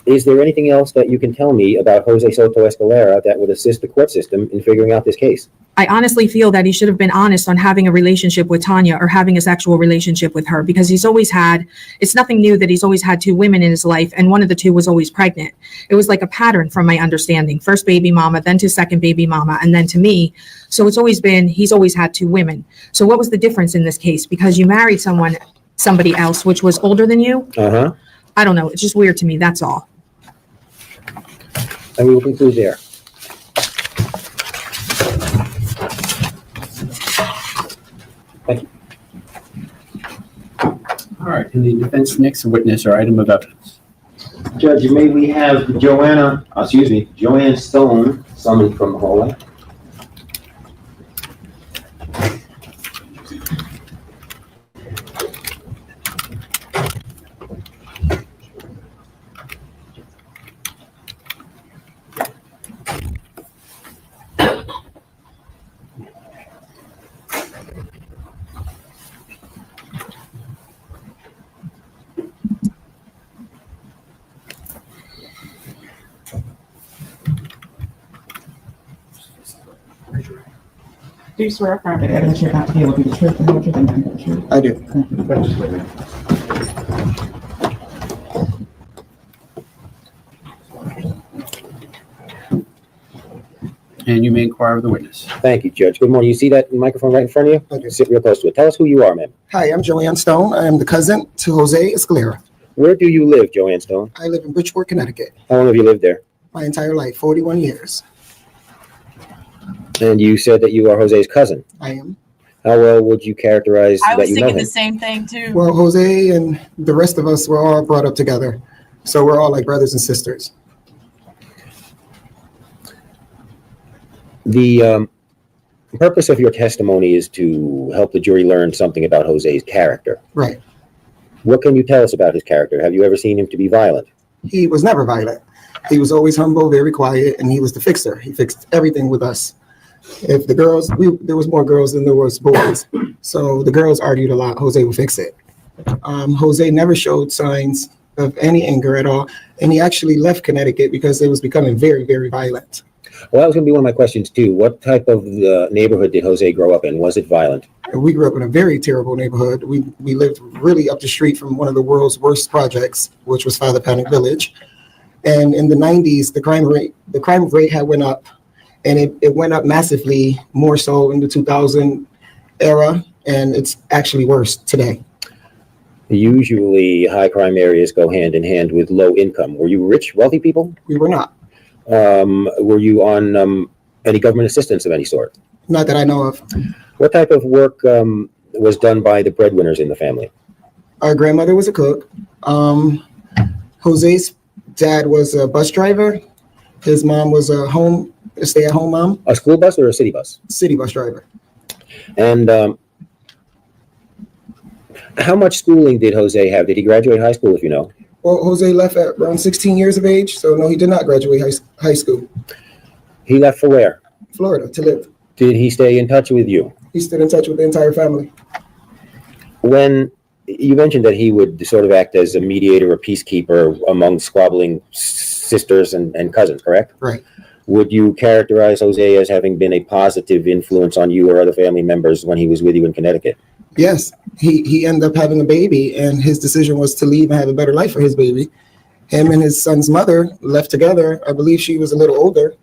Is there anything else that you can tell me about Jose Soto Escalera that would assist the court system in figuring out this case? I honestly feel that he should have been honest on having a relationship with Tania or having a sexual relationship with her, because it's nothing new that he's always had 2 women in his life and one of the 2 was always pregnant. It was like a pattern from my understanding. First baby mama, then to second baby mama, and then to me. So he's always had 2 women. So what was the difference in this case? Because you married somebody else, which was older than you? Uh-huh. I don't know. It's just weird to me. That's all. And we will conclude there. Thank you. All right, and the defense next witness or item of evidence. Judge, may we have Joanne Stone summoned from the hallway? Do you swear affirm that evidence you're about to give will be the truth and the whole truth and nothing but the truth? I do. And you may inquire of the witness. Thank you, Judge. Good morning. You see that microphone right in front of you? I do. Sit real close to it. Tell us who you are, ma'am. Hi, I'm Joanne Stone. I am the cousin to Jose Escalera. Where do you live, Joanne Stone? I live in Bridgeport, Connecticut. How long have you lived there? My entire life, 41 years. And you said that you are Jose's cousin. I am. How well would you characterize I that was you know thinking him? the same thing too. Well, Jose and the rest of us were all brought up together. So we're all like brothers and sisters. The purpose of your testimony is to help the jury learn something about Jose's character. Right. What can you tell us about his character? Have you ever seen him to be violent? He was never violent. He was always humble, very quiet, and he was the fixer. He fixed everything with us. If the girls, there was more girls than there was boys. So the girls argued a lot. Jose would fix it. Jose never showed signs of any anger at all. And he actually left Connecticut because it was becoming very, very violent. Well, that was going to be one of my questions too. What type of neighborhood did Jose grow up in? Was it violent? We grew up in a very terrible neighborhood. We lived really up the street from one of the world's worst projects, which was Father Panic Village. And in the 90s, the crime rate had went up, and it went up massively, more so in the 2000 era, and it's actually worse today. Usually high crime areas go hand in hand with low income. Were you rich, wealthy people? We were not. Were you on any government assistance of any sort? Not that I know of. What type of work was done by the breadwinners in the family? Our grandmother was a cook. Jose's dad was a bus driver. His mom was a stay-at-home mom. A school bus or a city bus? City bus driver. And how much schooling did Jose have? Did he graduate high school, if you know? Well, Jose left at around 16 years of age, so no, he did not graduate high school. He left for where? Florida, to live. Did he stay in touch with you? He stayed in touch with the entire family. When you mentioned that he would sort of act as a mediator or peacekeeper among squabbling sisters and cousins, correct? Right. Would you characterize Jose as having been a positive influence on you or other family members when he was with you in Connecticut? Yes, he ended up having a baby, and his decision was to leave and have a better life for his baby. Him and his son's mother left together. I believe she was a little older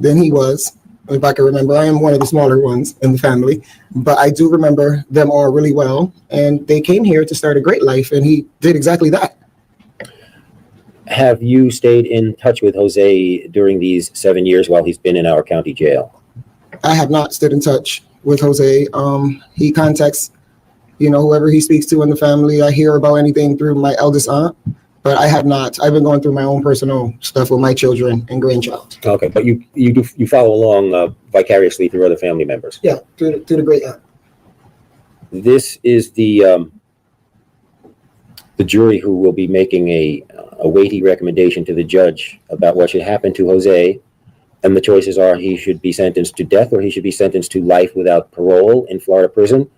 than he was, if I can remember. I am one of the smaller ones in the family, but I do remember them all really well. And they came here to start a great life, and he did exactly that. Have you stayed in touch with Jose during these 7 years while he's been in our county jail? I have not stayed in touch with Jose. He contacts, whoever he speaks to in the family. I hear about anything through my eldest aunt, but I have not. I've been going through my own personal stuff with my children and grandchild. Okay, but you follow along vicariously through other family members. Yeah, through the great aunt. This is the jury who will be making a weighty recommendation to the judge about what should happen to Jose. And the choices are he should be sentenced to death or he should be sentenced to life without parole in Florida prison.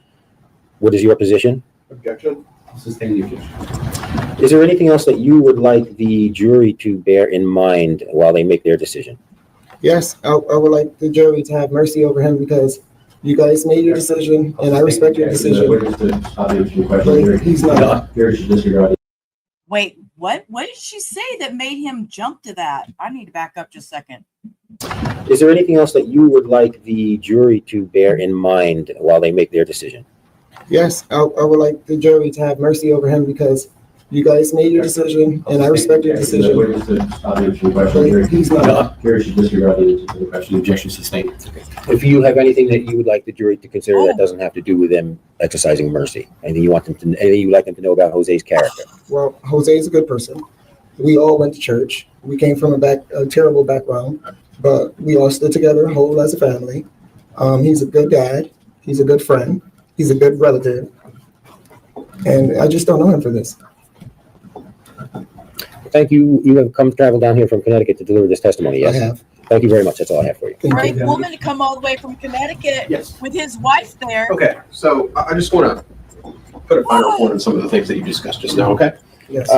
What is your position? Objection. Sustain the objection. Is there anything else that you would like the jury to bear in mind while they make their decision? Yes, I would like the jury to have mercy over him because you guys made your decision and I respect your decision. But he's not. Wait, what? What did she say that made him jump to that? I need to back up just a second. Is there anything else that you would like the jury to bear in mind while they make their decision? Yes, I would like the jury to have mercy over him because you guys made your decision and I respect your decision. But he's not. The objection sustained. Okay. If you have anything that you would like the jury to consider that doesn't have to do with them exercising mercy, anything you want them to, anything you'd like them to know about Jose's character? Well, Jose is a good person. We all went to church. We came from a terrible background, but we all stood together whole as a family. He's a good dad. He's a good friend. He's a good relative. And I just don't know him for this. Thank you. You have traveled down here from Connecticut to deliver this testimony, yes? I have. Thank you very much. That's all I have for you. Brave woman to come all the way from Connecticut with his wife there. Okay, so I just want to put a final point on some of the things that you discussed just now, okay? Yes.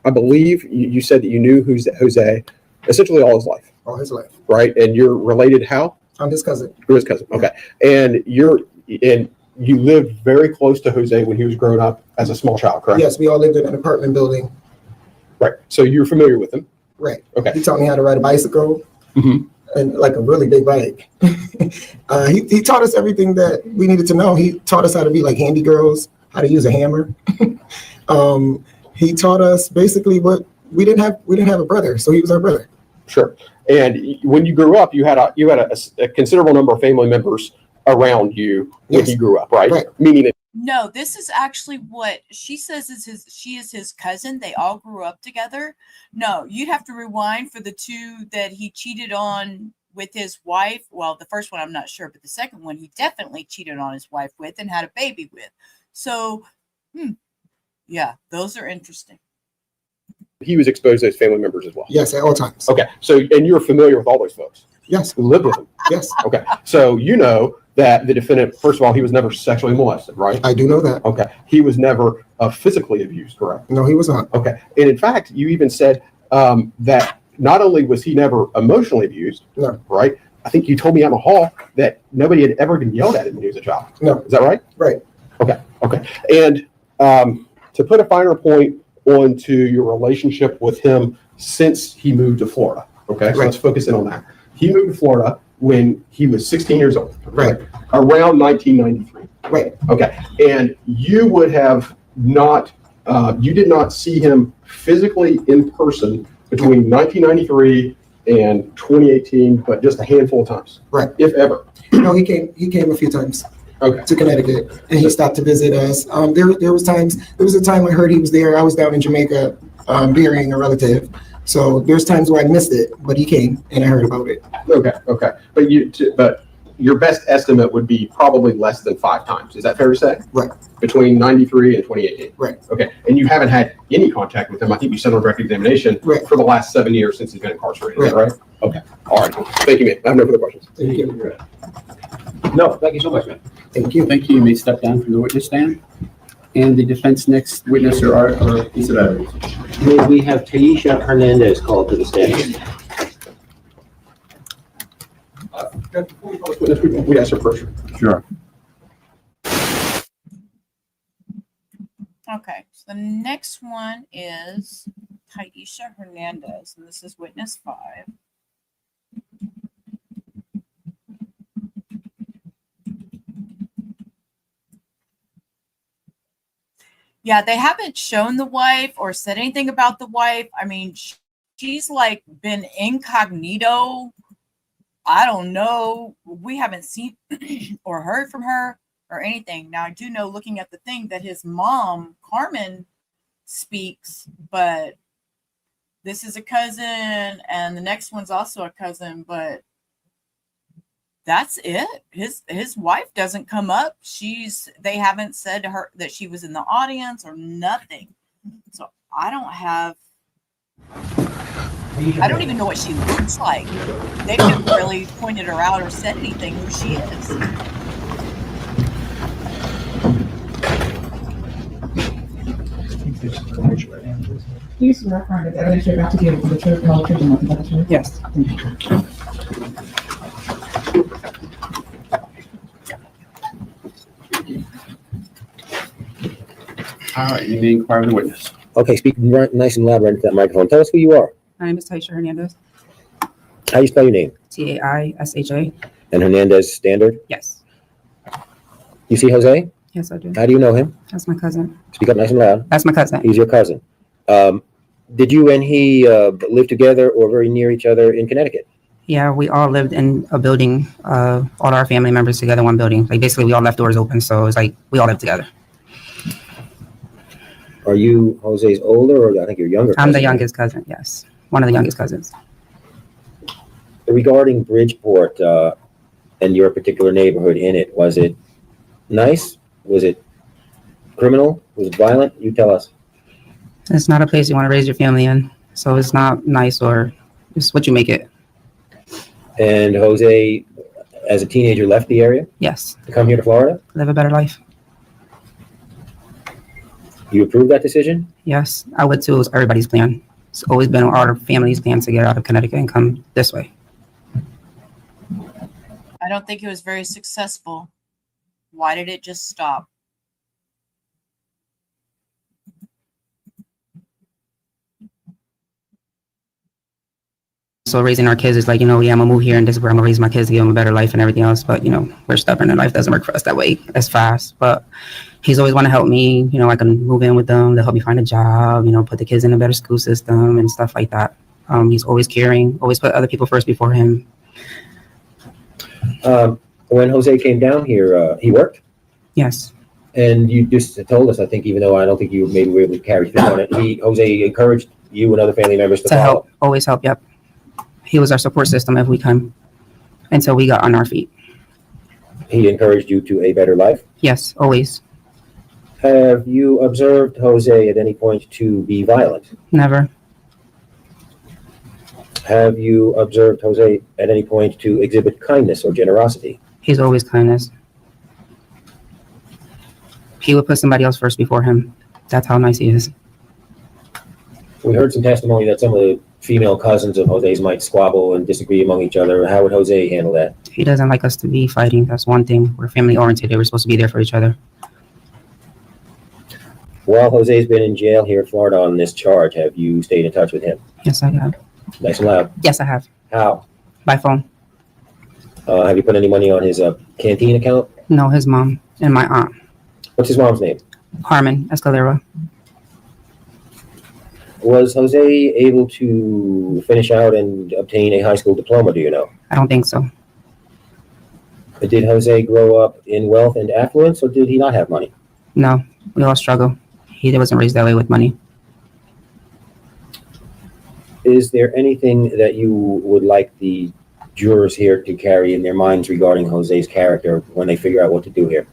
I believe you said that you knew Jose essentially all his life. All his life. Right? And you're related how? I'm his cousin. You're his cousin. Okay. And you lived very close to Jose when he was growing up as a small child, correct? Yes, we all lived in an apartment building. Right. So you're familiar with him? Right. Okay. He taught me how to ride a bicycle. Mm-hmm. And like a really big bike. He taught us everything that we needed to know. He taught us how to be like handy girls, how to use a hammer. He taught us basically what we didn't have a brother, so he was our brother. Sure. And when you grew up, you had a considerable number of family members around you when you grew up, right? Meaning that. No, this is actually what she says she is his cousin. They all grew up together. No, you'd have to rewind for the two that he cheated on with his wife. Well, the first one, I'm not sure, but the second one, he definitely cheated on his wife with and had a baby with. So, yeah, those are interesting. He was exposed to his family members as well. Yes, at all times. Okay. So, and you're familiar with all those folks? Yes. Who lived with him? Yes. Okay. So, you know that the defendant, first of all, he was never sexually molested, right? I do know that. Okay. He was never physically abused, correct? No, he was not. Okay. And in fact, you even said that not only was he never emotionally abused, right? I think you told me out in the hall that nobody had ever been yelled at him when he was a child. No. Is that right? Right. Okay. Okay. And to put a finer point onto your relationship with him since he moved to Florida. Okay. So let's focus in on that. He moved to Florida when he was 16 years old. Right. Around 1993. Right. Okay. And you would have not, you did not see him physically in person between 1993 and 2018, but just a handful of times. Right. If ever. No, he came a few times. Okay. To Connecticut, and he stopped to visit us. There was a time I heard he was there. I was down in Jamaica burying a relative. So there's times where I missed it, but he came and I heard about it. Okay. Okay. But your best estimate would be probably less than 5 times. Is that fair to say? Right. Between Between 93 and 2018. Right. Okay. And you haven't had any contact with him. I think you said on direct examination for the last 7 years since he's been incarcerated. Is that right? Okay. All right. Thank you, man. I have no further questions. Thank you. No, thank you so much, man. Thank you. Thank you. You may step down from the witness stand. And the defense next witness or piece of evidence. May we have Taisha Hernandez called to the stand? We asked her first. Sure. Okay, so the next one is Taisha Hernandez, and this is witness 5. Yeah, they haven't shown the wife or said anything about the wife. I mean, she's like been incognito. I don't know. We haven't seen or heard from her or anything. Now, I do know, looking at the thing, that his mom, Carmen, speaks, but this is a cousin, and the next one's also a cousin, but that's it. His wife doesn't come up. They haven't said to her that she was in the audience or nothing. So I don't even know what she looks like. They've never really pointed her out or said anything who she is. Please refer to the evidence you're about to give to the church, all children of the church. Yes. All right, you may inquire the witness. Okay, speak nice and loud right into that microphone. Tell us who you are. My name is Taisha Hernandez. How you spell your name? Taisha. And Hernandez Standard? Yes. You see Jose? Yes, I do. How do you know him? That's my cousin. Speak up nice and loud. That's my cousin. He's your cousin. Did you and he live together or very near each other in Connecticut? Yeah, we all lived in a building, all our family members together in one building. Like basically we all left doors open, so it's like we all lived together. Are you Jose's older, or I think you're younger? I'm the youngest cousin, yes. One of the youngest cousins. Regarding Bridgeport and your particular neighborhood in it, was it nice? Was it criminal? Was it violent? You tell us. It's not a place you want to raise your family in, so it's not nice, or it's what you make it. And Jose, as a teenager, left the area? Yes. To come here to Florida? Live a better life. You approve that decision? Yes, I would too. It was everybody's plan. It's always been our family's plan to get out of Connecticut and come this way. I don't think it was very successful. Why did it just stop? So raising our kids is like, yeah, I'm gonna move here and this is where I'm gonna raise my kids to give them a better life and everything else. But, we're stubborn and life doesn't work for us that way as fast. But he's always want to help me. I can move in with them. They'll help me find a job, put the kids in a better school system and stuff like that. He's always caring, always put other people first before him. When Jose came down here, he worked? Yes. And you just told us, I think, even though I don't think you maybe were able to carry through on it, Jose encouraged you and other family members to follow. Help, always help, yep. He was our support system if we come until we got on our feet. He encouraged you to a better life? Yes, always. Have you observed Jose at any point to be violent? Never. Have you observed Jose at any point to exhibit kindness or generosity? He's always kindness. He would put somebody else first before him. That's how nice he is. We heard some testimony that some of the female cousins of Jose's might squabble and disagree among each other. How would Jose handle that? He doesn't like us to be fighting. That's one thing. We're family oriented. We're supposed to be there for each other. While Jose's been in jail here in Florida on this charge, have you stayed in touch with him? Yes, I have. Nice and loud. Yes, I have. How? By phone. Have you put any money on his canteen account? No, his mom and my aunt. What's his mom's name? Soto Escalera. Was Jose able to finish out and obtain a high school diploma, do you know? I don't think so. Did Jose grow up in wealth and affluence, or did he not have money? No, we all struggle. He wasn't raised that way with money. Is there anything that you would like the jurors here to carry in their minds regarding Jose's character when they figure out what to do here?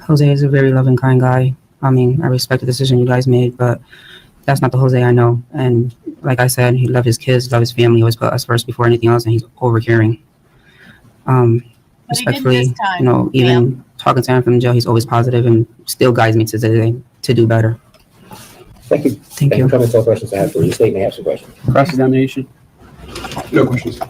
Jose is a very loving, kind guy. I respect the decision you guys made, but that's not the Jose I know. And like I said, he loved his kids, loved his family, always put us first before anything else, and he's overcaring. Respectfully, even talking to him from jail, he's always positive and still guides me to today to do better. Thank you. Thank you. For coming. All questions I have for you. The state may have some questions. Cross-examination? No questions.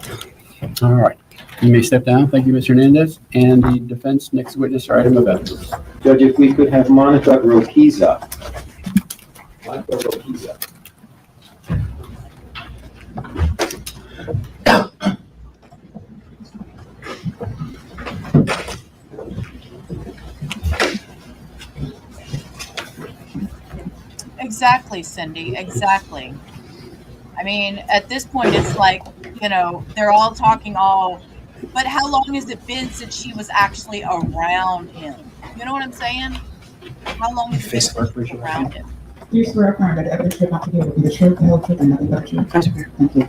All right. You may step down. Thank you, Mr. Hernandez. And the defense next witness for item of evidence. Judge, if we could have Monica Roquiza. Monica Roquiza. Exactly, Cindy, exactly. I mean, at this point, it's like, they're all talking but how long has it been since she was actually around him? You know what I'm saying? How long has it been since she was around him? Do you swear or affirm that the evidence you're about to give will be the truth, the whole truth, and nothing but the truth? I swear. Thank you.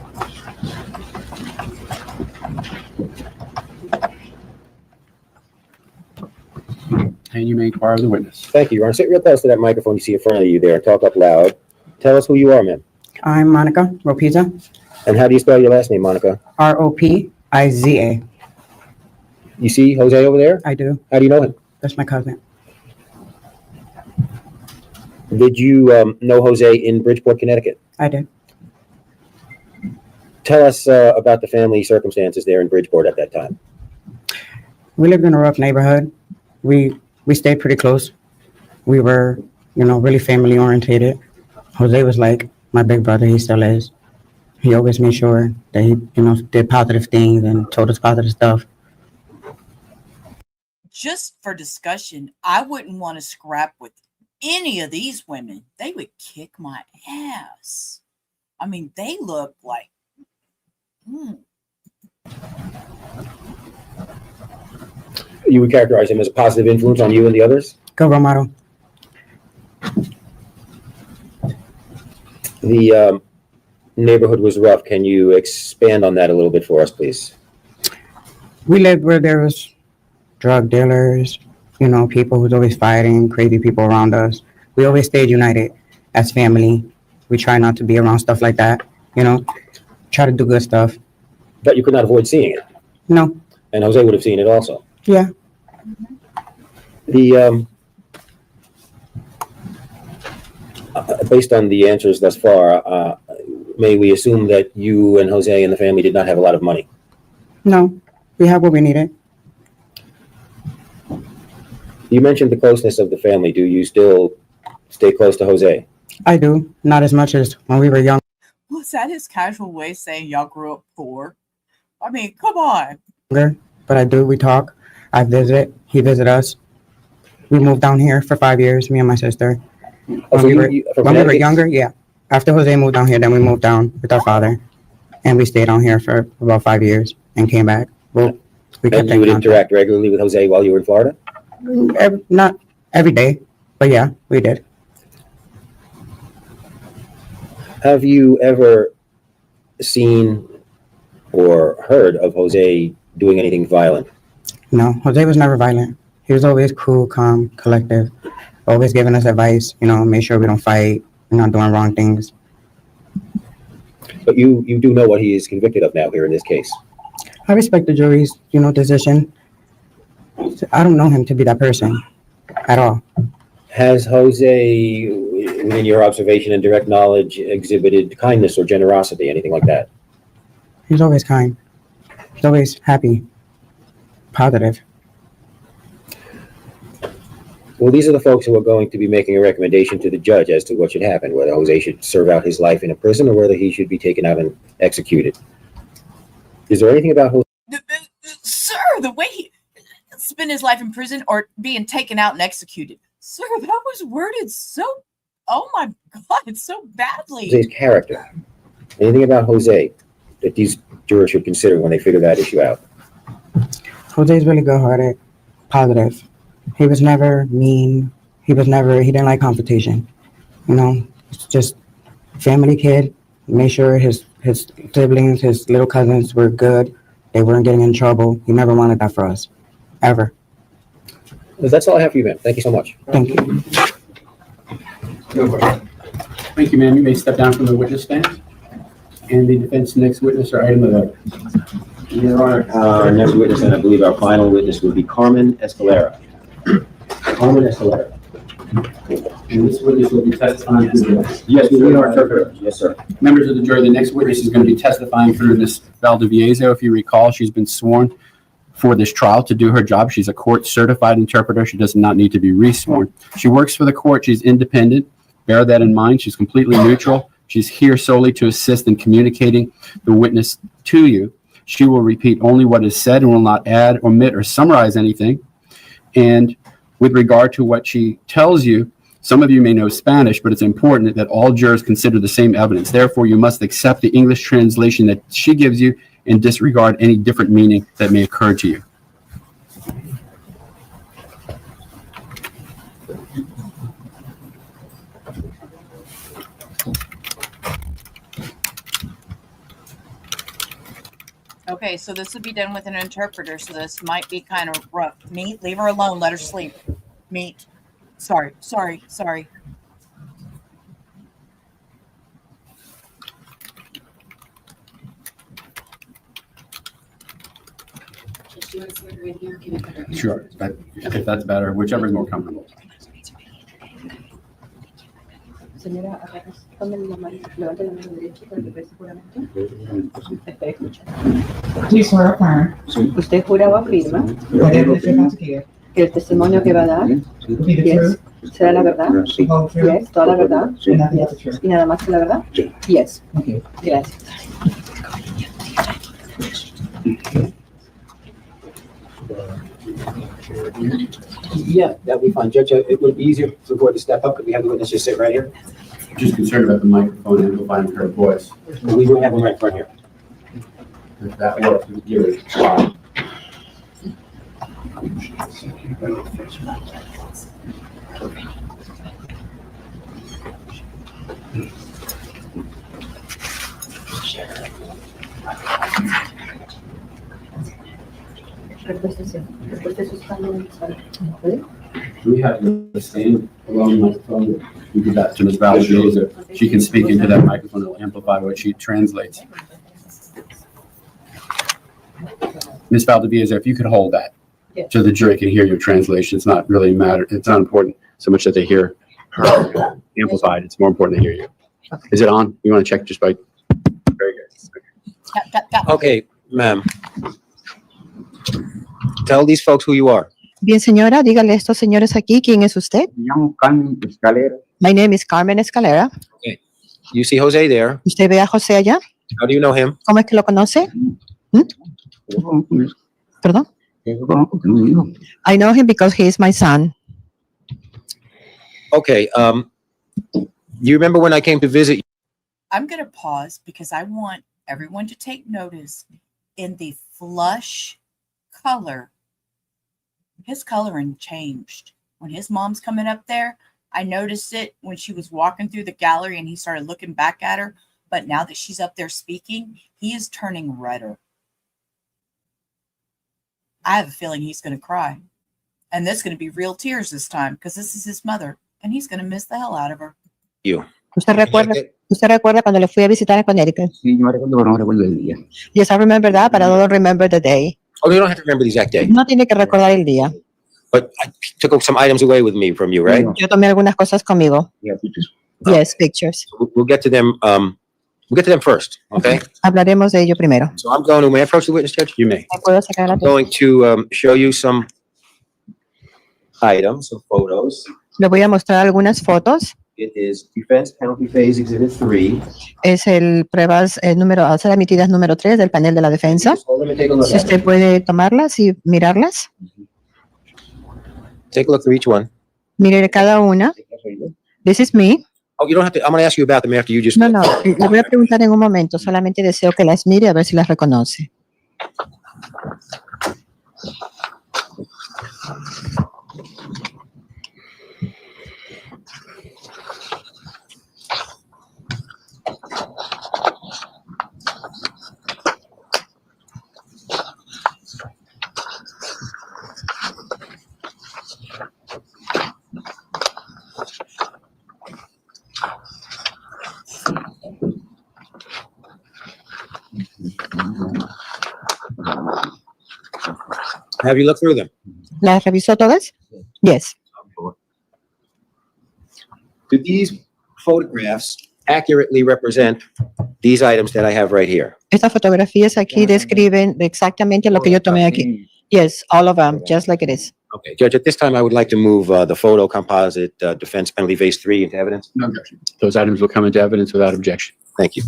And you may inquire of the witness. Thank you, Your Honor. Sit real close to that microphone you see in front of you there and talk up loud. Tell us who you are, ma'am. I'm Monica Ropiza, And how do you spell your last name, Monica? Ropiza. You see Jose over there? I do. How do you know him? That's my cousin. Did you know Jose in Bridgeport, Connecticut? I did. Tell us about the family circumstances there in Bridgeport at that time. We lived in a rough neighborhood. We stayed pretty close. We were, really family orientated. Jose was like my big brother. He still is. He always made sure that he, did positive things and told us positive stuff. Just for discussion, I wouldn't want to scrap with any of these women. They would kick my ass. I mean, they look like, You would characterize him as a positive influence on you and the others? Good role model. The neighborhood was rough. Can you expand on that a little bit for us, please? We lived where there was drug dealers, people who's always fighting, crazy people around us. We always stayed united as family. We try not to be around stuff like that, try to do good stuff. But you could not avoid seeing it. No. And Jose would have seen it also. Yeah. The based on the answers thus far, may we assume that you and Jose and the family did not have a lot of money? No, we have what we needed. You mentioned the closeness of the family. Do you still stay close to Jose? I do, not as much as when we were young. was that his casual way of saying y'all grew up poor? I mean, come on. But I do, we talk. I visit, he visit us. We moved down here for 5 years, me and my sister. When we were younger, yeah. After Jose moved down here, then we moved down with our father. And we stayed down here for about 5 years and came back. Well, we kept And you would interact regularly with Jose while you were in Florida? Not every day, but yeah, we did. Have you ever seen or heard of Jose doing anything violent? No, Jose was never violent. He was always cool, calm, collective, always giving us advice, make sure we don't fight, we're not doing wrong things. But you do know what he is convicted of now here in this case? I respect the jury's, decision. I don't know him to be that person at all. Has Jose, within your observation and direct knowledge, exhibited kindness or generosity, anything like that? He's always kind. He's always happy, positive. Well, these are the folks who are going to be making a recommendation to the judge as to what should happen, whether Jose should serve out his life in a prison or whether he should be taken out and executed. Is there anything about Jose? Sir, the way he spent his life in prison or being taken out and executed. Sir, that was worded so, oh my God, so badly. Jose's character. Anything about Jose that these jurors should consider when they figure that issue out? Jose's really good-hearted, positive. He was never mean. He didn't like confrontation. It's just family kid. Made sure his siblings, his little cousins were good. They weren't getting in trouble. He never wanted that for us, ever. Well, that's all I have for you, ma'am. Thank you so much. Thank you. No question. Thank you, ma'am. You may step down from the witness stand. And the defense next witness or item of evidence. Your Honor, our next witness, and I believe our final witness, will be Carmen Escalera. Carmen Escalera. And this witness will be testifying through this. Yes, we are interpreters. Yes, sir. Members of the jury, the next witness is going to be testifying through Ms. Valdivieso. If you recall, she's been sworn for this trial to do her job. She's a court-certified interpreter. She does not need to be re-sworn. She works for the court. She's independent. Bear that in mind. She's completely neutral. She's here solely to assist in communicating the witness to you. She will repeat only what is said and will not add, omit, or summarize anything. And with regard to what she tells you, Some of you may know Spanish, but it's important that all jurors consider the same evidence. Therefore, you must accept the English translation that she gives you and disregard any different meaning that may occur to you. Okay, so this would be done with an interpreter, so this might be kind of rough. Meet, leave her alone, let her sleep. Meet. Sorry. Sure, if that's better, whichever is more comfortable. Señora, tomen la mano, levante la mano derecha para que preste juramento. Espera, escucha. Do you swear or affirm ¿Usted jura o afirma that the evidence you're about to give que el testimonio que va a dar will be the yes, truth, será la verdad? the whole truth, Yes, toda la verdad. and nothing but the truth? ¿Y nada más que la verdad? Yes. Okay. Gracias. Yeah, that'd be fine. Judge, it would be easier for the board to step up. Could we have the witness just sit right here? Just concerned about the microphone amplifying her voice. We would have them right in front here. If that works, we give it a try. We have the stand alone microphone. We give that to Ms. Valdez. She can speak into that microphone. It'll amplify what she translates. Ms. Valdez, if you could hold that so the jury can hear your translation. It's not really matter. It's not important so much that they hear her amplified. It's more important to hear you. Is it on? You want to check just by? Very good. Okay, ma'am. Tell these folks who you are. Bien, señora, dígale a estos señores aquí, ¿quién es usted? Me llamo Carmen Escalera. My name is Carmen Escalera. Okay. You see Jose there. ¿Usted ve a José allá? How do you know him? ¿Cómo es que lo conoce? ¿Perdón? I know him because he is my son. Okay, you remember when I came to visit you? I'm going to pause because I want everyone to take notice in the flush color. His coloring changed. When his mom's coming up there, I noticed it when she was walking through the gallery and he started looking back at her. But now that she's up there speaking, he is turning redder. I have a feeling he's going to cry. And there's going to be real tears this time because this is his mother and he's going to miss the hell out of her. You. ¿Usted recuerda cuando le fui a visitar en Connecticut? Sí, yo recuerdo, pero no recuerdo el día. Yes, I remember that, but I don't remember the day. Oh, you don't have to remember the exact day. No tiene que recordar el día. But I took some items away with me from you, right? Yo tomé algunas cosas conmigo. Yeah, pictures. Yes, pictures. We'll get to them. We'll get to them first, okay? Hablaremos de ello primero. So I'm going to, may I approach the witness, Judge? You may. ¿Puedo sacar la I'm going to show you some items, some photos. Le voy a mostrar algunas fotos. It is Defense Penalty Phase Exhibit 3. Es el pruebas número, a ser admitidas número 3 del panel de la defensa. Si usted puede tomarlas y mirarlas. Take a look through each one. Mire cada una. This is me. Oh, you don't have to, I'm going to ask you about them after you just. No, le voy a preguntar en un momento. Solamente deseo que las mire a ver si las reconoce. Have you looked through them? ¿Las revisó todas? Yes. Do these photographs accurately represent these items that I have right here? Estas fotografías aquí describen exactamente lo que yo tomé aquí. Yes, all of them, just like it is. Okay, Judge, at this time, I would like to move the photo composite defense penalty phase 3 into evidence. No objection. Those items will come into evidence without objection. Thank you.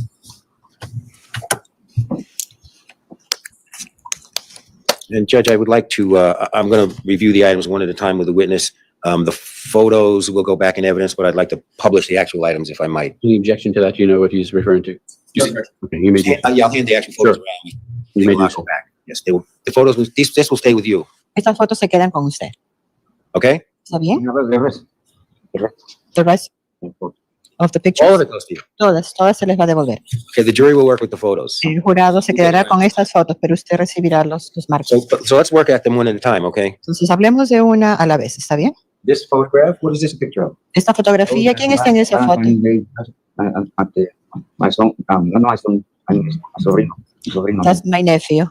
And Judge, I would like to, I'm going to review the items one at a time with the witness. The photos will go back in evidence, but I'd like to publish the actual items if I might. Any objection to that? Do you know what he's referring to? Okay, you may do. Yeah, I'll hand the actual photos Sure. around. You They may will do not so. go back. Yes, they will. The photos, this will stay with you. Estas fotos se quedan con usted. Okay? ¿Está bien? The rest of the pictures. All of it goes to you. Todas se les va a devolver. Okay, the jury will work with the photos. El jurado se quedará con estas fotos, pero usted recibirá los marcos. So let's work at them one at a time, okay? Entonces hablemos de una a la vez, ¿está bien? This photograph, what is this a picture of? Esta fotografía, ¿quién está en esa foto? That's my nephew.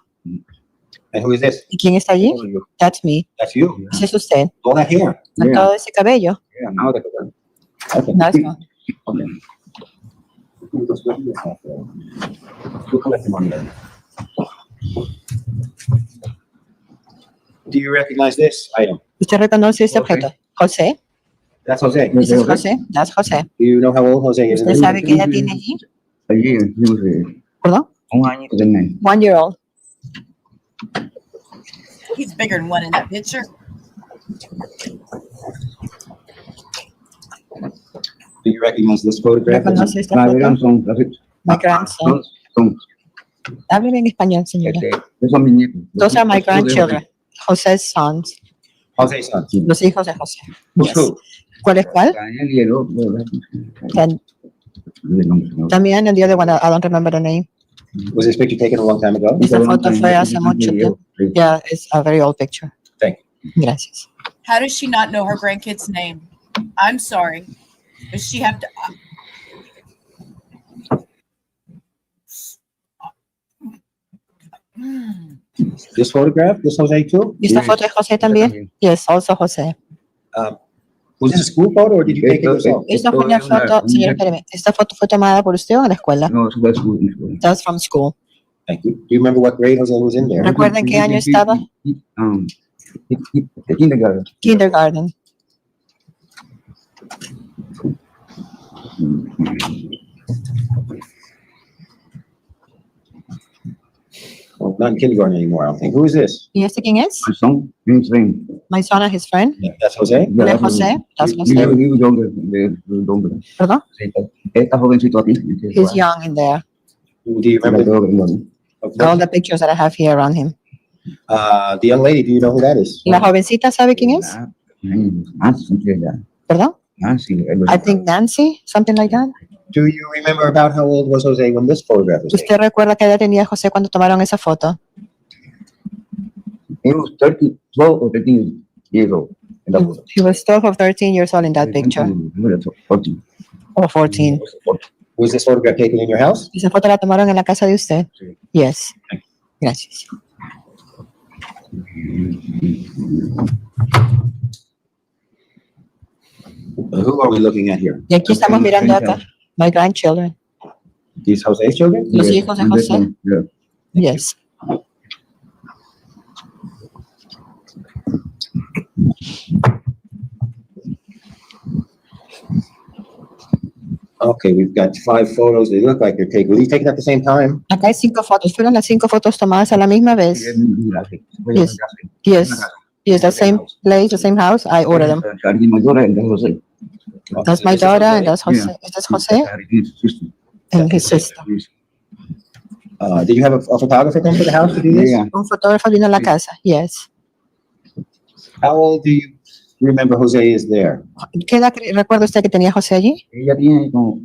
And who is this? ¿Y quién está allí? That's me. That's you. Ese es usted. All that hair. Con todo ese cabello. Okay. That's one. Okay. Do you recognize this item? ¿Usted reconoce este objeto? José. That's Jose. Ese es José. That's José. Do you know how old Jose is? ¿Usted sabe qué edad tiene allí? ¿Perdón? 1 year old. He's bigger than one in that picture. Do you recognize this photograph? ¿Reconoce esta foto? My grandson. Hábleme en español, señora. Those are my grandchildren. José's sons. Jose's son. Los hijos de José. Who's Yes. who? ¿Cuál es cuál? Damián and the other one, I don't remember the name. Was this picture taken a long time ago? Esta foto fue hace mucho tiempo. Yeah, it's a very old picture. Thank you. Gracias. How does she not know her grandkid's name? I'm sorry. Does she have to? This photograph? This Jose too? ¿Y esta foto es José también? Yes, also José. Was this a school photo or did you take it yourself? Esta fue una foto, señora, espérame. ¿Esta foto fue tomada por usted o en la escuela? That's from school. Thank you. Do you remember what grade Jose was in there? ¿Recuerdan qué año estaba? Kindergarten. Well, not in kindergarten anymore, I don't think. Who is this? ¿Y este quién es? My son and his friend. Yeah, that's Jose? ¿Él es José? That's José. ¿Perdón? He's young in there. Do you remember All the pictures that I have here around him. the young lady? Do you know who that is? ¿La jovencita sabe quién es? ¿Perdón? I think Nancy, something like that. Do you remember about how old was Jose when this photograph was taken? ¿Usted recuerda qué edad tenía José cuando tomaron esa foto? He was 12 or 13 years old in that photo. He was 12 or 13 years old in that picture. 14. Or 14. Was this photograph taken in your house? ¿Esa foto la tomaron en la casa de usted? Yes. Gracias. Who are we looking at here? Y aquí estamos mirando acá. My grandchildren. These Jose's children? Los hijos de José. Yes. Okay, we've got 5 photos. They look like they're taken. Were these taken at the same time? Acá hay 5 fotos. ¿Fueron las 5 fotos tomadas a la misma vez? Yes. Yes. Yes, the same place, the same house. I ordered them. That's my daughter and that's Jose. Is this Jose? And his sister. Did you have a photographer come to the house to do this? Un fotógrafo vino a la casa. Yes. How old do you remember Jose is there? ¿Qué edad recuerda usted que tenía José allí? Ella tiene como,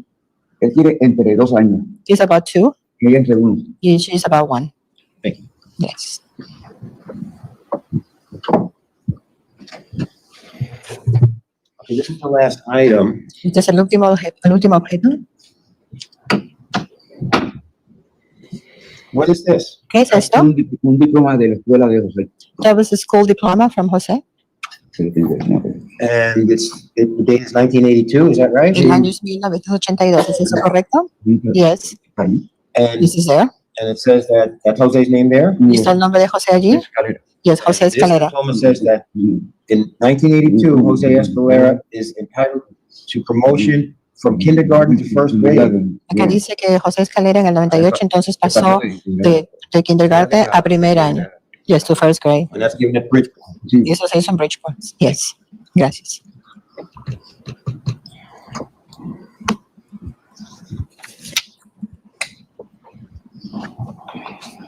él tiene entre 2 años. He's about 2. Y ella entre 1. And she's about 1. Thank you. Yes. Okay, this is the last item. Este es el último objeto. What is this? ¿Qué es esto? Un diploma de la escuela de José. That was a school diploma from José. And the date is 1982, is that right? El año es 1982. ¿Es eso correcto? Yes. And, This is there. and it says that that's Jose's name there? ¿Y está el nombre de José allí? Yes, José Escalera. This diploma says that in 1982, Jose Escalera is entitled to promotion from kindergarten to first grade. Acá dice que José Escalera en el 98 entonces pasó de kindergarten a primer año. Yes, to first grade. And that's given at Bridgeport. Y eso se hizo en Bridgeport. Yes. Gracias.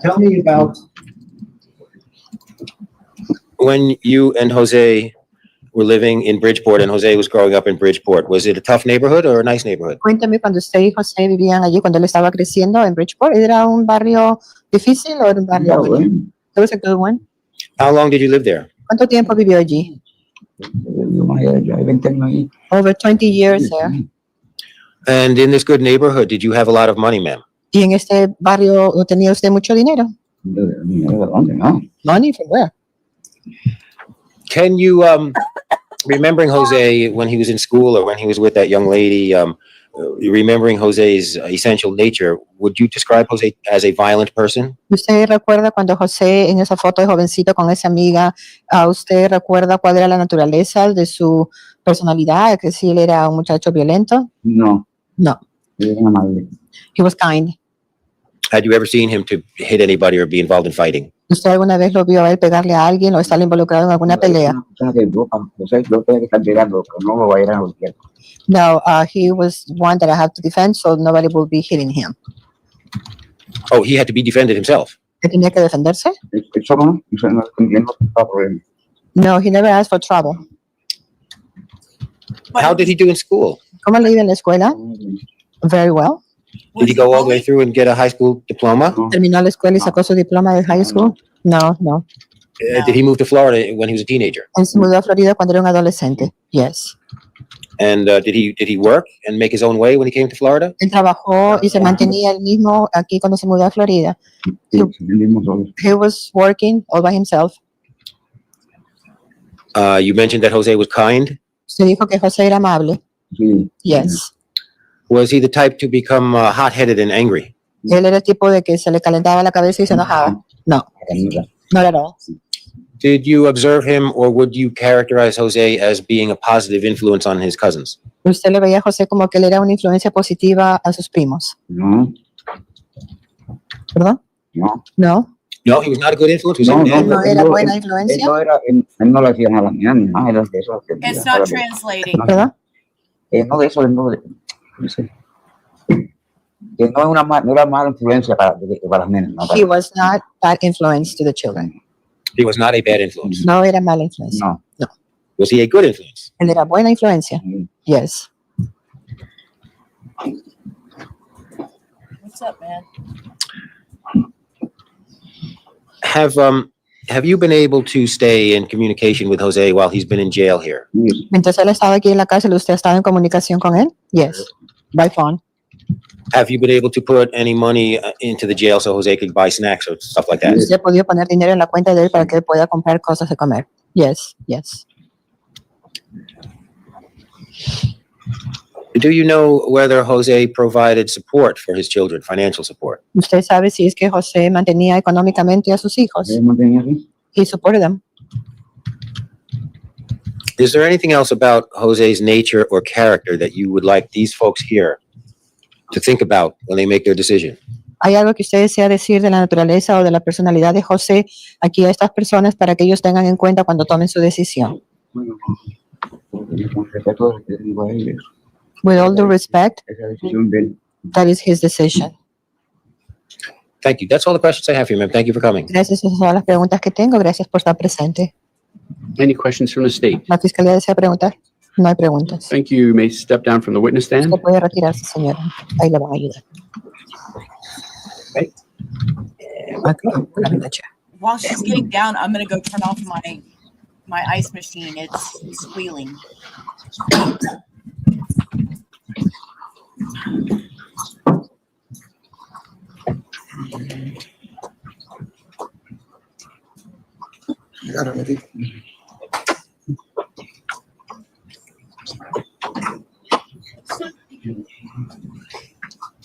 Tell me about when you and Jose were living in Bridgeport and Jose was growing up in Bridgeport. Was it a tough neighborhood or a nice neighborhood? Cuéntame cuando usted y José vivían allí cuando él estaba creciendo en Bridgeport. ¿Era un barrio difícil o era un barrio bueno? It was a good one. How long did you live there? ¿Cuánto tiempo vivió allí? Over 20 years there. And in this good neighborhood, did you have a lot of money, ma'am? ¿Y en este barrio tenía usted mucho dinero? Money from where? Can you, remembering Jose when he was in school or when he was with that young lady, remembering Jose's essential nature, would you describe Jose as a violent person? ¿Usted recuerda cuando José en esa foto de jovencito con esa amiga, usted recuerda cuál era la naturaleza de su personalidad? Que si él era un muchacho violento. No. No. He was kind. Had you ever seen him to hit anybody or be involved in fighting? ¿Usted alguna vez lo vio a él pegarle a alguien o estar involucrado en alguna pelea? No, he was one that I have to defend, so nobody will be hitting him. Oh, he had to be defended himself. ¿Él tenía que defenderse? No, he never asked for trouble. How did he do in school? ¿Cómo le iba en la escuela? Very well. Did he go all the way through and get a high school diploma? ¿Terminó la escuela y sacó su diploma de high school? No, no. Did he move to Florida when he was a teenager? Él se mudó a Florida cuando era un adolescente. Yes. And did he work and make his own way when he came to Florida? Él trabajó y se mantenía él mismo aquí cuando se mudó a Florida. He was working all by himself. You mentioned that Jose was kind. Se dijo que José era amable. Yes. Was he the type to become hot-headed and angry? Él era el tipo de que se le calentaba la cabeza y se enojaba. No, not at all. Did you observe him, or would you characterize Jose as being a positive influence on his cousins? ¿Usted le veía a José como que él era una influencia positiva a sus primos? No. ¿Perdón? No. No. No, he was not a good influence. Was he Él no era buena influencia. It's not translating. ¿Perdón? No de eso, no sé. Que no era mala influencia para las nenas. No, He was not bad influence to the children. He was not a bad influence. No era mala influencia. No. No. Was he a good influence? Él era buena influencia. Yes. What's up, man? Have you been able to stay in communication with Jose while he's been in jail here? Mientras él estaba aquí en la cárcel, ¿usted ha estado en comunicación con él? Yes. By phone. Have you been able to put any money into the jail so Jose could buy snacks or stuff like that? ¿Usted ha podido poner dinero en la cuenta de él para que él pueda comprar cosas de comer? Yes. Yes. Do you know whether Jose provided support for his children, financial support? ¿Usted sabe si es que José mantenía económicamente a sus hijos? He supported them. Is there anything else about Jose's nature or character that you would like these folks here to think about when they make their decision? ¿Hay algo que usted desea decir de la naturaleza o de la personalidad de José aquí a estas personas para que ellos tengan en cuenta cuando tomen su decisión? With all due respect, that is his decision. Thank you. That's all the questions I have for you, ma'am. Thank you for coming. Gracias, esas son las preguntas que tengo. Gracias por estar presente. Any questions from the state? ¿La fiscalía desea preguntar? No hay preguntas. Thank you. You may step down from the witness stand. Usted puede retirarse, señora. Ahí le van a ayudar. Okay. While she's getting down, I'm gonna go turn off my ice machine. It's squealing.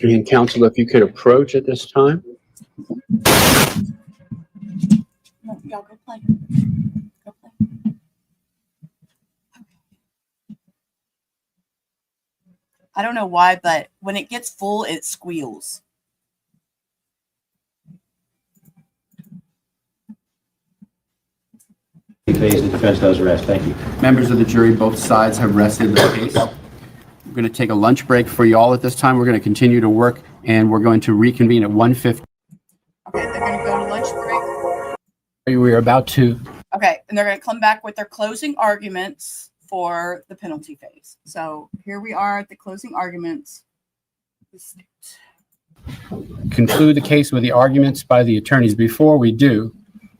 And counsel, if you could approach at this time. No, y'all go play. Go play. I don't know why, but when it gets full, it squeals. Phase, the defense does rest. Thank you. Members of the jury, both sides have rested the case. We're going to take a lunch break for you all at this time. We're going to continue to work, and we're going to reconvene at 1:50. Okay, they're going to go to lunch break. We are about to. Okay, and they're going to come back with their closing arguments for the penalty phase. So here we are at the closing arguments. Conclude the case with the arguments by the attorneys. Before we do,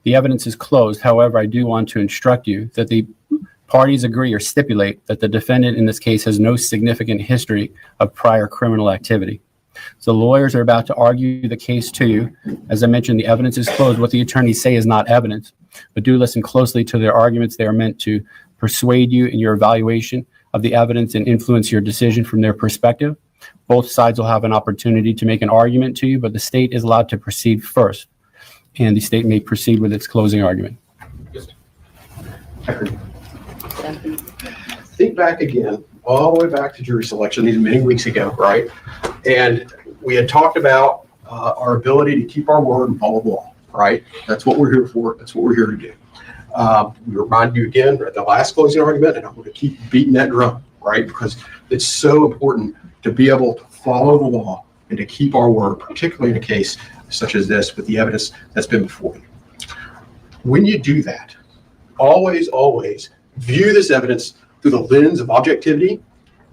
the evidence is closed. However, I do want to instruct you that the parties agree or stipulate that the defendant in this case has no significant history of prior criminal activity. So lawyers are about to argue the case to you. As I mentioned, the evidence is closed. What the attorneys say is not evidence, but do listen closely to their arguments. They are meant to persuade you in your evaluation of the evidence and influence your decision from their perspective. Both sides will have an opportunity to make an argument to you, but the state is allowed to proceed first, and the state may proceed with its closing argument. Think back again, all the way back to jury selection these many weeks ago, right? And we had talked about our ability to keep our word and follow the law, right? That's what we're here for. That's what we're here to do. We remind you again at the last closing argument, and I'm going to keep beating that drum, right? Because it's so important to be able to follow the law and to keep our word, particularly in a case such as this with the evidence that's been before you. When you do that, always view this evidence through the lens of objectivity,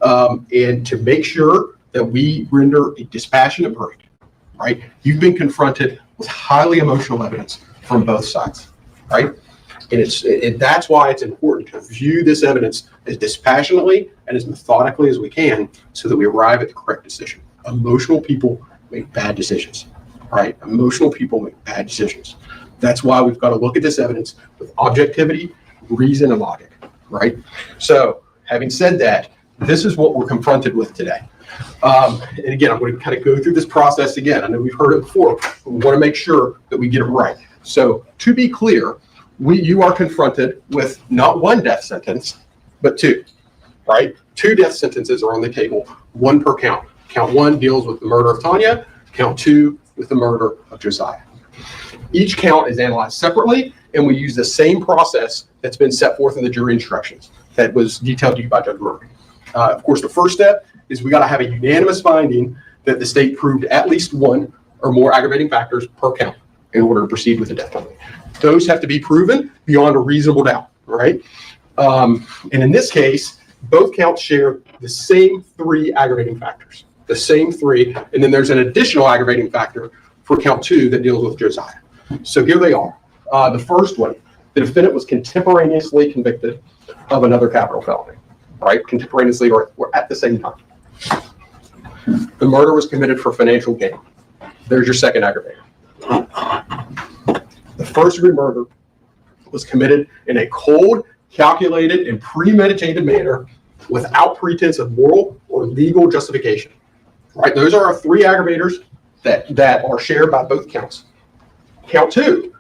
and to make sure that we render a dispassionate verdict, right? You've been confronted with highly emotional evidence from both sides, right? And that's why it's important to view this evidence as dispassionately and as methodically as we can so that we arrive at the correct decision. Emotional people make bad decisions, right? Emotional people make bad decisions. That's why we've got to look at this evidence with objectivity, reason, and logic, right? So having said that, this is what we're confronted with today. And again, I'm going to kind of go through this process again. I know we've heard it before, but we want to make sure that we get it right. So to be clear, you are confronted with not one death sentence, but two, right? 2 death sentences are on the table, 1 per count. Count 1 deals with the murder of Tanya, count 2 with the murder of Josiah. Each count is analyzed separately, and we use the same process that's been set forth in the jury instructions that was detailed to you by Judge Murray. Of course, the first step is we got to have a unanimous finding that the state proved at least 1 or more aggravating factors per count in order to proceed with the death penalty. Those have to be proven beyond a reasonable doubt, right? And in this case, both counts share the same 3 aggravating factors, the same 3, and then there's an additional aggravating factor for count 2 that deals with Josiah. So here they are. The first one, the defendant was contemporaneously convicted of another capital felony, right? Contemporaneously or at the same time. The murder was committed for financial gain. There's your second aggravator. The first-degree murder was committed in a cold, calculated, and premeditated manner without pretense of moral or legal justification. Right? Those are our 3 aggravators that are shared by both counts. Count 2,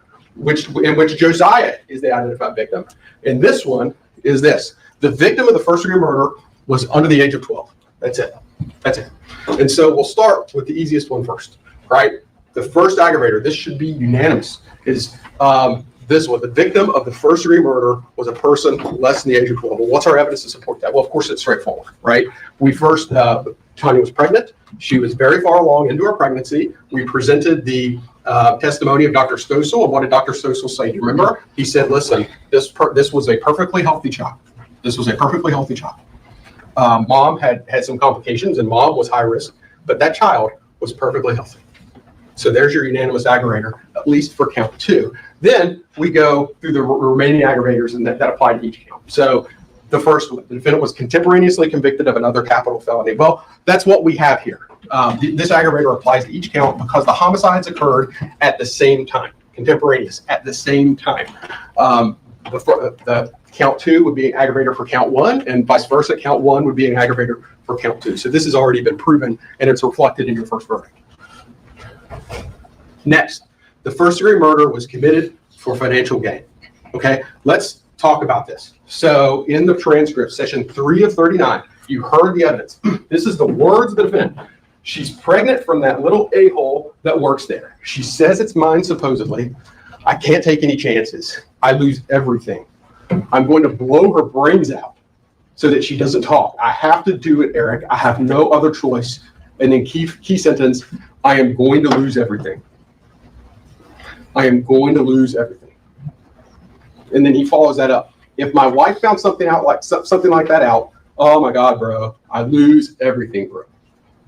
in which Josiah is the identified victim, and this one is this. The victim of the first-degree murder was under the age of 12. That's it. That's it. And so we'll start with the easiest one first, right? The first aggravator, this should be unanimous, is this one. The victim of the first-degree murder was a person less than the age of 12. Well, what's our evidence to support that? Well, of course, it's straightforward, right? We first, Tanya was pregnant. She was very far along into her pregnancy. We presented the testimony of Dr. Stossel. And what did Dr. Stossel say? Do you remember? He said, listen, this was a perfectly healthy child. This was a perfectly healthy child. Mom had some complications, and mom was high risk, but that child was perfectly healthy. So there's your unanimous aggravator, at least for count 2. Then we go through the remaining aggravators, and that apply to each count. So the first one, the defendant was contemporaneously convicted of another capital felony. Well, that's what we have here. This aggravator applies to each count because the homicides occurred at the same time, contemporaneous, at the same time. The count 2 would be an aggravator for count 1, and vice versa. Count 1 would be an aggravator for count 2. So this has already been proven, and it's reflected in your first verdict. Next, the first-degree murder was committed for financial gain. Okay, let's talk about this. So in the transcript, section 3 of 39, you heard the evidence. This is the words of the defendant. She's pregnant from that little a-hole that works there. She says it's mine, supposedly. I can't take any chances. I lose everything. I'm going to blow her brains out so that she doesn't talk. I have to do it, Eric. I have no other choice. And then key sentence, I am going to lose everything. I am going to lose everything. And then he follows that up. If my wife found something like that out, oh my God, bro, I lose everything, bro.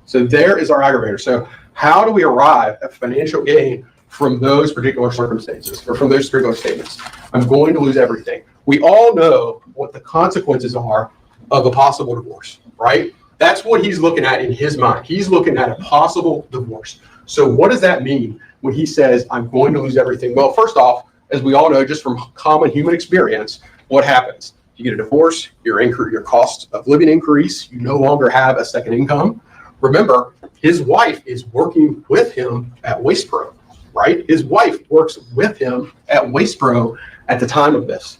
So there is our aggravator. So how do we arrive at financial gain from those particular circumstances or from those particular statements? I'm going to lose everything. We all know what the consequences are of a possible divorce, right? That's what he's looking at in his mind. He's looking at a possible divorce. So what does that mean when he says, I'm going to lose everything? Well, first off, as we all know, just from common human experience, what happens? You get a divorce, your cost of living increase, you no longer have a second income. Remember, his wife is working with him at Waste Pro, right? His wife works with him at Waste Pro at the time of this,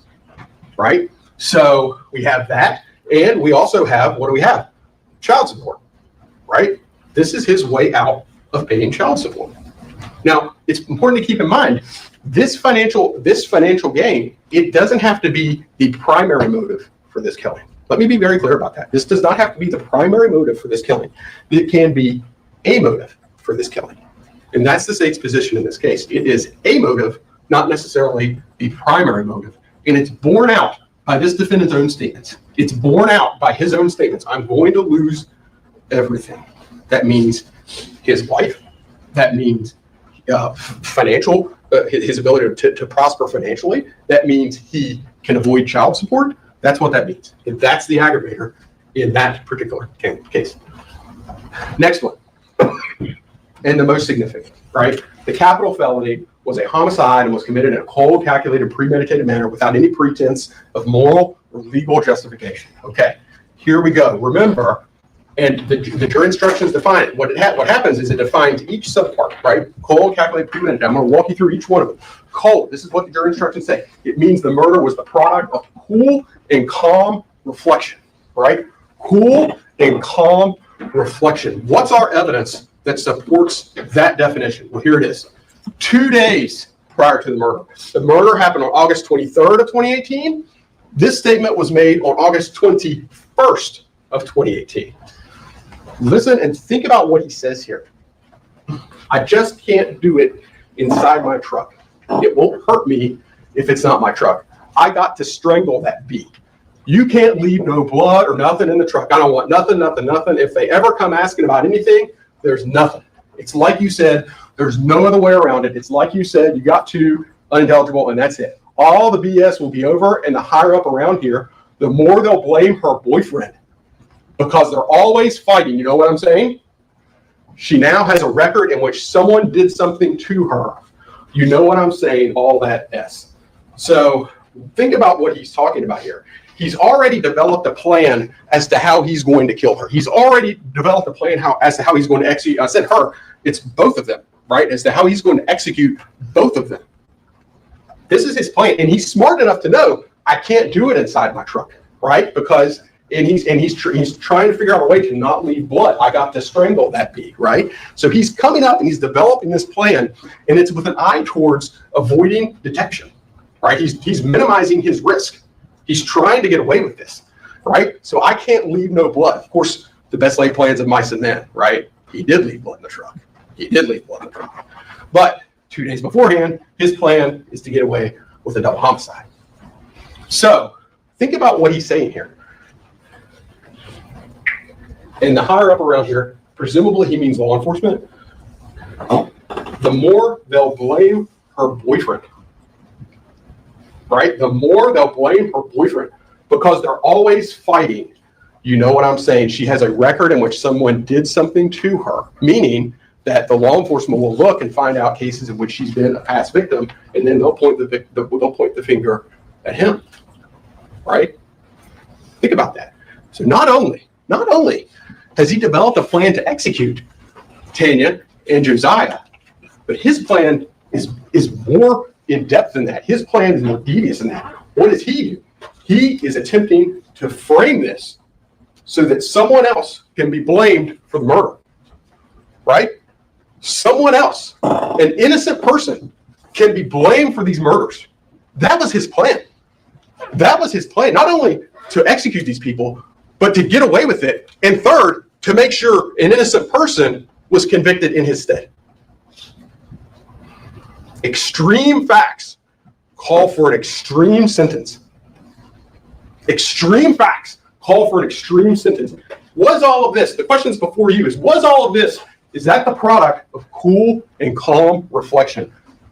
right? So we have that. And we also have, what do we have? Child support, right? This is his way out of paying child support. Now, it's important to keep in mind, this financial gain, it doesn't have to be the primary motive for this killing. Let me be very clear about that. This does not have to be the primary motive for this killing. It can be a motive for this killing. And that's the state's position in this case. It is a motive, not necessarily the primary motive. And it's borne out by this defendant's own statements. It's borne out by his own statements. I'm going to lose everything. That means his wife. That means financial, his ability to prosper financially. That means he can avoid child support. That's what that means. And that's the aggravator in that particular case. Next one. And the most significant, right? The capital felony was a homicide and was committed in a cold, calculated, premeditated manner without any pretense of moral or legal justification. Okay, here we go. Remember, and the jury instructions define it. What happens is it defines each subpart, right? Cold, calculated, premeditated. I'm going to walk you through each one of them. Cold, this is what the jury instructions say. It means the murder was the product of cool and calm reflection, right? Cool and calm reflection. What's our evidence that supports that definition? Well, here it is. 2 days prior to the murder. The murder happened on August 23rd of 2018. This statement was made on August 21st of 2018. Listen and think about what he says here. I just can't do it inside my truck. It won't hurt me if it's not my truck. I got to strangle that bee. You can't leave no blood or nothing in the truck. I don't want nothing. If they ever come asking about anything, there's nothing. It's like you said, there's no other way around it. It's like you said, you got two unintelligible and that's it. All the BS will be over, and the higher up around here, the more they'll blame her boyfriend because they're always fighting. You know what I'm saying? She now has a record in which someone did something to her. You know what I'm saying? All that S. So think about what he's talking about here. He's already developed a plan as to how he's going to kill her. He's already developed a plan as to how he's going to execute. I said her, it's both of them, right? As to how he's going to execute both of them. This is his plan, and he's smart enough to know I can't do it inside my truck, right? Because he's trying to figure out a way to not leave blood. I got to strangle that bee, right? So he's coming up and he's developing this plan, and it's with an eye towards avoiding detection, right? He's minimizing his risk. He's trying to get away with this, right? So I can't leave no blood. Of course, the best laid plans of mice and men, right? He did leave blood in the truck. But 2 days beforehand, his plan is to get away with a double homicide. So think about what he's saying here. And the higher up around here, presumably he means law enforcement. The more they'll blame her boyfriend, right? The more they'll blame her boyfriend because they're always fighting. You know what I'm saying? She has a record in which someone did something to her, meaning that the law enforcement will look and find out cases in which she's been a past victim, and then they'll point the finger at him, right? Think about that. So not only has he developed a plan to execute Tania and Josiah, but his plan is more in depth than that. His plan is more devious than that. What does he do? He is attempting to frame this so that someone else can be blamed for the murder, right? Someone else, an innocent person, can be blamed for these murders. That was his plan. That was his plan, not only to execute these people, but to get away with it. And third, to make sure an innocent person was convicted in his stead. Extreme facts call for an extreme sentence. Extreme facts call for an extreme sentence. Was all of this, the questions before you was all of this, is that the product of cool and calm reflection?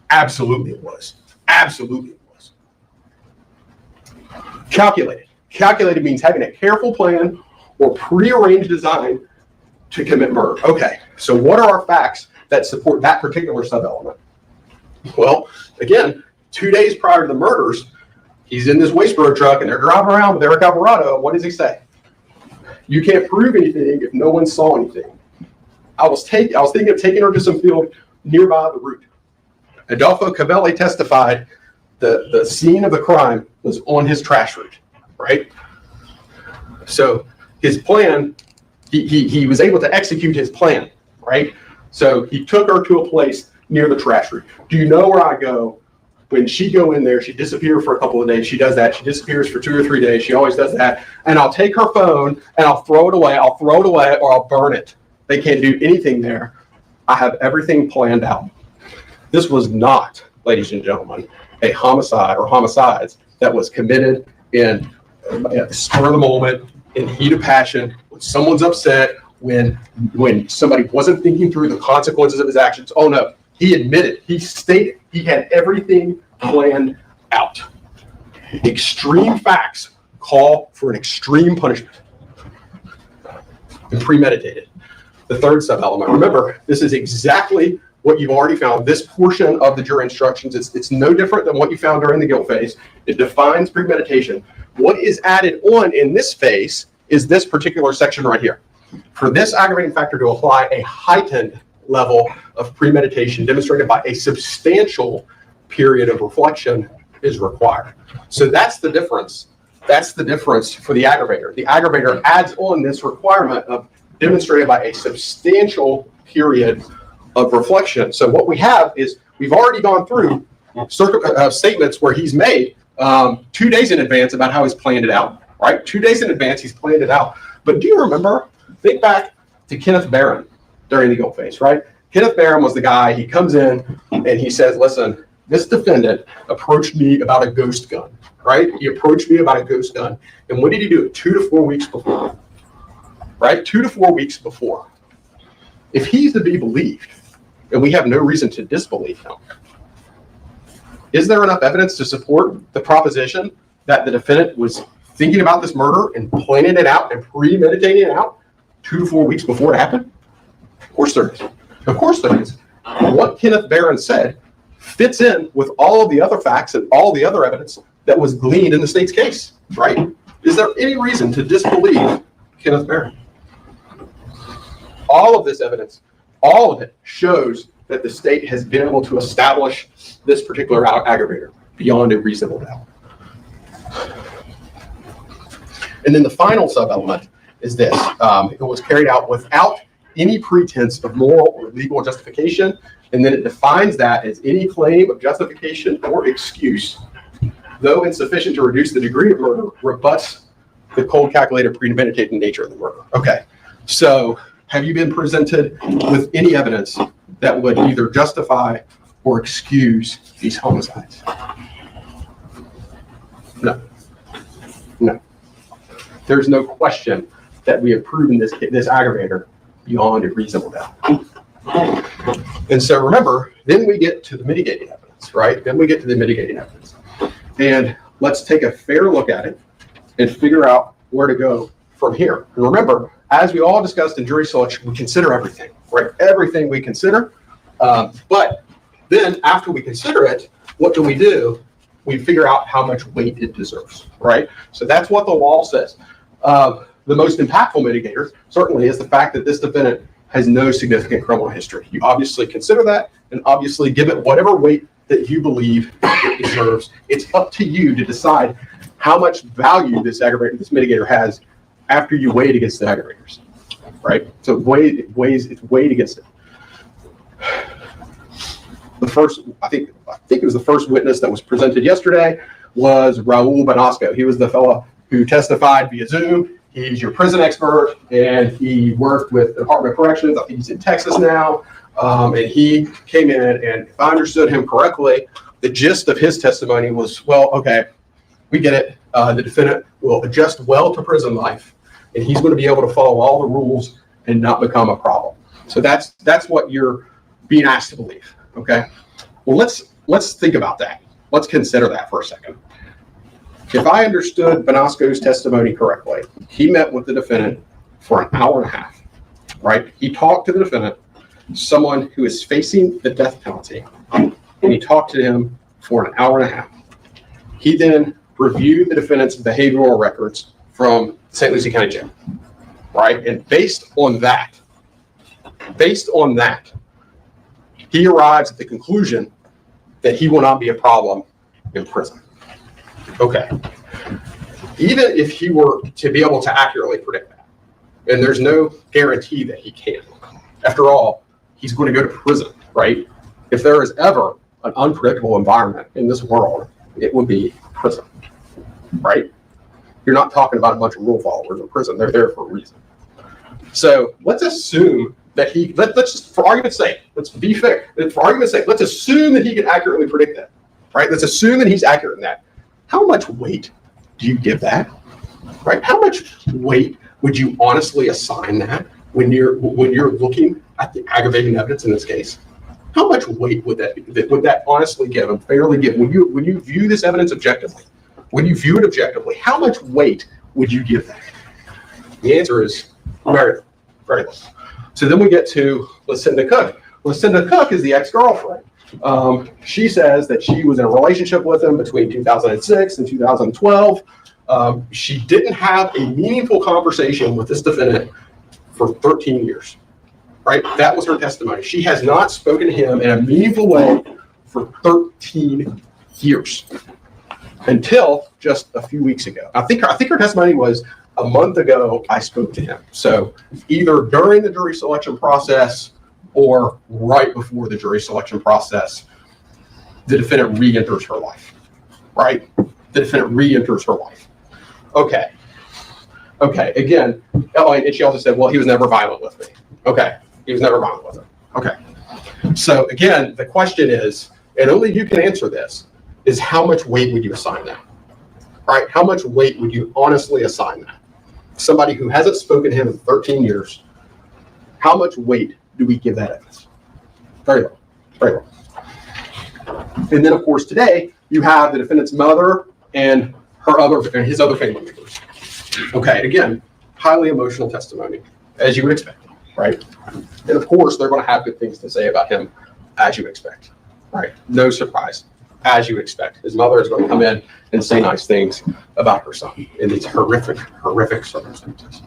Absolutely it was. Absolutely it was. Calculated. Calculated means having a careful plan or prearranged design to commit murder. Okay, so what are our facts that support that particular sub-element? Well, again, 2 days prior to the murders, he's in this waste road truck and they're driving around with Eric Alvarado. What does he say? You can't prove anything if no one saw anything. I was thinking of taking her to some field nearby the route. Adolfo Cavelli testified the scene of the crime was on his trash route, right? So his plan, he was able to execute his plan, right? So he took her to a place near the trash route. Do you know where I go? When she go in there, she disappears for a couple of days. She does that. She disappears for 2 or 3 days. She always does that. And I'll take her phone and I'll throw it away. I'll throw it away or I'll burn it. They can't do anything there. I have everything planned out. This was not, ladies and gentlemen, a homicide or homicides that was committed in at the spur of the moment, in heat of passion, when someone's upset, when somebody wasn't thinking through the consequences of his actions. Oh no, he admitted, he stated, he had everything planned out. Extreme facts call for an extreme punishment and premeditated. The third sub-element, remember, this is exactly what you've already found. This portion of the jury instructions, it's no different than what you found during the guilt phase. It defines premeditation. What is added on in this phase is this particular section right here. For this aggravating factor to apply, a heightened level of premeditation demonstrated by a substantial period of reflection is required. So that's the difference. That's the difference for the aggravator. The aggravator adds on this requirement of demonstrated by a substantial period of reflection. So what we have is we've already gone through statements where he's made 2 days in advance about how he's planned it out, right? 2 days in advance, he's planned it out. But do you remember, think back to Kenneth Barron during the guilt phase, right? Kenneth Barron was the guy, he comes in and he says, listen, this defendant approached me about a ghost gun, right? He approached me about a ghost gun. And what did he do? 2 to 4 weeks before, right? 2 to 4 weeks before. If he's to be believed, and we have no reason to disbelieve him, is there enough evidence to support the proposition that the defendant was thinking about this murder and planning it out and premeditating it out 2 to 4 weeks before it happened? Of course there is. Of course there is. What Kenneth Barron said fits in with all of the other facts and all the other evidence that was gleaned in the state's case, right? Is there any reason to disbelieve Kenneth Barron? All of this evidence, all of it shows that the state has been able to establish this particular aggravator beyond a reasonable doubt. And then the final sub-element is this. It was carried out without any pretense of moral or legal justification, and then it defines that as any claim of justification or excuse, though insufficient to reduce the degree of murder, rebuts the cold, calculated, premeditated nature of the murder. Okay, so have you been presented with any evidence that would either justify or excuse these homicides? No. No. There's no question that we have proven this aggravator beyond a reasonable doubt. And so remember, then we get to the mitigating evidence, right? Then we get to the mitigating evidence. And let's take a fair look at it and figure out where to go from here. And remember, as we all discussed in jury selection, we consider everything, right? Everything we consider. But then after we consider it, what do? We figure out how much weight it deserves, right? So that's what the law says. The most impactful mitigator certainly is the fact that this defendant has no significant criminal history. You obviously consider that and obviously give it whatever weight that you believe it deserves. It's up to you to decide how much value this mitigator has after you weigh it against the aggravators, right? So it weighs its weight against it. The I think it was the first witness that was presented yesterday was Raul Benasco. He was the fellow who testified via Zoom. He's your prison expert, and he worked with the Department of Corrections. I think he's in Texas now. And he came in, and if I understood him correctly, the gist of his testimony was, well, okay, we get it. The defendant will adjust well to prison life, and he's going to be able to follow all the rules and not become a problem. So that's what you're being asked to believe. Okay. Well, let's think about that. Let's consider that for a second. If I understood Benasco's testimony correctly, he met with the defendant for an hour and a half, right? He talked to the defendant, someone who is facing the death penalty, and he talked to him for an hour and a half. He then reviewed the defendant's behavioral records from St. Lucie County Jail, right? And based on that, he arrives at the conclusion that he will not be a problem in prison. Okay. Even if he were to be able to accurately predict that, and there's no guarantee that he can. After all, he's going to go to prison, right? If there is ever an unpredictable environment in this world, it would be prison, right? You're not talking about a bunch of rule followers in prison. They're there for a reason. So let's assume that let's just, for argument's sake, let's be fair. For argument's sake, let's assume that he can accurately predict that, right? Let's assume that he's accurate in that. How much weight do you give that, right? How much weight would you honestly assign that when you're looking at the aggravating evidence in this case? How much weight would that honestly give and fairly give when you view this evidence objectively? When you view it objectively, how much weight would you give that? The answer is very, very little. So then we get to Lucinda Cook. Lucinda Cook is the ex-girlfriend. She says that she was in a relationship with him between 2006 and 2012. She didn't have a meaningful conversation with this defendant for 13 years, right? That was her testimony. She has not spoken to him in a meaningful way for 13 years until just a few weeks ago. I think her testimony was a month ago I spoke to him. So either during the jury selection process or right before the jury selection process, the defendant re-enters her life, right? The defendant re-enters her life. Okay. Again, and she also said, well, he was never violent with me. Okay. He was never violent with her. Okay. So again, the question is, and only you can answer this, is how much weight would you assign that? Right? How much weight would you honestly assign that? Somebody who hasn't spoken to him in 13 years, how much weight do we give that evidence? Very low. Very low. And then, of course, today you have the defendant's mother and his other family members. Okay, again, highly emotional testimony, as you would expect, right? And of course, they're going to have good things to say about him, as you expect, right? No surprise, as you expect. His mother is going to come in and say nice things about her son in these horrific circumstances.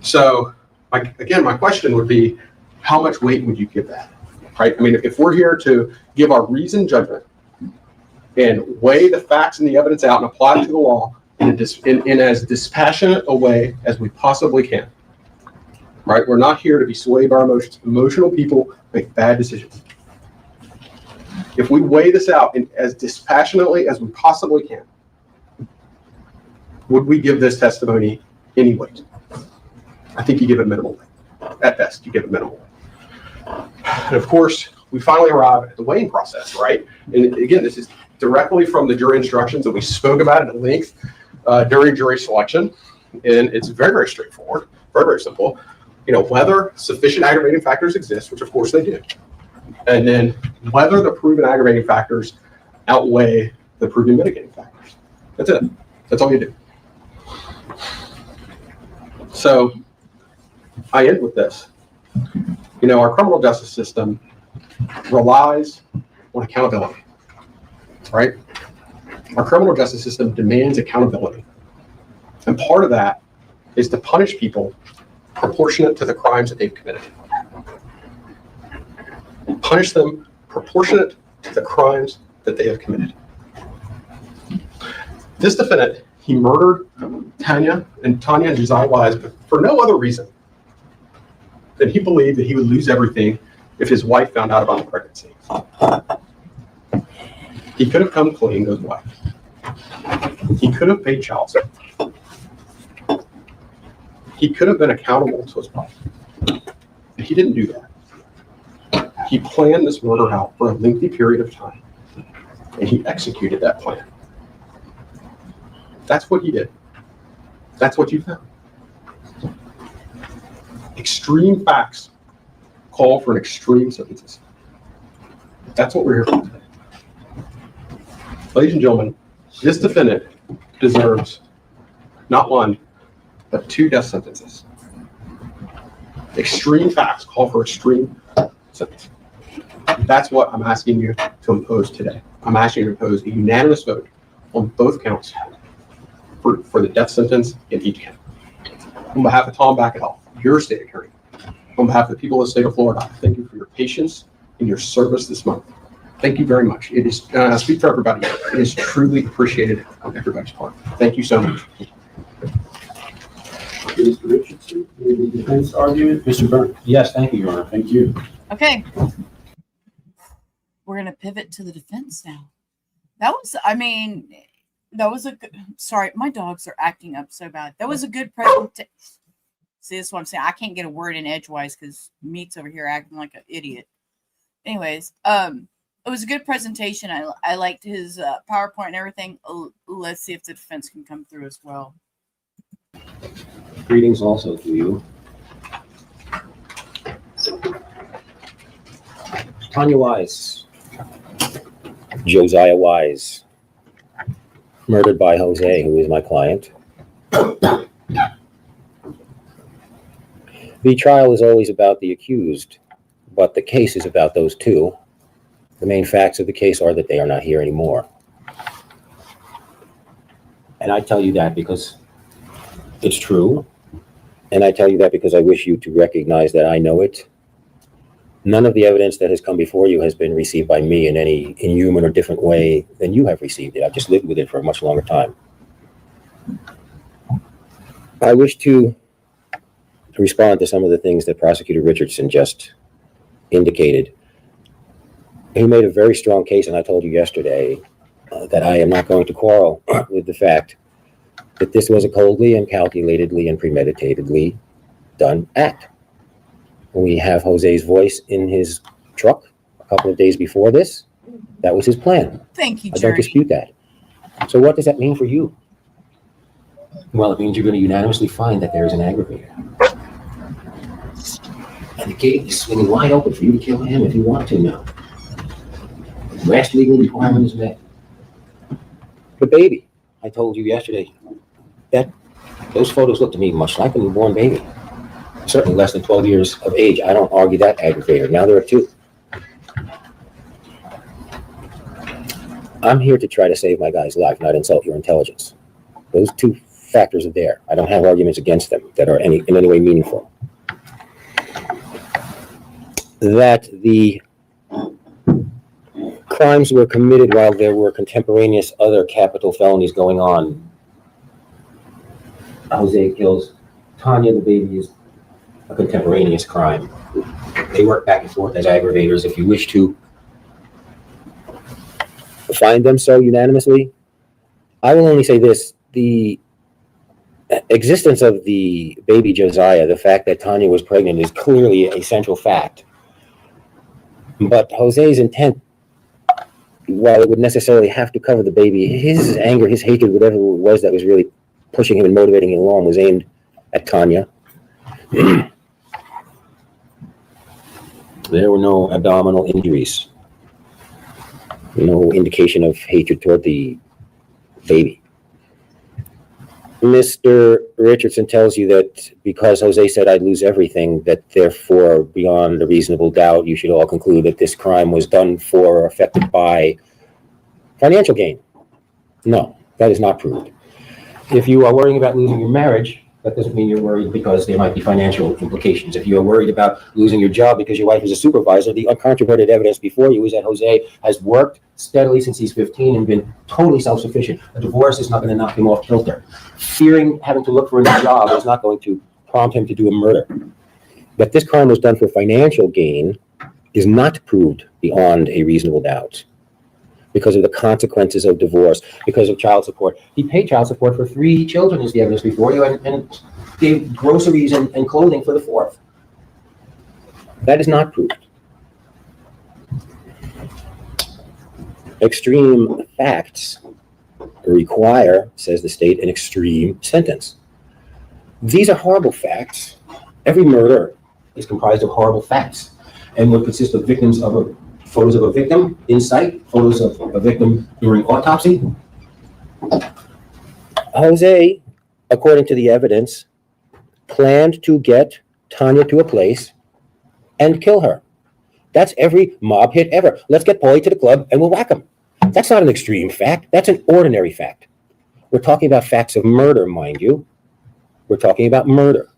So, again, my question would be, how much weight would you give that, right? I mean, if we're here to give our reasoned judgment and weigh the facts and the evidence out and apply it to the law in as dispassionate a way as we possibly can, right? We're not here to be swayed by our emotions. Emotional people make bad decisions. If we weigh this out as dispassionately as we possibly can, would we give this testimony any weight? I think you give it minimal weight. At best, you give it minimal weight. And of course, we finally arrive at the weighing process, right? And again, this is directly from the jury instructions that we spoke about at length during jury selection. And it's very, very straightforward, very, very simple. Whether sufficient aggravating factors exist, which of course they do, and then whether the proven aggravating factors outweigh the proven mitigating factors. That's it. That's all you do. So I end with this. Our criminal justice system relies on accountability, right? Our criminal justice system demands accountability. And part of that is to punish people proportionate to the crimes that they've committed. Punish them proportionate to the crimes that they have committed. This defendant, he murdered Tania and Lucie Wise for no other reason than he believed that he would lose everything if his wife found out about the pregnancy. He could have come clean to his wife. He could have paid child support. He could have been accountable to his wife. But he didn't do that. He planned this murder out for a lengthy period of time, and he executed that plan. That's what he did. That's what you found. Extreme facts call for an extreme sentences. That's what we're here for today. Ladies and gentlemen, this defendant deserves not one, but 2 death sentences. Extreme facts call for extreme sentence. That's what I'm asking you to impose today. I'm asking you to impose a unanimous vote on both counts for the death sentence in each count. On behalf of Tom Backett, your state attorney, on behalf of the people of the state of Florida, thank you for your patience and your service this month. Thank you very much. It is, I speak for everybody, it is truly appreciated on everybody's part. Thank you so much. Mr. Richardson, the defense argument. Mr. Byrne. Yes, thank you, Your Honor. Thank you. Okay. We're going to pivot to the defense now. That was, I mean, that was a good, sorry, my dogs are acting up so bad. That was a good presentation. See, this is what I'm saying. I can't get a word in edgewise because Meat's over here acting like an idiot. Anyways, it was a good presentation. I liked his PowerPoint and everything. Let's see if the defense can come through as well. Greetings also to you. Tania Wise, Josiah Wise, murdered by Jose, who is my client. The trial is always about the accused, but the case is about those two. The main facts of the case are that they are not here anymore. and I tell you that because it's true. And I tell you that because I wish you to recognize that I know it. None of the evidence that has come before you has been received by me in any inhuman or different way than you have received it. I've just lived with it for a much longer time. I wish to respond to some of the things that Prosecutor Richardson just indicated. He made a very strong case, and I told you yesterday that I am not going to quarrel with the fact that this was a coldly and calculatedly and premeditatedly done act. We have Jose's voice in his truck a couple of days before this. That was his plan. Thank you, I Jerry. don't dispute that. So what does that mean for you? Well, it means you're going to unanimously find that there is an aggravator. And the gate is swinging wide open for you to kill him if you want to now. The last legal requirement is met. The baby, I told you yesterday, that those photos look to me much like a newborn baby. Certainly less than 12 years of age. I don't argue that aggravator. Now there are two. I'm here to try to save my guy's life, not insult your intelligence. Those two factors are there. I don't have arguments against them that are in any way meaningful. That the crimes were committed while there were contemporaneous other capital felonies going on. Jose kills Tania, the baby is a contemporaneous crime. They work back and forth as aggravators. If you wish to find them so unanimously, I will only say this: the existence of the baby Josiah, the fact that Tania was pregnant, is clearly a central fact. But Jose's intent, while it would necessarily have to cover the baby, his anger, his hatred, whatever it was that was really pushing him and motivating him along, was aimed at Tania. There were no abdominal injuries, no indication of hatred toward the baby. Mr. Richardson tells you that because Jose said I'd lose everything, that therefore, beyond a reasonable doubt, you should all conclude that this crime was done for or affected by financial gain. No, that is not proved. If you are worrying about losing your marriage, that doesn't mean you're worried because there might be financial implications. If you are worried about losing your job because your wife is a supervisor, the uncontroverted evidence before you is that Jose has worked steadily since he's 15 and been totally self-sufficient. A divorce is not going to knock him off kilter. Fearing having to look for a new job is not going to prompt him to do a murder. That this crime was done for financial gain is not proved beyond a reasonable doubt. because of the consequences of divorce, because of child support. He paid child support for 3 children, is the evidence before you, and gave groceries and clothing for the 4th. That is not proved. Extreme facts require, says the state, an extreme sentence. These are horrible facts. Every murder is comprised of horrible facts and would consist of photos of a victim in sight, photos of a victim during autopsy. Jose, according to the evidence, planned to get Tania to a place and kill her. That's every mob hit ever. Let's get Paulie to the club and we'll whack him. That's not an extreme fact. That's an ordinary fact. We're talking about facts of murder, mind you. We're talking about murder.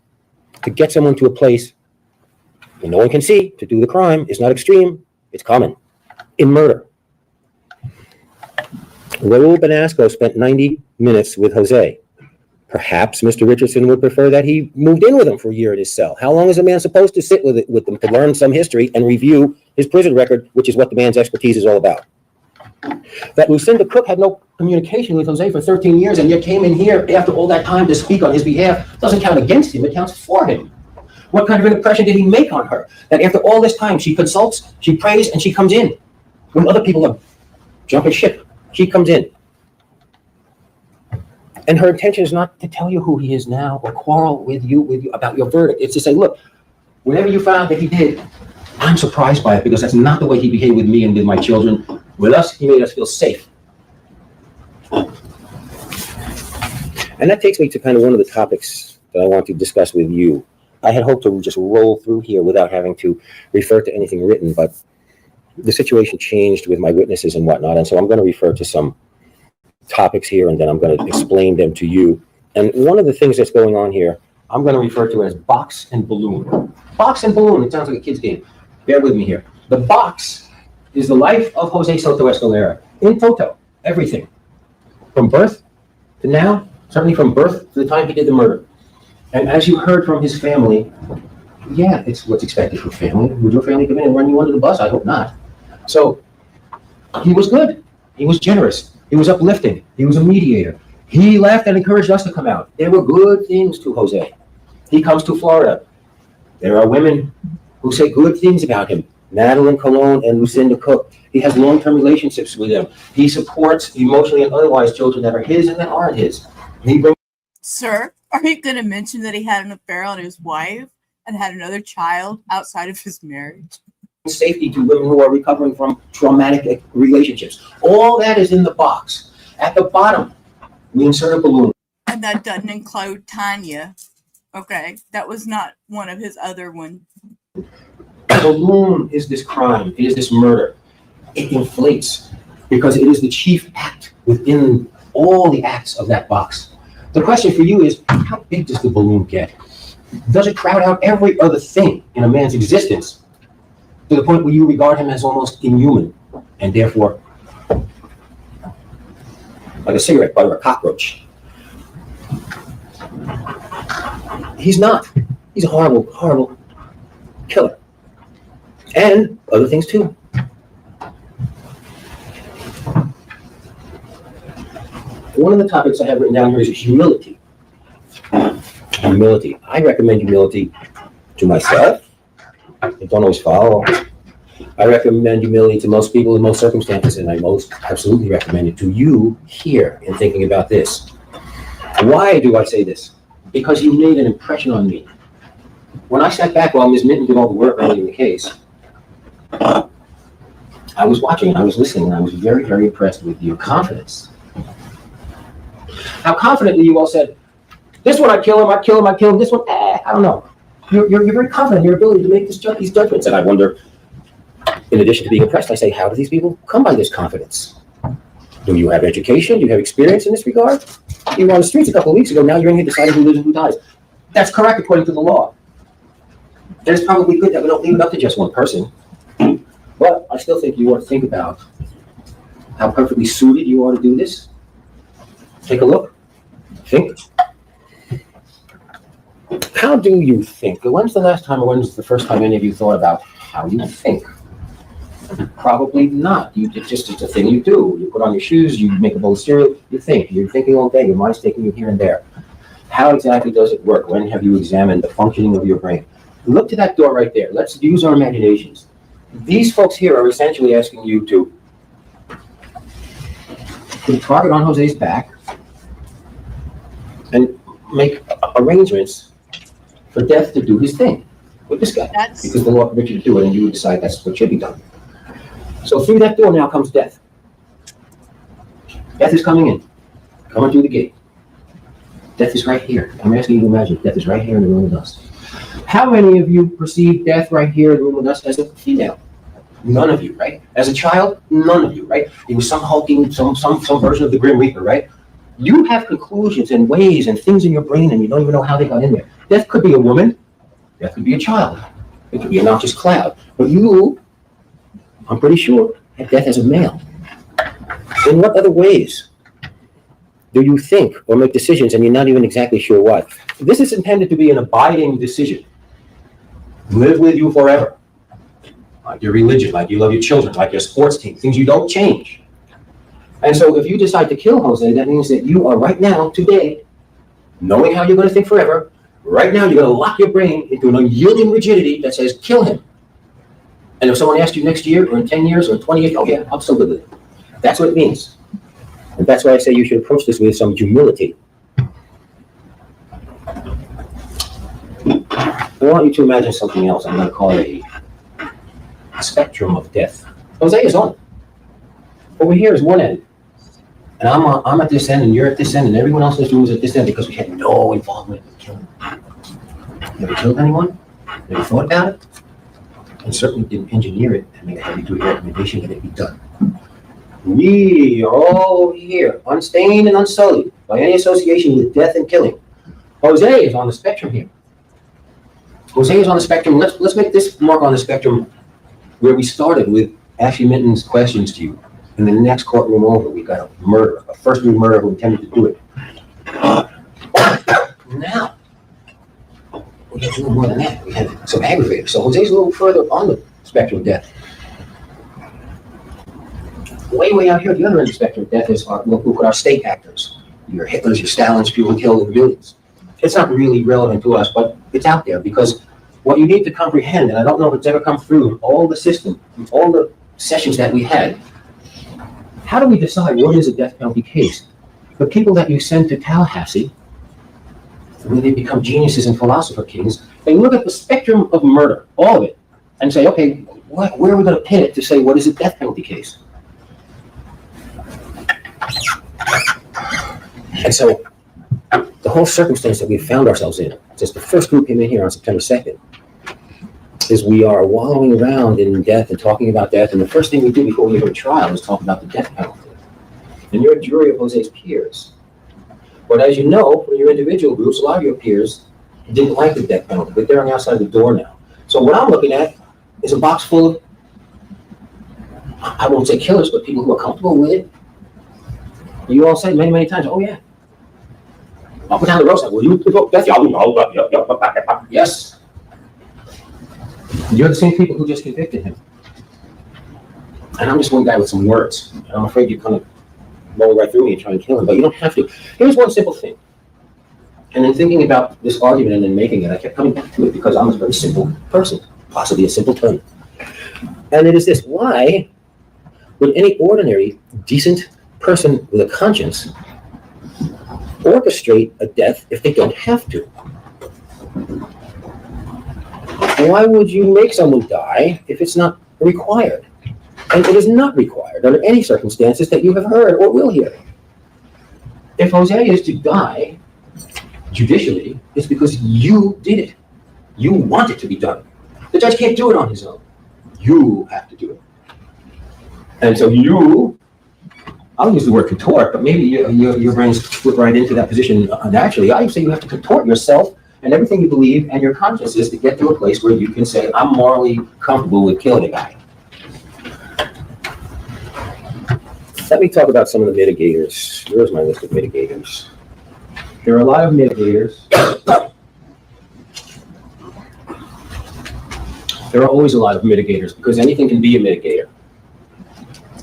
To get someone to a place where no one can see to do the crime is not extreme. It's common in murder. Raul Benasco spent 90 minutes with Jose. Perhaps Mr. Richardson would prefer that he moved in with him for a year in his cell. How long is a man supposed to sit with them to learn some history and review his prison record, which is what the man's expertise is all about? That Lucinda Cook had no communication with Jose for 13 years and yet came in here after all that time to speak on his behalf doesn't count against him, it counts for him. What kind of an impression did he make on her? That after all this time, she consults, she prays, and she comes in. When other people are jumping ship, she comes in. And her intention is not to tell you who he is now or quarrel with you about your verdict. It's to say, look, whatever you found that he did, I'm surprised by it because that's not the way he behaved with me and with my children. With us, he made us feel safe. And that takes me to kind of one of the topics that I want to discuss with you. I had hoped to just roll through here without having to refer to anything written, but the situation changed with my witnesses and whatnot, and so I'm going to refer to some topics here, and then I'm going to explain them to you. And one of the things that's going on here, I'm going to refer to as box and balloon. Box and balloon, it sounds like a kid's game. Bear with me here. The box is the life of Jose Soto Escalera. In toto, everything. From birth to now, certainly from birth to the time he did the murder. And as you heard from his family, yeah, it's what's expected from family. Would your family come in and run you under the bus? I hope not. So he was good. He was generous. He was uplifting. He was a mediator. He left and encouraged us to come out. There were good things to Jose. He comes to Florida. There are women who say good things about him. Madeline Colon and Lucinda Cook. He has long-term relationships with them. He supports emotionally and otherwise children that are his and that aren't his. He brings. Sir, are you going to mention that he had an affair on his wife and had another child outside of his marriage? Safety to women who are recovering from traumatic relationships. All that is in the box. At the bottom, we insert a balloon. And that doesn't include Tania. Okay, that was not one of his other ones. The balloon is this crime. It is this murder. It inflates because it is the chief act within all the acts of that box. The question for you is, how big does the balloon get? Does it crowd out every other thing in a man's existence to the point where you regard him as almost inhuman and therefore like a cigarette butt or a cockroach? He's not. He's a horrible, horrible killer. And other things too. One of the topics I have written down here is humility. Humility. I recommend humility to myself. I don't always follow. I recommend humility to most people in most circumstances, and I most absolutely recommend it to you here in thinking about this. Why do I say this? Because you made an impression on me. When I sat back while Ms. Minton did all the work early in the case, I was watching, I was listening, and I was very, very impressed with your confidence. How confidently you all said, this one I'd kill him, I'd kill him, I'd kill him, this one, I don't know. You're very confident in your ability to make these judgments, and I wonder, in addition to being impressed, I say, how do these people come by this confidence? Do you have education? Do you have experience in this regard? You were on the streets a couple of weeks ago, now you're in here deciding who lives and who dies. That's correct according to the law. And it's probably good that we don't leave it up to just one person. But I still think you ought to think about how perfectly suited you are to do this. Take a look. Think. How do you think? When's the last time or when's the first time any of you thought about how you think? Probably not. It's just a thing you do. You put on your shoes, you make a bowl of cereal, you think. You're thinking all day, your mind's taking you here and there. How exactly does it work? When have you examined the functioning of your brain? Look to that door right there. Let's use our imaginations. These folks here are essentially asking you to put a target on Jose's back and make arrangements for death to do his thing with this guy. Because the law permits you to do it, and you would decide that's what should be done. So through that door now comes death. Death is coming in, coming through the gate. Death is right here. I'm asking you to imagine death is right here in the room with us. How many of you perceive death right here in the room with us as a female? None of you, right? As a child, none of you, right? It was some hulking, some version of the Grim Reaper, right? You have conclusions and ways and things in your brain, and you don't even know how they got in there. Death could be a woman. Death could be a child. It could be a noxious cloud. But you, I'm pretty sure, had death as a male. In what other ways do you think or make decisions and you're not even exactly sure what? This is intended to be an abiding decision. Live with you forever. Like your religion, like you love your children, like your sports team, things you don't change. And so if you decide to kill Jose, that means that you are right now, today, knowing how you're going to think forever, right now you're going to lock your brain into an unyielding rigidity that says, kill him. And if someone asks you next year, or in 10 years, or 20 years, oh yeah, I'm still good with it. That's what it means. And that's why I say you should approach this with some humility. I want you to imagine something else. I'm going to call it a spectrum of death. Jose is on it. Over here is one end. And I'm at this end, and you're at this end, and everyone else in this room is at this end because we had no involvement in killing. Never killed anyone? Never thought about it? And certainly didn't engineer it and make a heavy-duty recommendation that it be done. We are all here, unstained and unsullied by any association with death and killing. Jose is on the spectrum here. Jose is on the spectrum. Let's make this mark on the spectrum where we started with Ashley Minton's questions to you. In the next courtroom over, we got a murder, a first-degree murder who intended to do it. Now, we got a little more than that. We had some aggravators. So Jose's a little further on the spectrum of death. Way out here at the other end of the spectrum of death is we'll put our state actors. Your Hitlers, your Stalins, people killed in millions. It's not really relevant to us, but it's out there because what you need to comprehend, and I don't know if it's ever come through in all the system, in all the sessions that we had, how do we decide what is a death penalty case? The people that you send to Tallahassee, when they become geniuses and philosopher kings, they look at the spectrum of murder, all of it, and say, okay, where are we going to pin it to say what is a death penalty case? And so the whole circumstance that we found ourselves in, since the first group came in here on September 2nd, is we are wallowing around in death and talking about death, and the first thing we do before we go to trial is talk about the death penalty. And you're a jury of Jose's peers. But as you know, from your individual groups, a lot of your peers didn't like the death penalty, but they're on the outside of the door now. So what I'm looking at is a box full of, I won't say killers, but people who are comfortable with it. You all said many times, oh yeah. I'll put down the roadside. Will you vote death? Yes. You're the same people who just convicted him. And I'm just one guy with some words. And I'm afraid you're going to roll right through me and try and kill him, but you don't have to. Here's one simple thing. And in thinking about this argument and then making it, I kept coming back to it because I'm a very simple person, possibly a simpleton. And it is this: why would any ordinary, decent person with a conscience orchestrate a death if they don't have to? Why would you make someone die if it's not required? And it is not required under any circumstances that you have heard or will hear. If Jose is to die judicially, it's because you did it. You want it to be done. The judge can't do it on his own. You have to do it. And so you, I'll use the word contort, but maybe your brains flip right into that position naturally. I say you have to contort yourself and everything you believe and your conscience is to get to a place where you can say, I'm morally comfortable with killing a guy. Let me talk about some of the mitigators. Where's my list of mitigators? There are a lot of mitigators. There are always a lot of mitigators because anything can be a mitigator.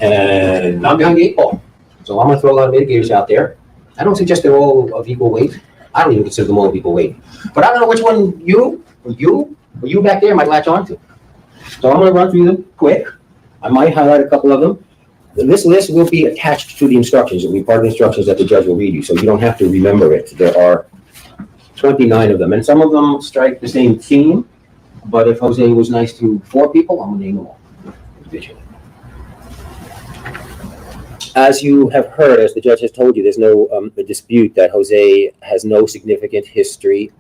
And I'm behind the 8 ball. So I'm gonna throw a lot of mitigators out there. I don't suggest they're all of equal weight. I don't even consider them all of equal weight. But I don't know which one you back there might latch onto. So I'm gonna run through them quick. I might highlight a couple of them. This list will be attached to the instructions. It will be part of the instructions that the judge will read you, so you don't have to remember it. There are 29 of them, and some of them strike the same theme, but if Jose was nice to 4 people, I'm gonna name them all individually. As you have heard, as the judge has told you, there's no dispute that Jose has no significant history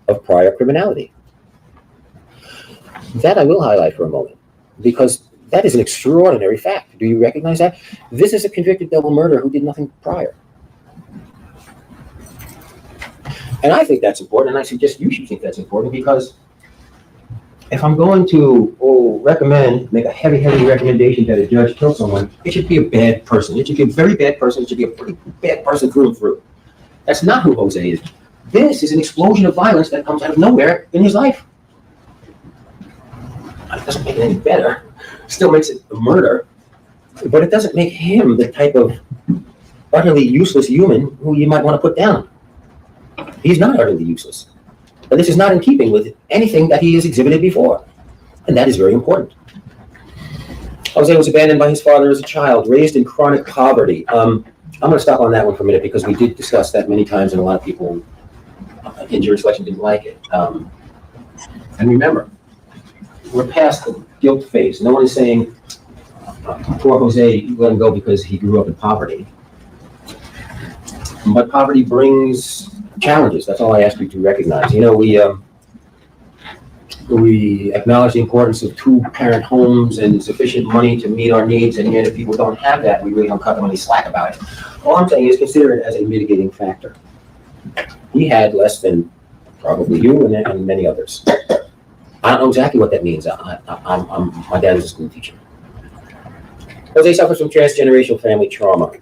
of prior criminality. That I will highlight for a moment, because that is an extraordinary fact. Do you recognize that? This is a convicted double murderer who did nothing prior. And I think that's important, and I suggest you should think that's important, because if I'm going to make a heavy recommendation that a judge kill someone, it should be a bad person. It should be a very bad person. It should be a pretty bad person through and through. That's not who Jose is. This is an explosion of violence that comes out of nowhere in his life. It doesn't make it any better. Still makes it a murder, but it doesn't make him the type of utterly useless human who you might want to put down. He's not utterly useless. But this is not in keeping with anything that he has exhibited before. And that is very important. Jose was abandoned by his father as a child, raised in chronic poverty. I'm going to stop on that one for a minute, because we did discuss that many times, and a lot of people in jury selection didn't like it. And remember, we're past the guilt phase. No one is saying, poor Jose, let him go because he grew up in poverty. But poverty brings challenges. That's all I ask you to recognize. You know, we acknowledge the importance of 2-parent homes and sufficient money to meet our needs, and yet if people don't have that, we really don't cut them any slack about it. All I'm saying is consider it as a mitigating factor. He had less than probably you and many others. I don't know exactly what that means. My dad was a school teacher. Jose suffers from transgenerational family trauma.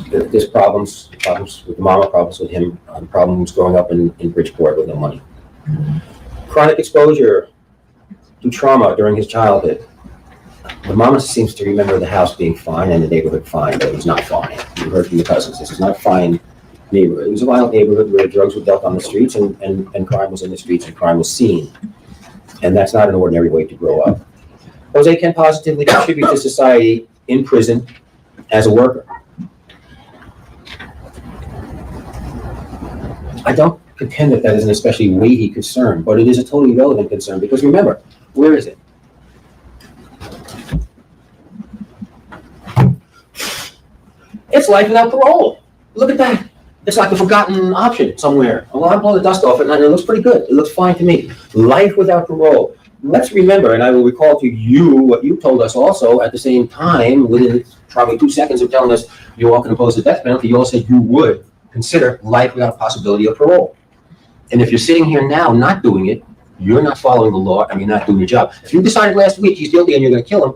There's problems with mama, problems with him, problems growing up in Bridgeport with no money. Chronic exposure to trauma during his childhood. The mama seems to remember the house being fine and the neighborhood fine, but it was not fine. You heard from the cousins, this is not a fine neighborhood. It was a violent neighborhood where drugs were dealt on the streets and crime was in the streets and crime was seen. And that's not an ordinary way to grow up. Jose can positively contribute to society in prison as a worker. I don't contend that that is an especially weighty concern, but it is a totally relevant concern, because remember, where is it? It's life without parole. Look at that. It's like a forgotten option somewhere. Well, I blow the dust off it, and it looks pretty good. It looks fine to me. Life without parole. Let's remember, and I will recall to you what you told us also at the same time, within probably 2 seconds of telling us you all can oppose the death penalty, you all said you would consider life without possibility of parole. And if you're sitting here now not doing it, you're not following the law and you're not doing your job. If you decided last week he's guilty and you're going to kill him,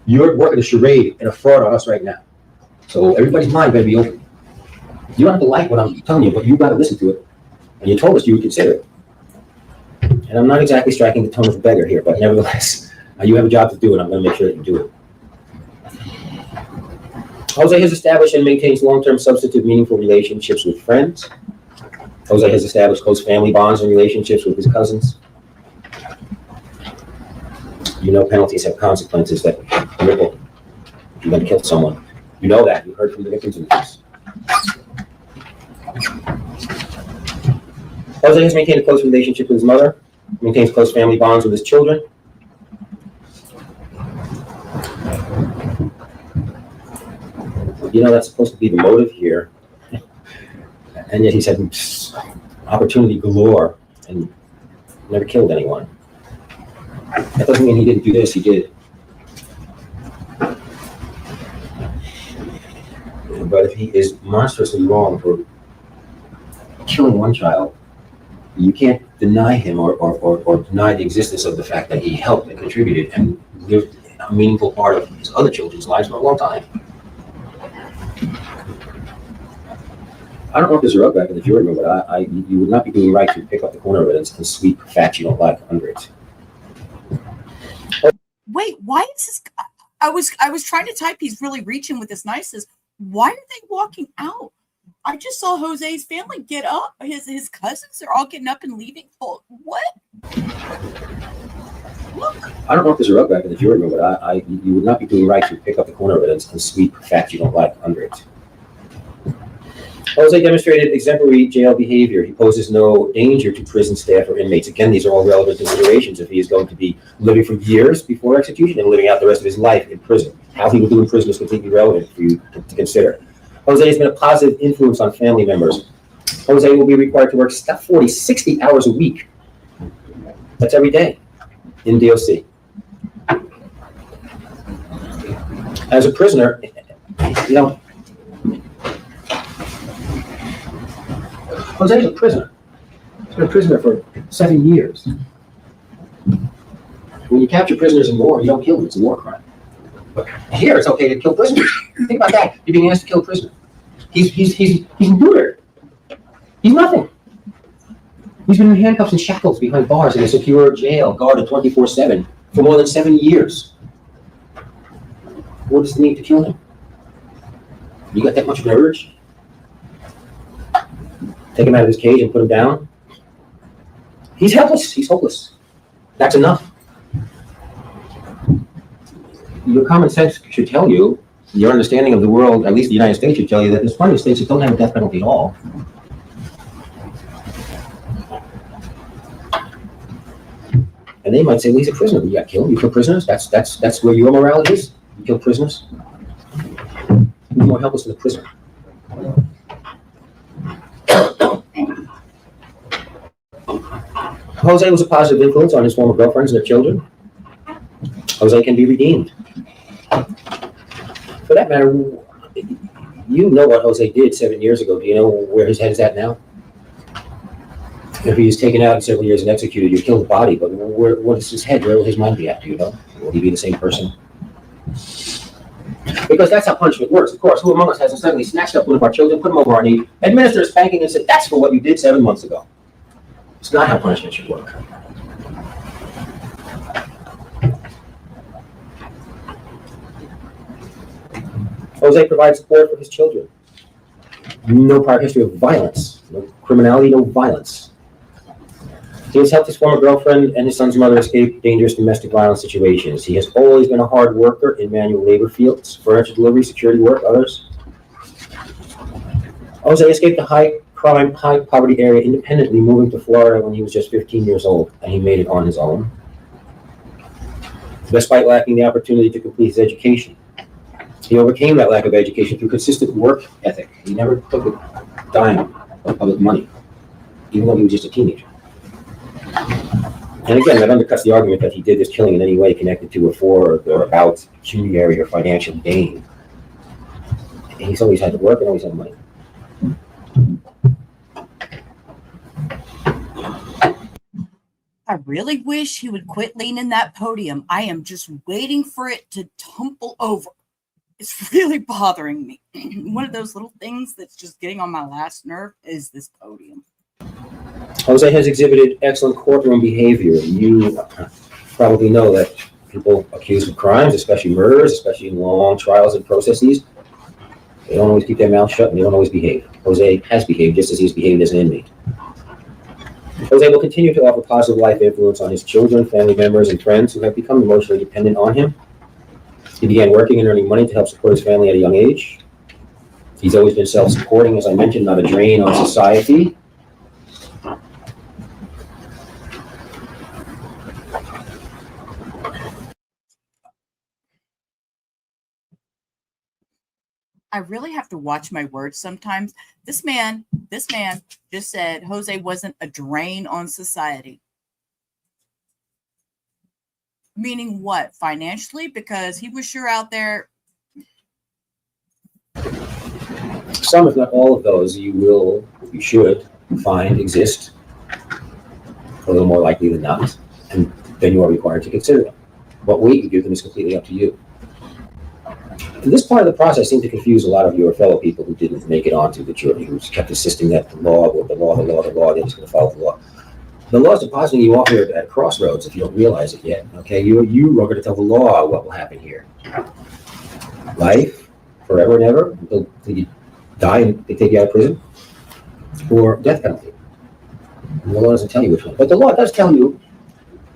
you're working a charade and a fraud on us right now. So everybody's mind better be open. You don't have to like what I'm telling you, but you've got to listen to it. And you told us you would consider it. And I'm not exactly striking the tone of a beggar here, but nevertheless, you have a job to do, and I'm going to make sure that you do it. Jose has established and maintains long-term substantive meaningful relationships with friends. Jose has established close family bonds and relationships with his cousins. You know penalties have consequences that ripple if you're going to kill someone. You know that. You heard from the victims in the case. Jose has maintained a close relationship with his mother, maintains close family bonds with his children. You know, that's supposed to be the motive here. And yet he's had opportunity galore and never killed anyone. That doesn't mean he didn't do this, he did. But if he is monstrously wrong for killing one child, you can't deny him or deny the existence of the fact that he helped and contributed and lived a meaningful part of his other children's lives for a long time. I don't know if there's a rug back in the jury room, but you would not be doing right to pick up the corner of it and sweep facts you don't like under it. wait, why is this? I was trying to type. He's really reaching with his niceness. Why are they walking out? I just saw Jose's family get up. His cousins are all getting up and leaving. Oh, what? Look. I don't know if there's a rug back in the jury room, but you would not be doing right to pick up the corner of it and sweep facts you don't like under it. Jose demonstrated exemplary jail behavior. He poses no danger to prison staff or inmates. Again, these are all relevant considerations if he is going to be living for years before execution and living out the rest of his life in prison. How he will do in prison is completely relevant for you to consider. Jose has been a positive influence on family members. Jose will be required to work 40, 60 hours a week. That's every day in DOC. As a prisoner, you know, Jose's a prisoner. He's been a prisoner for 7 years. When you capture prisoners in war, you don't kill them. It's a war crime. But here, it's okay to kill prisoners. Think about that. You're being asked to kill a prisoner. He's neutered. He's nothing. He's been in handcuffs and shackles behind bars in a secure jail, guarded 24/7 for more than 7 years. What is the need to kill him? You got that much of an urge? Take him out of his cage and put him down? He's helpless. He's hopeless. That's enough. Your common sense should tell you, your understanding of the world, at least the United States, should tell you that there's plenty of states that don't have a death penalty at all. And they might say, well, he's a prisoner. You got killed. You kill prisoners. That's where your morality is. You kill prisoners. You're more helpless than a prisoner. Jose was a positive influence on his former girlfriends and their children. Jose can be redeemed. For that matter, you know what Jose did 7 years ago. Do you know where his head is at now? If he is taken out in several years and executed, you kill the body, but what is his head? Where will his mind be at? Do you know? Will he be the same person? Because that's how punishment works. Of course, who among us hasn't suddenly snatched up one of our children, put them over our knee, administered a spanking, and said, "That's for what you did 7 months ago." It's not how punishment should work. Jose provides support for his children. No prior history of violence, no criminality, no violence. He has helped his former girlfriend and his son's mother escape dangerous domestic violence situations. He has always been a hard worker in manual labor fields, furniture delivery, security work, others. Jose escaped a high-crime, high-poverty area independently, moving to Florida when he was just 15 years old, and he made it on his own, despite lacking the opportunity to complete his education. He overcame that lack of education through consistent work ethic. He never took a dime of public money, even though he was just a teenager. And again, that undercuts the argument that he did this killing in any way connected to or for or about pecuniary or financial gain. He's always had to work and always had money. I really wish he would quit leaning that podium. I am just waiting for it to tumble over. It's really bothering me. One of those little things that's just getting on my last nerve is this podium. Jose has exhibited excellent courtroom behavior. You probably know that people accused of crimes, especially murders, especially in long trials and processes, they don't always keep their mouth shut and they don't always behave. Jose has behaved just as he's behaved as an inmate. Jose will continue to offer positive life influence on his children, family members, and friends who have become emotionally dependent on him. He began working and earning money to help support his family at a young age. He's always been self-supporting, as I mentioned, not a drain on society. I really have to watch my words sometimes. This man just said Jose wasn't a drain on society. Meaning what? Financially? Because he was sure out there. Some, if not all of those, you should find exist a little more likely than not, and then you are required to consider them. What weight you give them is completely up to you. This part of the process seemed to confuse a lot of your fellow people who didn't make it onto the jury, who kept insisting that the law, they were just going to follow the law. The law is depositing you off here at a crossroads if you don't realize it yet. Okay, you are going to tell the law what will happen here. Life, forever and ever, until you die and they take you out of prison, or death penalty. And the law doesn't tell you which one, but the law does tell you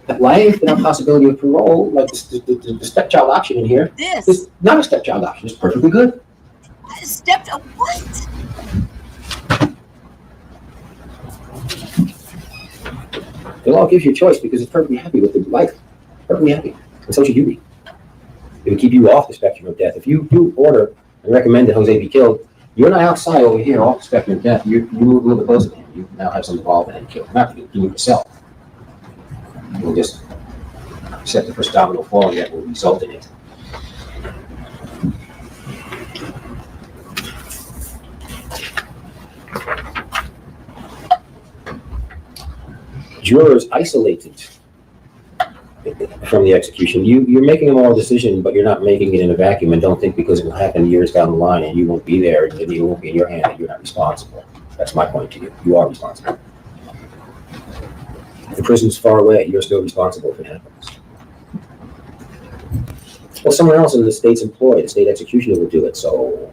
that life without possibility of parole, like the stepchild option in here, is not a stepchild option. It's perfectly good. What? The law gives you a choice because it's perfectly happy with the life. Perfectly happy. And so should you be. It would keep you off the spectrum of death. If you order and recommend that Jose be killed, you're not outside over here off the spectrum of death. You move a little bit closer to him. You now have some involvement in killing. Not to do it yourself. You will just set the first domino fall that will result in it. Jurors isolated from the execution. You're making a moral decision, but you're not making it in a vacuum, and don't think because it will happen years down the line and you won't be there and it won't be in your hand that you're not responsible. That's my point to you. You are responsible. If the prison's far away, you're still responsible if it happens. Well, someone else in the state's employ, the state executioner will do it, so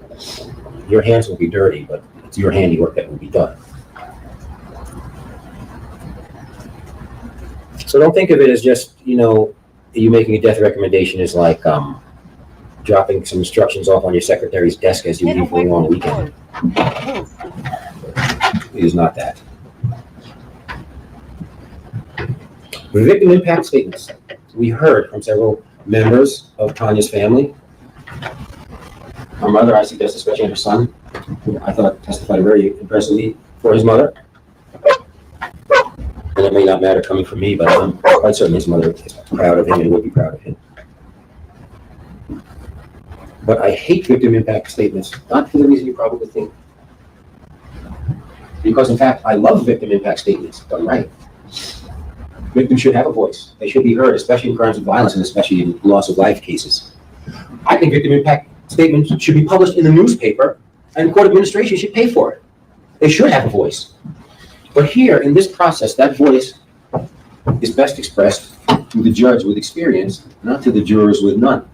your hands will be dirty, but it's your handiwork that will be done. So don't think of it as just, you making a death recommendation is like dropping some instructions off on your secretary's desk as you leave for a long weekend. It is not that. The victim impact statements. We heard from several members of Tanya's family. Her mother, I suggest, especially her son, who I thought testified very impressively for his mother. And it may not matter coming from me, but I'm quite certain his mother is proud of him and would be proud of him. But I hate victim impact statements, not for the reason you probably think. Because in fact, I love victim impact statements done right. Victims should have a voice. They should be heard, especially in crimes of violence and especially in loss of life cases. I think victim impact statements should be published in the newspaper and court administration should pay for it. They should have a voice. But here, in this process, that voice is best expressed to the judge with experience, not to the jurors with none.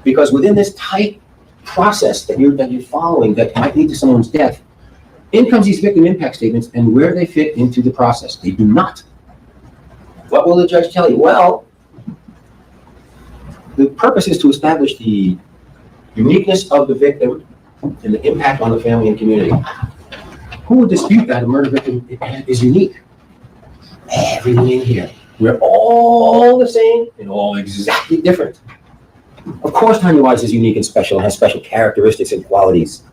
Because within this tight process that you're following that might lead to someone's death, in comes these victim impact statements and where they fit into the process. They do not. What will the judge tell you? Well, the purpose is to establish the uniqueness of the victim and the impact on the family and community. Who would dispute that a murder victim is unique? Everyone in here. We're all the same and all exactly different. Of course, Tania Wise is unique and special and has special characteristics and qualities.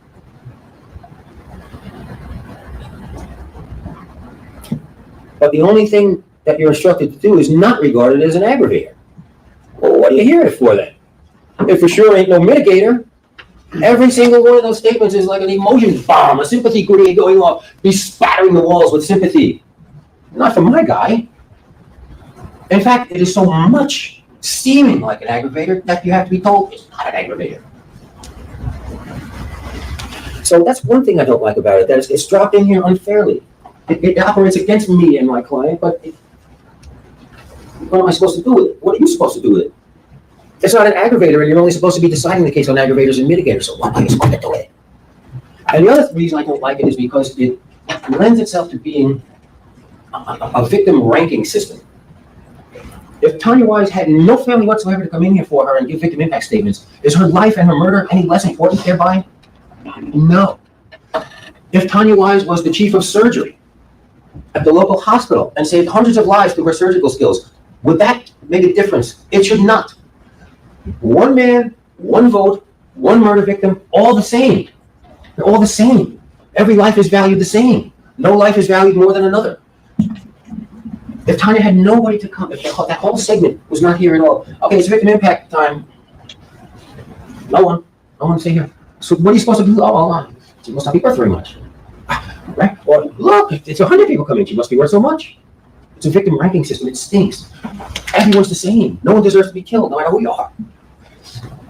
But the only thing that you're instructed to do is not regarded as an aggravator. Well, what are you hearing it for then? If for sure ain't no mitigator, every single one of those statements is like an emotion bomb, a sympathy grenade going off, bespattering the walls with sympathy. Not for my guy. In fact, it is so much seeming like an aggravator that you have to be told it's not an aggravator. So that's one thing I don't like about it, that it's dropped in here unfairly. It operates against me and my client, but what am I supposed to do with it? What are you supposed to do with it? It's not an aggravator, and you're only supposed to be deciding the case on aggravators and mitigators, so what are you supposed to do with it? And the other reason I don't like it is because it lends itself to being a victim ranking system. If Tania Wise had no family whatsoever to come in here for her and give victim impact statements, is her life and her murder any less important thereby? No. If Tania Wise was the chief of surgery at the local hospital and saved hundreds of lives through her surgical skills, would that make a difference? It should not. One man, one vote, one murder victim, all the same. They're all the same. Every life is valued the same. No life is valued more than another. If Tania had nobody to come, if that whole segment was not here at all. Okay, it's victim impact time. No one say here. So what are you supposed to do? Oh, she must not be worth very much. Right? Or look, it's 100 people coming. She must be worth so much. It's a victim ranking system. It stinks. Everyone's the same. No one deserves to be killed, no matter who you are.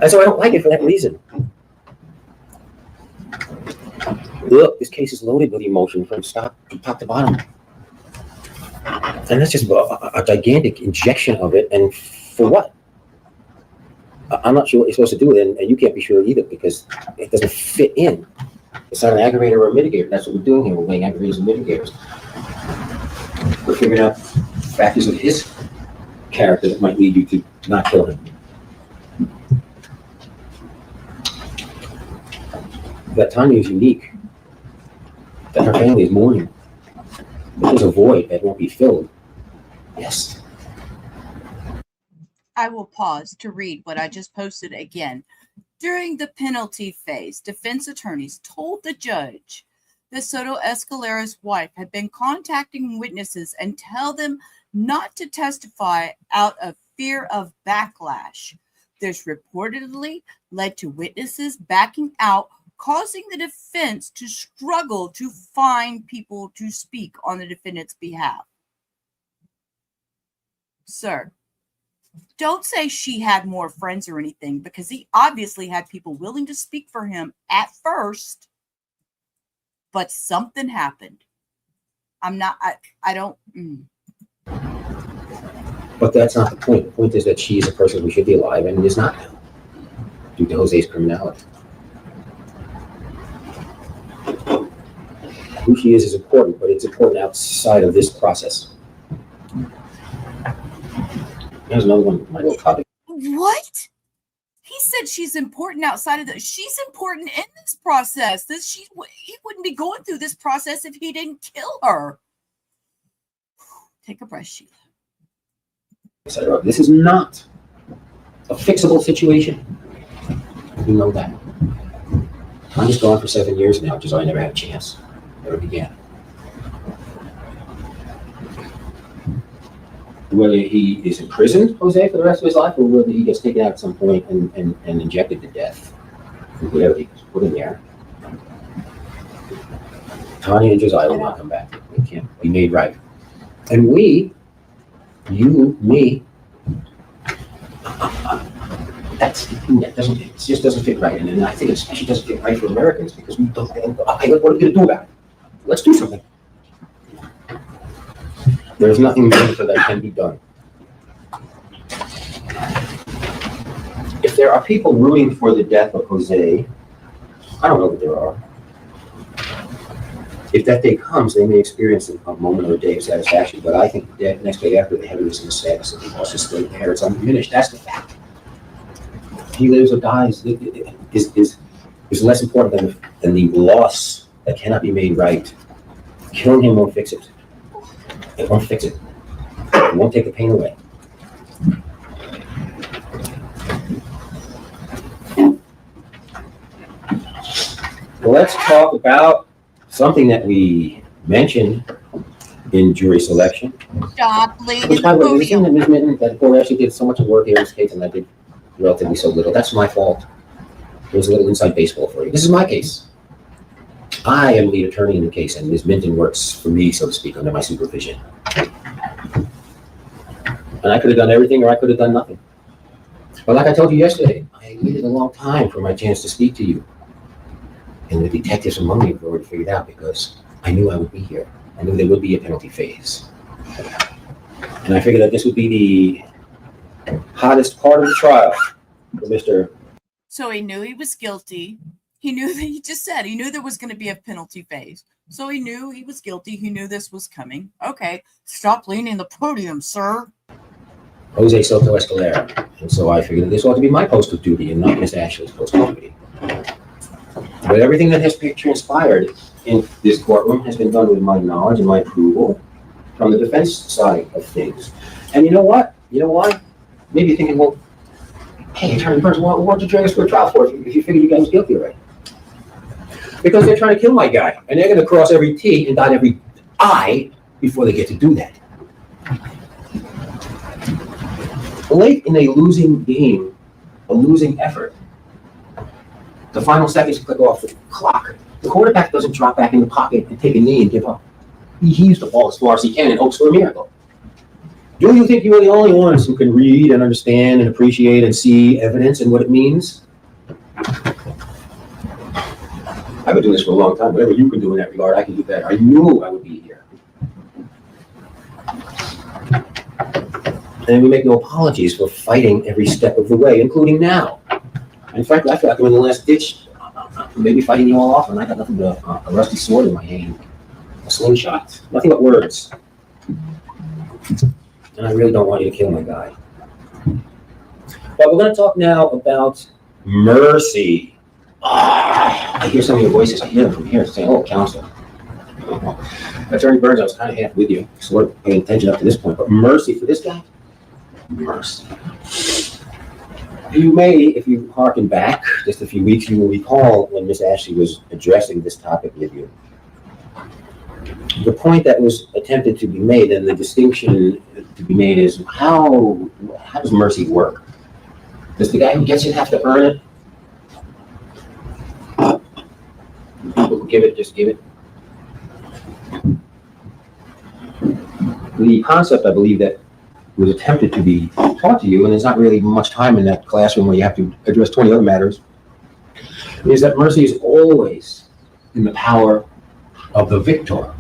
And so I don't like it for that reason. Look, this case is loaded with emotion from top to bottom. And that's just a gigantic injection of it. And for what? I'm not sure what you're supposed to do, and you can't be sure either because it doesn't fit in. It's not an aggravator or a mitigator. That's what we're doing here. We're weighing aggravators and mitigators. We're figuring out factors of his character that might lead you to not kill him. That Tanya is unique. That her family is mourning. That there's a void that won't be filled. Yes. I will pause to read what I just posted again. During the penalty phase, defense attorneys told the judge that Soto Escalera's wife had been contacting witnesses and tell them not to testify out of fear of backlash. This reportedly led to witnesses backing out, causing the defense to struggle to find people to speak on the defendant's behalf. Sir, don't say she had more friends or anything, because he obviously had people willing to speak for him at first, but something happened. I don't. But that's not the point. The point is that she is a person who should be alive and is not now, due to Jose's criminality. Who she is important, but it's important outside of this process. There's another one, my little topic. What? He said she's important outside of the. She's important in this process. He wouldn't be going through this process if he didn't kill her. Take a breath, Sheila. This is not a fixable situation. You know that. I'm just gone for 7 years now, which is why I never had a chance. Never began. Whether he is imprisoned, Jose, for the rest of his life, or whether he gets taken out at some point and injected to death, whatever he was put in there. Tanya and Josiah will not come back. They can't be made right. And we, you, me, that's the thing that doesn't, it just doesn't fit right. And I think it especially doesn't fit right for Americans because we don't, okay, what are we going to do about it? Let's do something. There's nothing meaningful that can be done. If there are people rooting for the death of Jose, I don't know that there are. If that day comes, they may experience a moment or a day of satisfaction, but I think the next day after, the heaviness and the sadness of the loss is still there. It's undiminished. That's the fact. He lives or dies is less important than the loss that cannot be made right. Killing him won't fix it. It won't fix it. It won't take the pain away. Well, let's talk about something that we mentioned in jury selection. Stop leaving Which, the by the way, the thing podium. that Ms. Minton, that board actually did so much work here in this case, and I did relatively so little. That's my fault. It was a little inside baseball for you. This is my case. I am lead attorney in the case, and Ms. Minton works for me, so to speak, under my supervision. And I could have done everything, or I could have done nothing. But like I told you yesterday, I waited a long time for my chance to speak to you. And the detectives among you have already figured out because I knew I would be here. I knew there would be a penalty phase. And I figured that this would be the hottest part of the trial for Mr. So he knew he was guilty. He knew that he just said he knew there was going to be a penalty phase. So he knew he was guilty. He knew this was coming. Okay, stop leaning the podium, sir. Jose Soto Escalera. And so I figured that this ought to be my post of duty and not Miss Ashley's post of duty. But everything that has transpired in this courtroom has been done with my knowledge and my approval from the defense side of things. And you know what? You know why? Maybe you're thinking, well, hey, Attorney Burns, why don't you drag us to a trial for it if you figure you guys guilty already? Because they're trying to kill my guy, and they're going to cross every T and dot every I before they get to do that. Late in a losing game, a losing effort, the final seconds click off the clock. The quarterback doesn't drop back in the pocket and take a knee and give up. He heaves the ball as far as he can and hopes for a miracle. Do you think you are the only ones who can read and understand and appreciate and see evidence and what it means? I've been doing this for a long time. Whatever you can do in that regard, I can do better. I knew I would be here. And we make no apologies for fighting every step of the way, including now. And frankly, I feel like I'm in the last ditch, maybe fighting you all off, and I got nothing but a rusty sword in my hand, a slingshot, nothing but words. And I really don't want you to kill my guy. But we're going to talk now about mercy. I hear some of your voices. I hear them from here saying, oh, counselor. Attorney Burns, I was kind of half with you, sort of paying attention up to this point. But mercy for this guy? Mercy. You may, if you harken back just a few weeks, you will recall when Miss Ashley was addressing this topic with you. The point that was attempted to be made and the distinction to be made is how does mercy work? Does the guy who gets it have to earn it? People who give it, just give it. The concept, I believe, that was attempted to be taught to you, and there's not really much time in that classroom where you have to address 20 other matters, is that mercy is always in the power of the victor.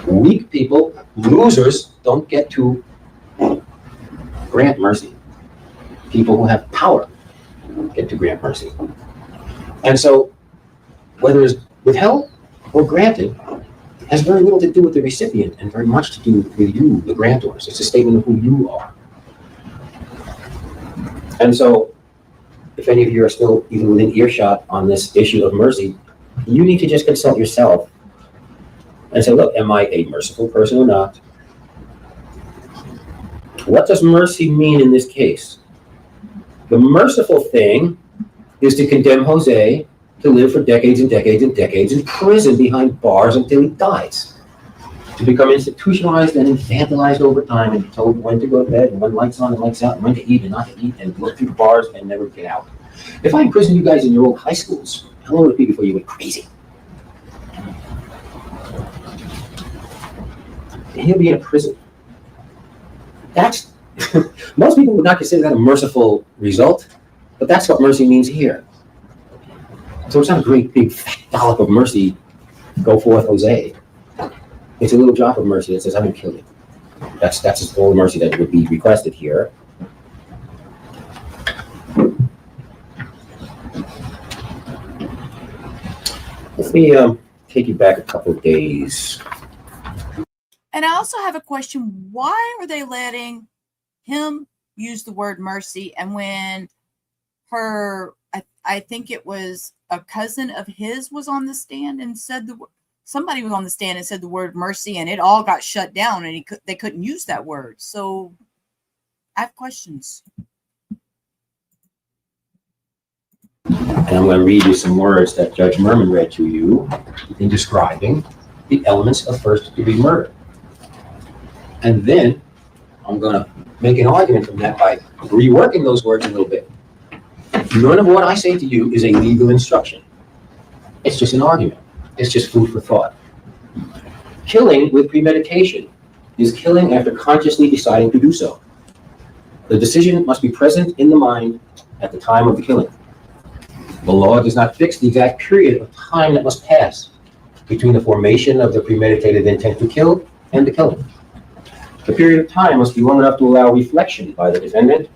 Weak people, losers, don't get to grant mercy. People who have power get to grant mercy. And so, whether it's withheld or granted, has very little to do with the recipient and very much to do with you, the grantors. It's a statement of who you are. And so, if any of you are still even within earshot on this issue of mercy, you need to just consult yourself and say, look, am I a merciful person or not? What does mercy mean in this case? The merciful thing is to condemn Jose to live for decades and decades and decades in prison behind bars until he dies. To become institutionalized and infantilized over time and told when to go to bed and when lights on and lights out and when to eat and not to eat and go through the bars and never get out. If I imprison you guys in your old high schools, how long would it be before you went crazy? And he'll be in a prison. That's, most people would not consider that a merciful result, but that's what mercy means here. So it's not a great big fat dollop of mercy, go forth, Jose. It's a little drop of mercy that says, I'm going to kill you. That's all the mercy that would be requested here. Let me take you back a couple of days. And I also have a question. Why are they letting him use the word mercy? And when her, I think it was a cousin of his was on the stand and said somebody was on the stand and said the word mercy, and it all got shut down, and they couldn't use that word. So I have questions. And I'm going to read you some words that Judge Merman read to you in describing the elements of first-degree murder. And then I'm going to make an argument from that by reworking those words a little bit. None of what I say to you is a legal instruction. It's just an argument. It's just food for thought. Killing with premeditation is killing after consciously deciding to do so. The decision must be present in the mind at the time of the killing. The law does not fix the exact period of time that must pass between the formation of the premeditated intent to kill and the killing. The period of time must be long enough to allow reflection by the defendant.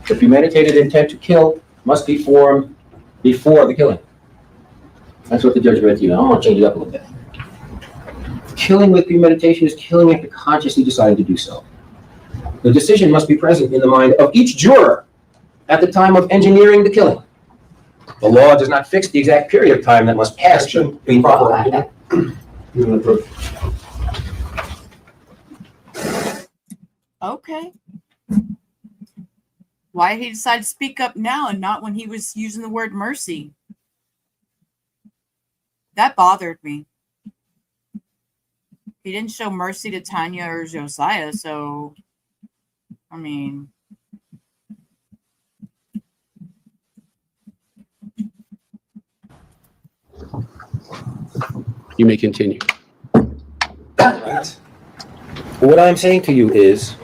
The premeditated intent to kill must be formed before the killing. That's what the judge read to you. Now, I'm going to change it up a little bit. Killing with premeditation is killing after consciously deciding to do so. The decision must be present in the mind of each juror at the time of engineering the killing. The law does not fix the exact period of time that must pass between Okay. Why did he decide to speak up now and not when he was using the word mercy? That bothered me. He didn't show mercy to Tanya or Josiah, so, I mean. You may continue. What I'm saying to you is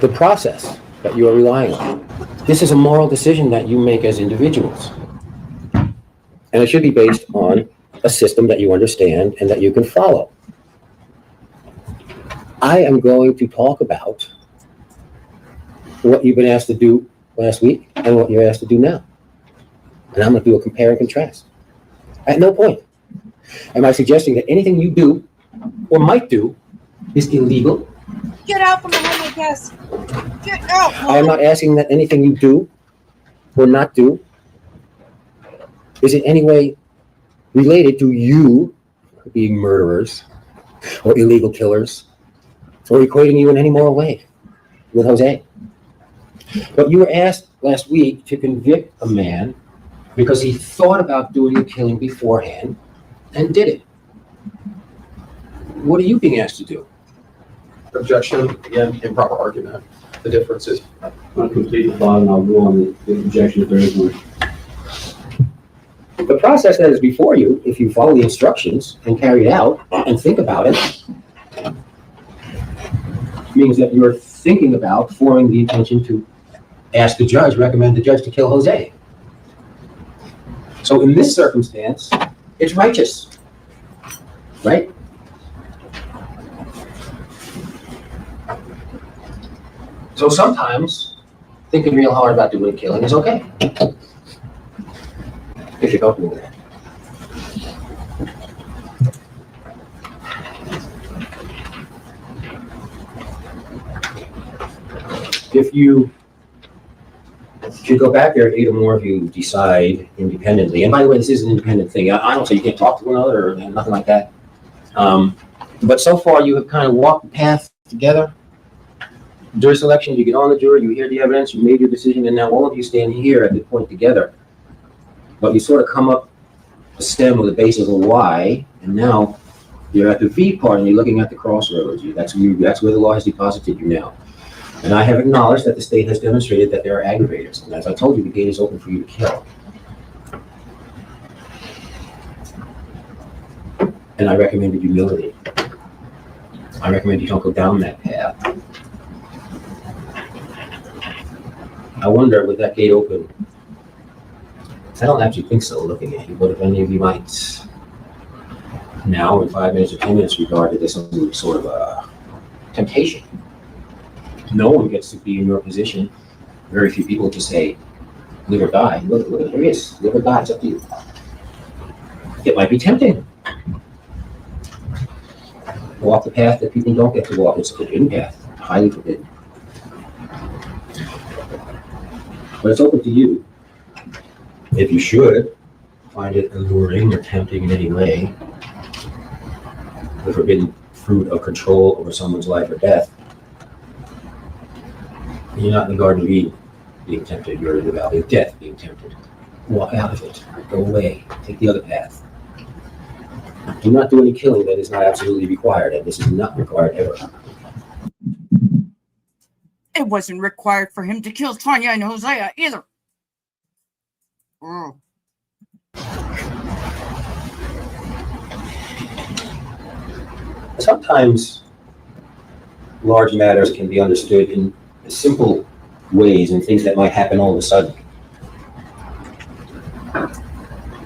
the process that you are relying on. This is a moral decision that you make as individuals. And it should be based on a system that you understand and that you can follow. I am going to talk about what you've been asked to do last week and what you're asked to do now. And I'm going to do a compare and contrast. At no point am I suggesting that anything you do or might do is illegal. Get out from behind my desk. Get out. I am not asking that anything you do or not do is in any way related to you being murderers or illegal killers or equating you in any moral way with Jose. But you were asked last week to convict a man because he thought about doing a killing beforehand and did it. What are you being asked to do? Objection, again, improper argument. The difference is. I'll complete the thought and I'll go on the objection if there is one. The process that is before you, if you follow the instructions and carry it out and think about it, means that you're thinking about forming the intention to ask the judge, recommend the judge to kill Jose. So in this circumstance, it's righteous, right? So sometimes thinking real hard about doing a killing is okay. If you're comfortable with that. If you should go back there, 8 or more of you decide independently. And by the way, this is an independent thing. I don't say you can't talk to one another or nothing like that. But so far, you have kind of walked the path together. Jury selection, you get on the jury, you hear the evidence, you made your decision, and now all of you stand here at the point together. But you sort of come up a stem with a base of a Y, and now you're at the V part and you're looking at the crossroads. That's where the law has deposited you now. And I have acknowledged that the state has demonstrated that there are aggravators. And as I told you, the gate is open for you to kill. And I recommended humility. I recommend you don't go down that path. I wonder, with that gate open, I don't actually think so looking at you, but if any of you might now in 5 minutes or 10 minutes regard this as some sort of a temptation. No one gets to be in your position. Very few people just say, live or die. Look, here it is. Live or die. It's up to you. It might be tempting. Walk the path that people don't get to walk. It's a forbidden path. Highly forbidden. But it's open to you. If you should find it alluring or tempting in any way, the forbidden fruit of control over someone's life or death, you're not in the Garden of Eden being tempted, you're in the Valley of Death being tempted. Walk out of it. Go away. Take the other path. Do not do any killing that is not absolutely required, and this is not required ever. It wasn't required for him to kill Tanya and Hosea either. Mm. Sometimes large matters can be understood in simple ways and things that might happen all of a sudden.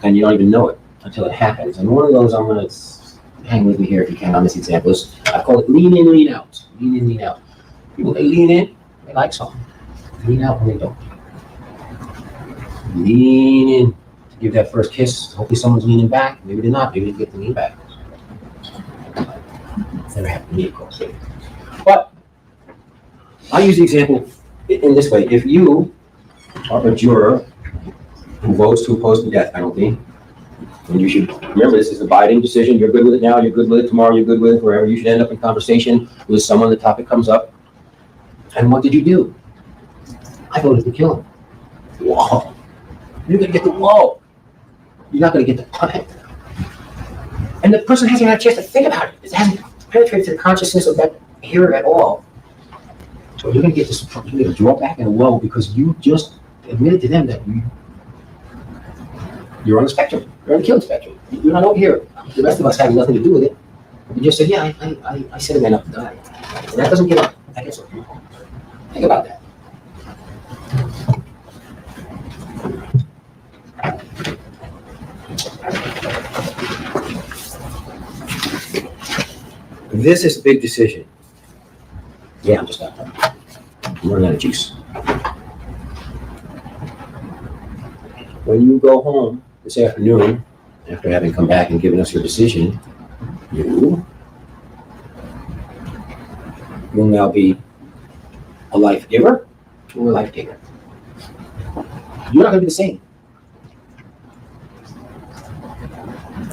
And you don't even know it until it happens. And one of those, I'm going to hang with me here if you can on this example, is I call it lean in, lean out. Lean in, lean out. People, they lean in, they like something. Lean out when they don't. Lean in to give that first kiss. Hopefully someone's leaning back. Maybe they're not. Maybe they get to lean back. Never happened to me, of course. But I use the example in this way. If you are a juror who votes to oppose the death penalty, and you should remember this is a binding decision. You're good with it now. You're good with it tomorrow. You're good with it forever. You should end up in conversation with someone. The topic comes up. And what did you do? I voted to kill him. Whoa. You're going to get the whoa. You're not going to get the punch. And the person hasn't had a chance to think about it. It hasn't penetrated to the consciousness of that hearer at all. So you're going to get this, you're going to draw back in a whoa because you just admitted to them that you're on the spectrum. You're on the killing spectrum. You're not over here. The rest of us have nothing to do with it. You just said, yeah, I set a man up to die. And that doesn't get up. That gets up. Think about that. This is a big decision. Yeah, I'm just not done. I'm running out of juice. when you go home this afternoon, after having come back and given us your decision, you will now be a life giver or a life taker. You're not going to be the same.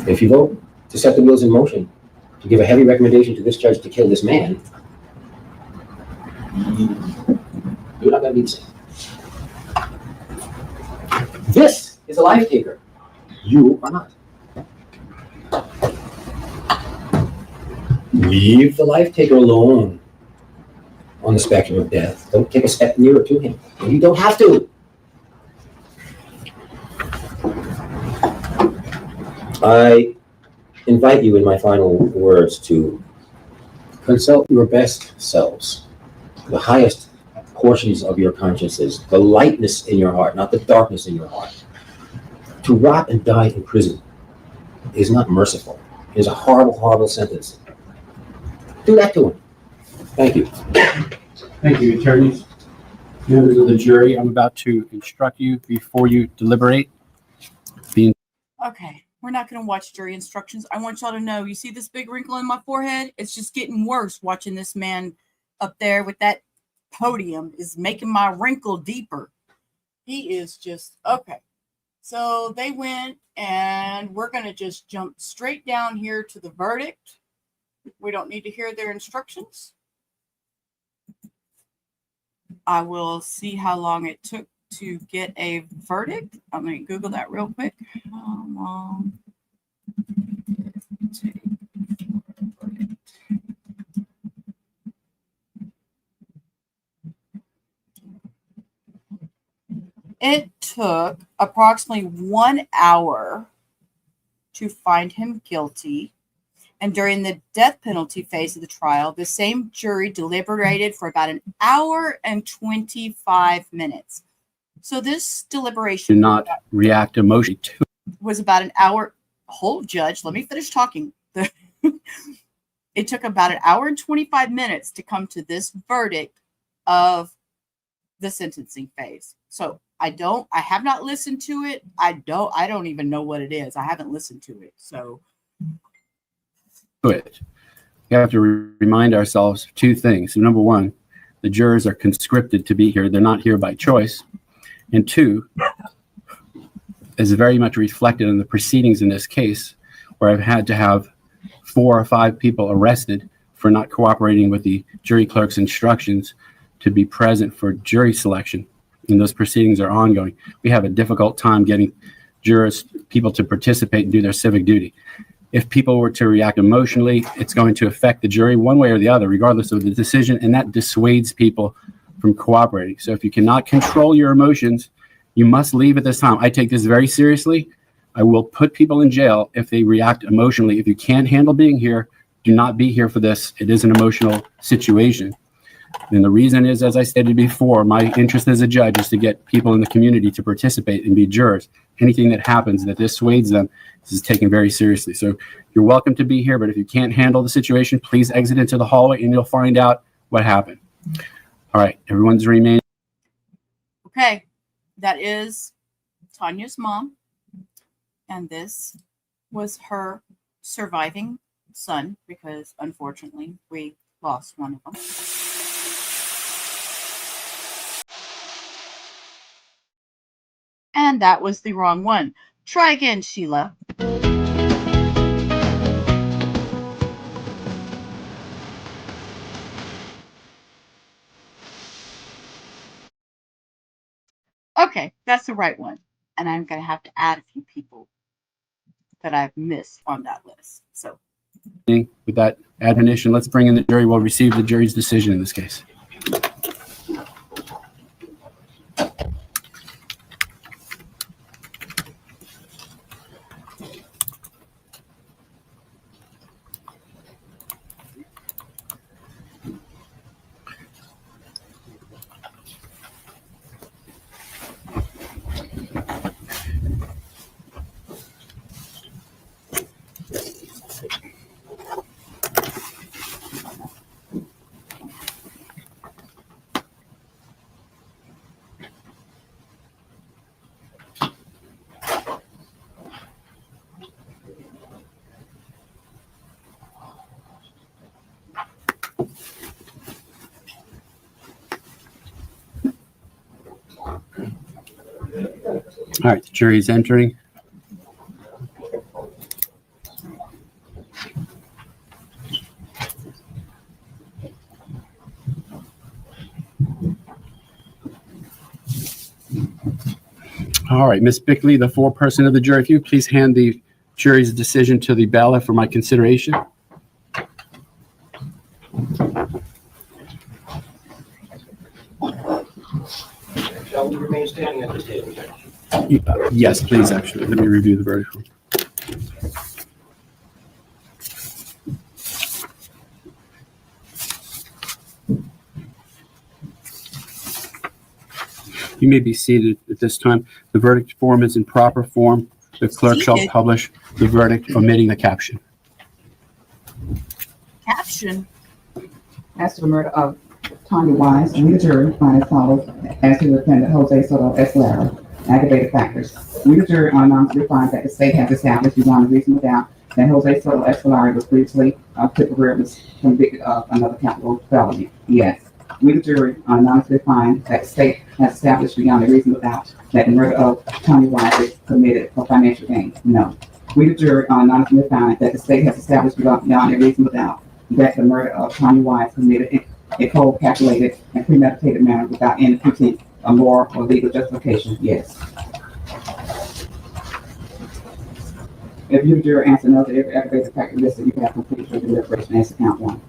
If you vote to set the wheels in motion, to give a heavy recommendation to this judge to kill this man, you're not going to be the same. This is a life taker. You are not. Leave the life taker alone on the spectrum of death. Don't take a step nearer to him. You don't have to. I invite you in my final words to consult your best selves, the highest portions of your consciences, the lightness in your heart, not the darkness in your heart. To rot and die in prison is not merciful. It is a horrible, horrible sentence. Do that to him. Thank you. Thank you, attorneys. Members of the jury, I'm about to instruct you before you deliberate. Okay, we're not going to watch jury instructions. I want y'all to know, you see this big wrinkle in my forehead? It's just getting worse watching this man up there with that podium is making my wrinkle deeper. He is just, okay. So they went, and we're going to just jump straight down here to the verdict. We don't need to hear their instructions. I will see how long it took to get a verdict. I'm going to Google that real quick. How long did it take for a verdict? It took approximately 1 hour to find him guilty. And during the death penalty phase of the trial, the same jury deliberated for about 1 hour and 25 minutes. So this deliberation Do not react emotionally to was about 1 hour. Hold, Judge, let me finish talking. It took about 1 hour and 25 minutes to come to this verdict of the sentencing phase. So I have not listened to it. I don't even know what it is. I haven't listened to it. So it. We have to remind ourselves of two things. So number one, the jurors are conscripted to be here. They're not here by choice. And two, is very much reflected in the proceedings in this case, where I've had to have 4 or 5 people arrested for not cooperating with the jury clerk's instructions to be present for jury selection. And those proceedings are ongoing. We have a difficult time getting people to participate and do their civic duty. If people were to react emotionally, it's going to affect the jury one way or the other, regardless of the decision, and that dissuades people from cooperating. So if you cannot control your emotions, you must leave at this time. I take this very seriously. I will put people in jail if they react emotionally. If you can't handle being here, do not be here for this. It is an emotional situation. And the reason is, as I stated before, my interest as a judge is to get people in the community to participate and be jurors. Anything that happens that dissuades them, this is taken very seriously. So you're welcome to be here, but if you can't handle the situation, please exit into the hallway and you'll find out what happened. All right, everyone's remaining. okay, that is Tanya's mom, and this was her surviving son, because unfortunately we lost one of them. And that was the wrong one. Try again, Sheila. Okay, that's the right one. And I'm going to have to add a few people that I've missed on that list. So, with that admonition, let's bring in the jury. We'll receive the jury's decision in this case. All right, the jury is entering. All right, Ms. Bickley, the foreperson of the jury, if you please hand the jury's decision to the ballot for my consideration. Shall we remain standing at this table? Yes, please, actually. Let me review the verdict. You may be seated at this time. The verdict form is in proper form. The clerk shall Seated? publish the verdict, omitting the caption. Caption. As to the murder of Tania Wise, we the jury find as follows as to the defendant Jose Soto Escalera. Aggravated factors. We the jury unanimously find that the state has established beyond a reasonable doubt that Jose Soto Escalera was previously convicted of another capital felony. Yes. We the jury unanimously find that the state has established beyond a reasonable doubt that the murder of Tania Wise was committed for financial gain. No. We the jury unanimously find that the state has established beyond a reasonable doubt that the murder of Tania Wise committed in a cold, calculated, and premeditated manner without any pretense of moral or legal justification. Yes. If you, the jury, answer no to every aggravated factor listed, you have completed your deliberation as to count one.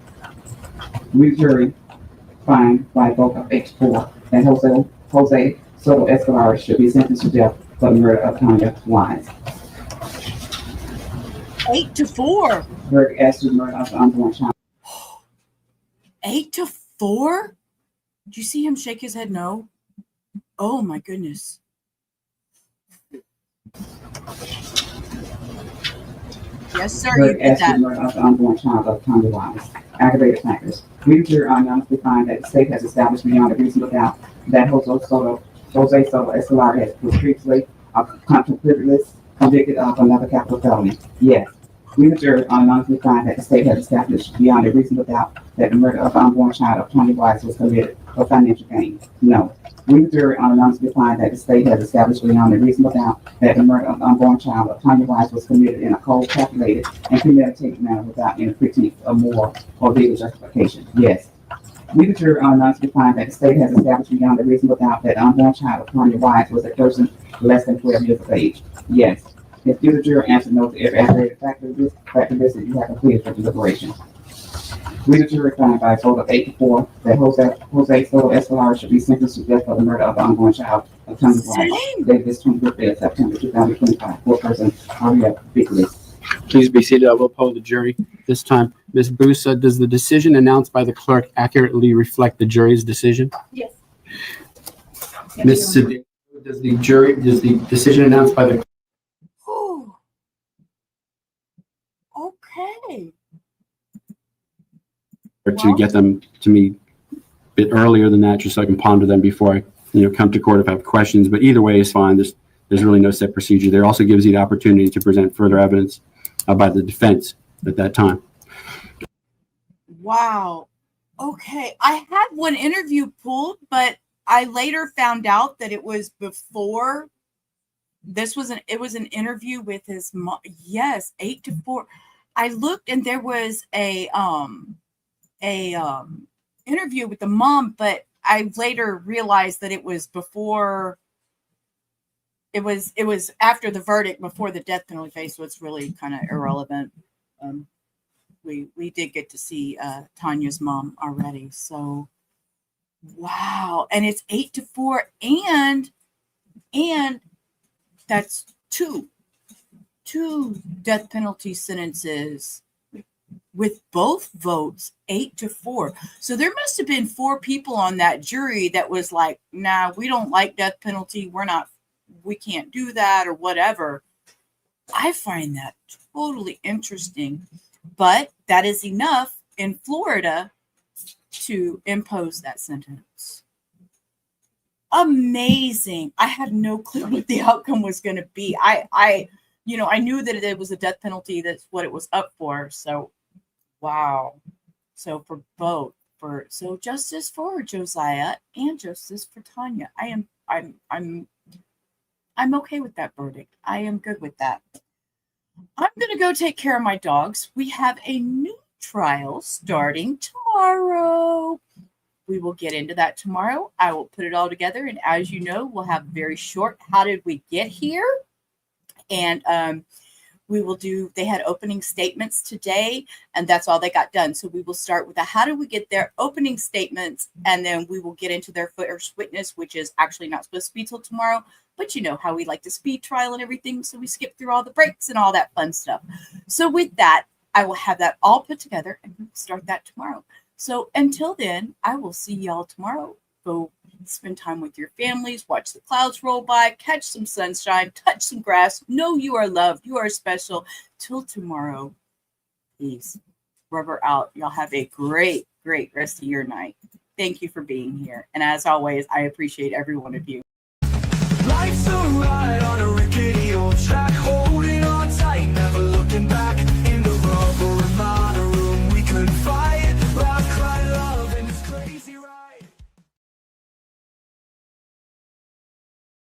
We, the jury, find by vote of 8-4 that Jose Soto Escalera should be sentenced to death for the murder of Tania Wise. 8-4. Verdict as to the murder of the unborn child. 8-4. Did you see him shake his head no? Oh my goodness. Yes, sir. You Verdict did as to the that. murder of the unborn child of Tania Wise. Aggravated factors. We, the jury, unanimously find that the state has established beyond a reasonable doubt that Jose Soto Escalera was previously convicted of another capital felony. Yes. We, the jury, unanimously find that the state has established beyond a reasonable doubt that the murder of the unborn child of Tania Wise was committed for financial gain. No. We, the jury, unanimously find that the state has established beyond a reasonable doubt that the murder of the unborn child of Tania Wise was committed in a cold, calculated, and premeditated manner without any pretense of moral or legal justification. Yes. We, the jury, unanimously find that the state has established beyond a reasonable doubt that the unborn child of Tania Wise was a person less than 12 years of age. Yes. If you, the jury, answer no to every aggravated factor listed, you have completed your deliberation. We, the jury, find by a vote of 8-4 that Jose Soto Escalera should be sentenced to death for the murder of the unborn child of Tania Wise. Dated this 25th day of September 2025. Foreperson, Bickley. Please be seated. I will poll the jury this time. Ms. Busa, does the decision announced by the clerk accurately reflect the jury's decision? Yes. Ms. Sedano, does the decision announced by the Oh. Okay. to get them to me a bit earlier than that, just so I can ponder them before I, come to court if I have questions. But either way is fine. There's really no set procedure. There also gives you the opportunity to present further evidence by the defense at that time. Wow. Okay. I had one interview pulled, but I later found out that it was before. It was an interview with his mom. Yes, 8-4. I looked and there was a interview with the mom, but I later realized that it was before. It was after the verdict, before the death penalty phase, so it's really kind of irrelevant. We did get to see Tania's mom already, so wow. And it's 8-4, and that's two death penalty sentences with both votes, 8-4. So there must have been 4 people on that jury that was like, nah, we don't like death penalty. We can't do that or whatever. I find that totally interesting, but that is enough in Florida to impose that sentence. Amazing. I had no clue what the outcome was going to be. I knew that it was a death penalty. That's what it was up for. So, wow. So for both, so justice for Josiah and justice for Tania. I'm okay with that verdict. I am good with that. I'm going to go take care of my dogs. We have a new trial starting tomorrow. We will get into that tomorrow. I will put it all together. And as you know, we'll have very short, how did we get here? And we will do, they had opening statements today, and that's all they got done. So we will start with the how did we get there, opening statements, and then we will get into their first witness, which is actually not supposed to be till tomorrow. But you know how we like to speed trial and everything. So we skip through all the breaks and all that fun stuff. So with that, I will have that all put together and we'll start that tomorrow. So until then, I will see y'all tomorrow. Go spend time with your families, watch the clouds roll by, catch some sunshine, touch some grass. Know you are loved. You are special. Till tomorrow, peace. Rubber out. Y'all have a great, great rest of your night. Thank you for being here. And as always, I appreciate every one of you. Life's a ride on a rickety old track, holding on tight, never looking back.